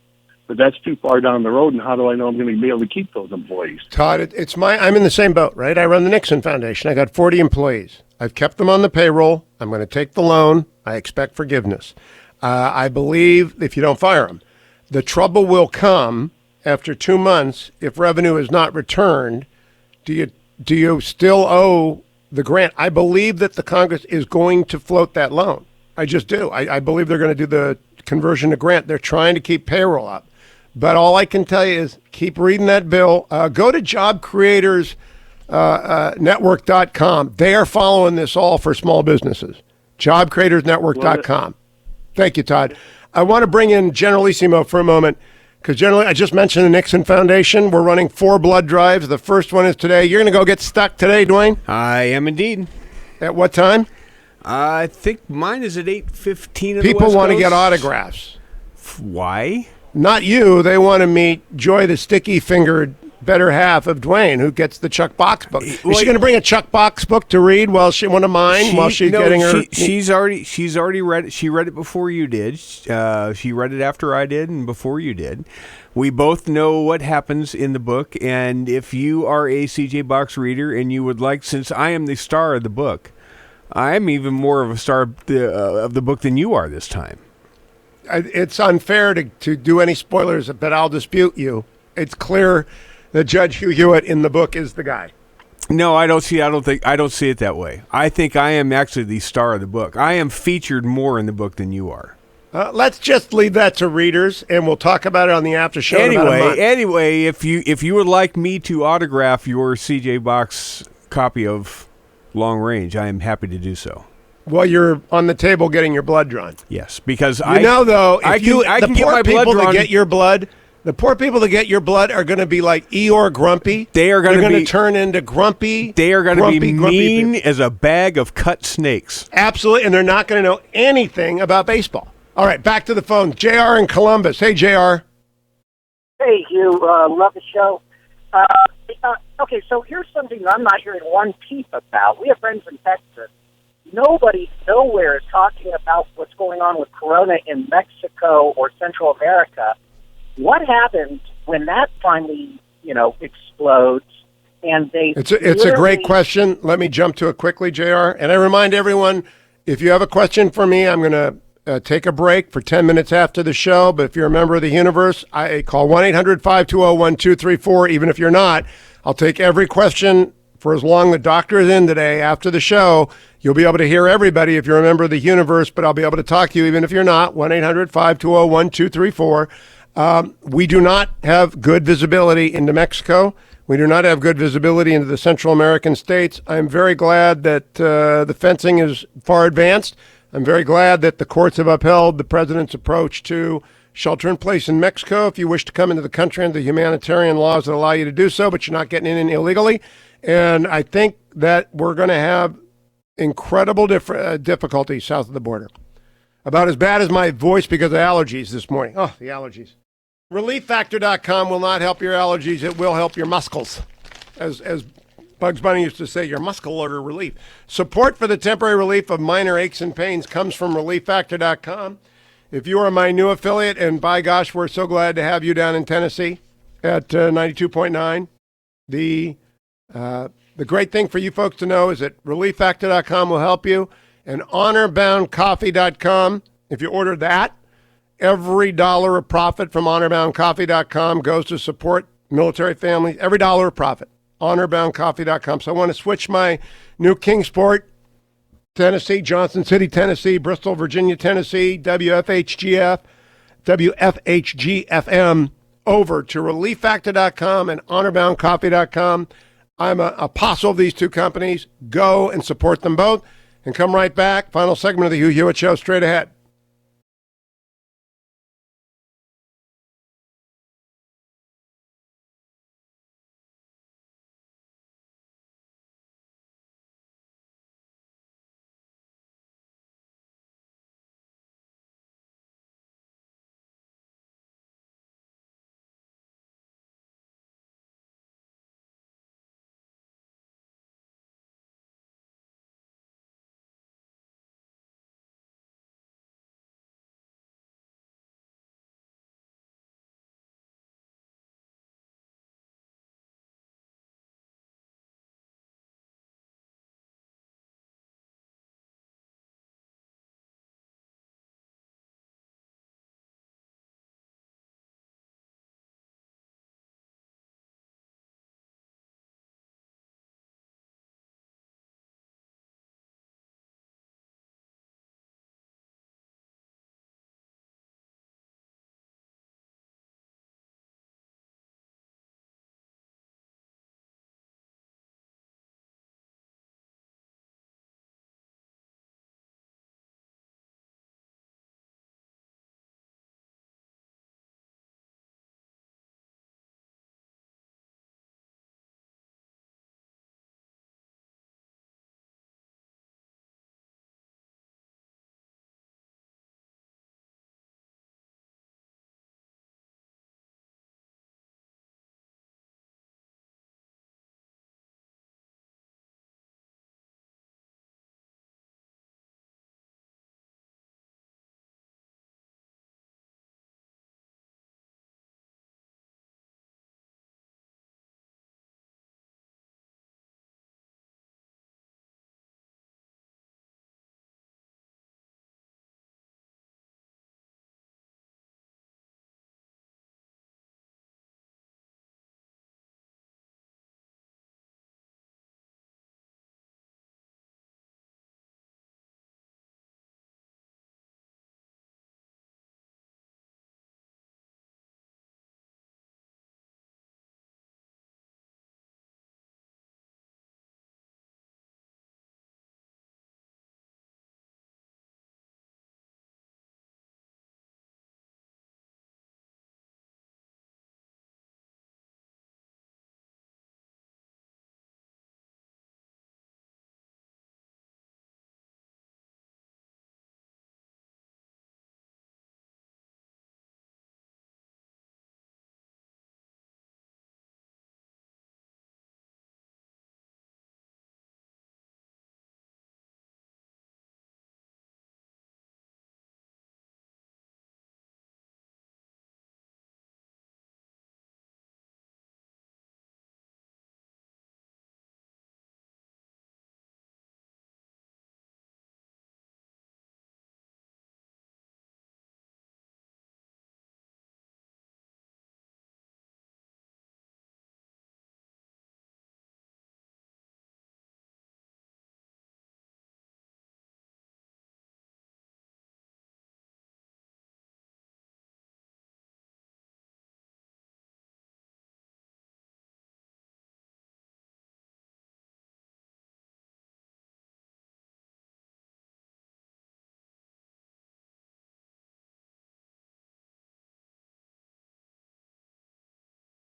But that's too far down the road, and how do I know I'm going to be able to keep those employees? Todd, I'm in the same boat, right? I run the Nixon Foundation. I got 40 employees. I've kept them on the payroll. I'm going to take the loan. I expect forgiveness. I believe if you don't fire them, the trouble will come after 2 months if revenue is not returned. Do you still owe the grant? I believe that the Congress is going to float that loan. I just do. I believe they're going to do the conversion to grant. They're trying to keep payroll up. But all I can tell you is keep reading that bill. Go to JobCreatorsNetwork.com. They are following this all for small businesses. JobCreatorsNetwork.com. Thank you, Todd. I want to bring in Generalissimo for a moment, because generally, I just mentioned the Nixon Foundation. We're running 4 blood drives. The first one is today. You're going to go get stuck today, Dwayne? I am indeed. At what time? I think mine is at 8:15. People want to get autographs. Why? Not you. They want to meet Joy, the sticky-fingered better half of Dwayne, who gets the Chuck Box book. Is she going to bring a Chuck Box book to read while one of mine while she's getting her? She's already read it. She read it before you did. She read it after I did and before you did. We both know what happens in the book, and if you are a CJ Box reader and you would like, since I am the star of the book, I'm even more of a star of the book than you are this time. It's unfair to do any spoilers, but I'll dispute you. It's clear that Judge Hugh Hewitt in the book is the guy. No, I don't see it that way. I think I am actually the star of the book. I am featured more in the book than you are. Let's just leave that to readers, and we'll talk about it on the after show. Anyway, if you would like me to autograph your CJ Box copy of Long Range, I am happy to do so. Well, you're on the table getting your blood drawn. Yes, because the poor people that get your blood are going to be like Eeyore Grumpy. They're going to turn into Grumpy. They are going to be mean people. as a bag of cut snakes. Absolutely, and they're not going to know anything about baseball. All right, back to the phone. JR in Columbus. Hey, JR. Hey, Hugh. Love the show. Okay, so here's something I'm not hearing one peep about. We have friends in Texas. Nobody nowhere is talking about what's going on with Corona in Mexico or Central America. What happens when that finally, explodes and they... It's a great question. Let me jump to it quickly, JR. And I remind everyone, if you have a question for me, I'm going to take a break for 10 minutes after the show. But if you're a member of the universe, I call 1-800-520-1234. Even if you're not, I'll take every question for as long the doctor is in today after the show. You'll be able to hear everybody if you're a member of the universe, but I'll be able to talk to you even if you're not. 1-800-520-1234. We do not have good visibility into Mexico. We do not have good visibility into the Central American states. I'm very glad that the fencing is far advanced. I'm very glad that the courts have upheld the president's approach to shelter in place in Mexico. If you wish to come into the country under the humanitarian laws that allow you to do so, but you're not getting in illegally. And I think that we're going to have incredible difficulty south of the border. About as bad as my voice because of allergies this morning. Oh, the allergies. ReliefFactor.com will not help your allergies. It will help your muscles. As Bugs Bunny used to say, your muscular relief. Support for the temporary relief of minor aches and pains comes from ReliefFactor.com. If you are my new affiliate, and by gosh, we're so glad to have you down in Tennessee at 92.9. The great thing for you folks to know is that ReliefFactor.com will help you, and HonorBoundCoffee.com. If you order that, every dollar of profit from HonorBoundCoffee.com goes to support military families. Every dollar of profit. HonorBoundCoffee.com. So I want to switch my new Kingsport, Tennessee, Johnson City, Tennessee, Bristol, Virginia, Tennessee, WFHG-FM over to ReliefFactor.com and HonorBoundCoffee.com. I'm an apostle of these two companies. Go and support them both. And come right back. Final segment of the Hugh Hewitt Show straight ahead.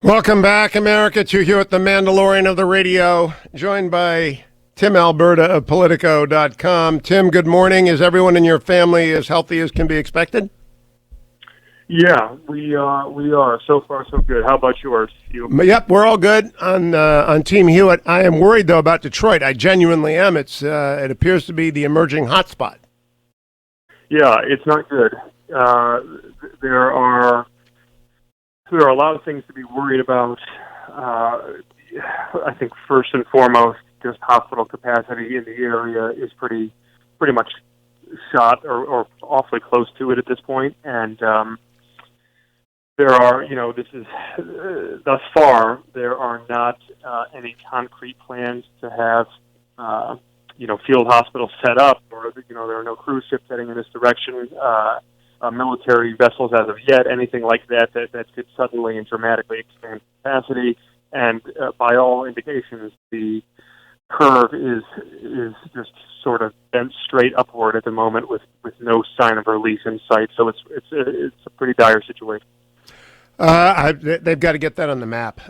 Welcome back, America. It's Hugh Hewitt, the Mandalorian of the radio, joined by Tim Alberta of Politico.com. Tim, good morning. Is everyone in your family as healthy as can be expected? Yeah, we are. So far, so good. How about yours, Hugh? Yep, we're all good on Team Hewitt. I am worried, though, about Detroit. I genuinely am. It appears to be the emerging hotspot. Yeah, it's not good. There are a lot of things to be worried about. I think first and foremost, just hospital capacity in the area is pretty much shot or awfully close to it at this point. And there are, this is thus far there are not any concrete plans to have field hospitals set up, or there are no cruise ships heading in this direction. Military vessels as of yet, anything like that could suddenly and dramatically expand capacity. And by all indications, the curve is just sort of bent straight upward at the moment, with no sign of relief in sight. So it's a pretty dire situation. They've got to get that on the map.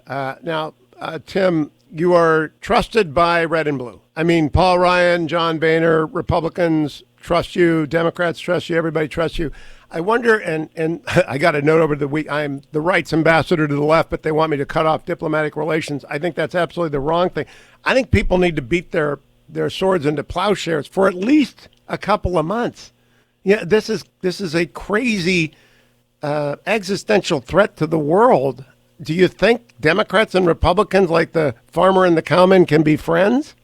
Now, Tim, you are trusted by Red and Blue. I mean, Paul Ryan, John Boehner, Republicans trust you, Democrats trust you, everybody trusts you. I wonder, and I got a note over the week, I'm the right's ambassador to the left, but they want me to cut off diplomatic relations. I think that's absolutely the wrong thing. I think people need to beat their swords into plowshares for at least a couple of months. Yeah, this is a crazy existential threat to the world. Do you think Democrats and Republicans, like the farmer and the cowman, can be friends?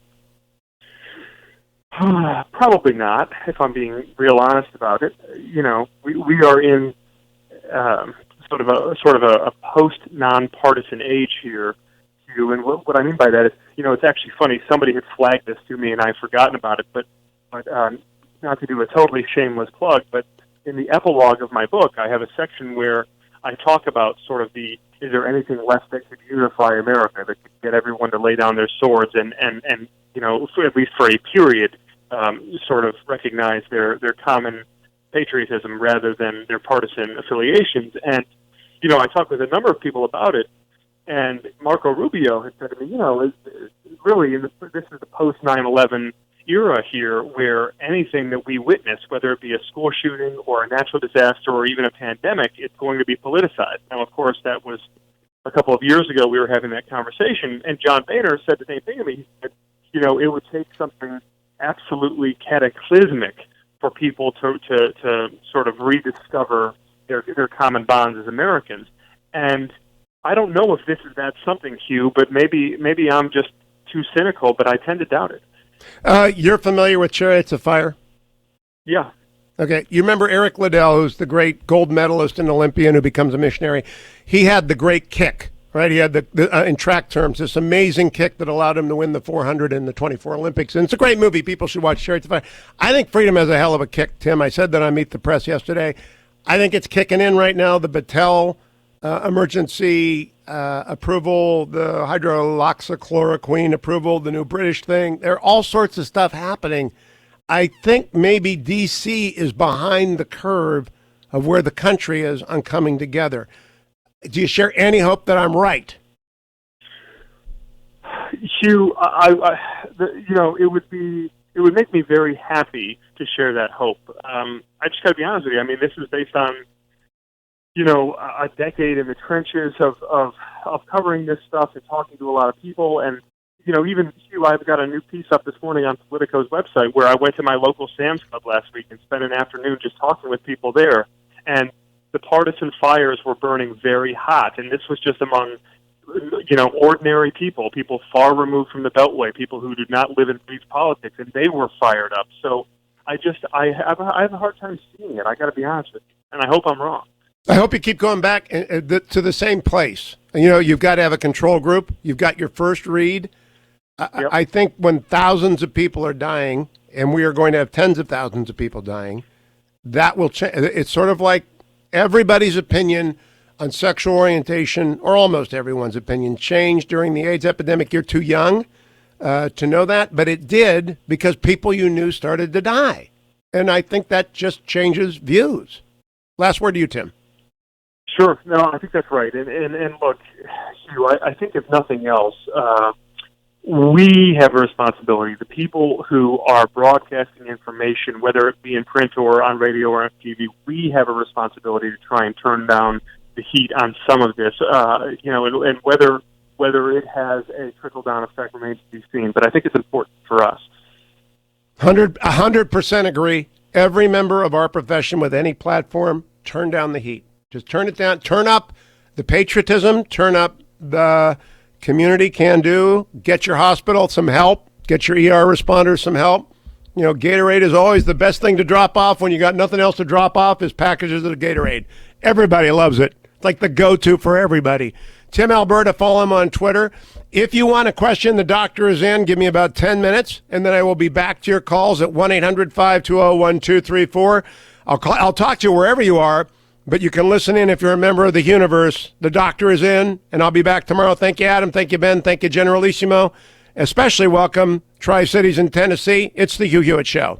Probably not, if I'm being real honest about it. We are in sort of a post nonpartisan age here, Hugh. And what I mean by that is, it's actually funny. Somebody had flagged this to me, and I've forgotten about it. But not to do a totally shameless plug, but in the epilogue of my book, I have a section where I talk about sort of is there anything left that could unify America, that could get everyone to lay down their swords and at least for a period, sort of recognize their common patriotism rather than their partisan affiliations. And, I talked with a number of people about it, and Marco Rubio had said to me, really, this is the post 9/11 era here, where anything that we witness, whether it be a school shooting or a natural disaster or even a pandemic, it's going to be politicized. Now, of course, that was a couple of years ago we were having that conversation, and John Boehner said the same thing to me. He said, it would take something absolutely cataclysmic for people to sort of rediscover their common bonds as Americans. And I don't know if this is that something, Hugh, but maybe I'm just too cynical, but I tend to doubt it. You're familiar with Chariots of Fire? Yeah. Okay. You remember Eric Liddell, who's the great gold medalist and Olympian who becomes a missionary? He had the great kick, right? He had in track terms, this amazing kick that allowed him to win the 400 and the 24 Olympics. And it's a great movie. People should watch Chariots of Fire. I think freedom has a hell of a kick, Tim. I said that on Meet the Press yesterday. I think it's kicking in right now. The Battelle emergency approval, the hydroxychloroquine approval, the new British thing. There are all sorts of stuff happening. I think maybe D.C. is behind the curve of where the country is on coming together. Do you share any hope that I'm right? Hugh, it would make me very happy to share that hope. I just got to be honest with you. I mean, this is based on a decade in the trenches of covering this stuff and talking to a lot of people. And, even Hugh, I've got a new piece up this morning on Politico's website where I went to my local Sam's Club last week and spent an afternoon just talking with people there. And the partisan fires were burning very hot. And this was just among, ordinary people far removed from the Beltway, people who do not live in brief politics, and they were fired up. So I have a hard time seeing it. I got to be honest with you. And I hope I'm wrong. I hope you keep going back to the same place. You've got to have a control group. You've got your first read. Yep. I think when thousands of people are dying, and we are going to have tens of thousands of people dying, that will change. It's sort of like everybody's opinion on sexual orientation, or almost everyone's opinion, changed during the AIDS epidemic. You're too young to know that, but it did because people you knew started to die. And I think that just changes views. Last word to you, Tim. Sure. No, I think that's right. And look, Hugh, I think if nothing else, we have a responsibility. The people who are broadcasting information, whether it be in print or on radio or on TV, we have a responsibility to try and turn down the heat on some of this. And whether it has a trickle-down effect remains to be seen. But I think it's important for us. 100% agree. Every member of our profession with any platform, turn down the heat. Just turn it down. Turn up the patriotism. Turn up the community can-do. Get your hospital some help. Get your ER responders some help. You know, Gatorade is always the best thing to drop off when you got nothing else to drop off is packages of Gatorade. Everybody loves it. It's like the go-to for everybody. Tim Alberta, follow him on Twitter. If you want a question, the doctor is in. Give me about 10 minutes, and then I will be back to your calls at 1-800-520-1234. I'll talk to you wherever you are, but you can listen in if you're a member of the universe. The doctor is in, and I'll be back tomorrow. Thank you, Adam. Thank you, Ben. Thank you, Generalissimo. Especially welcome Tri-Cities in Tennessee. It's the Hugh Hewitt Show.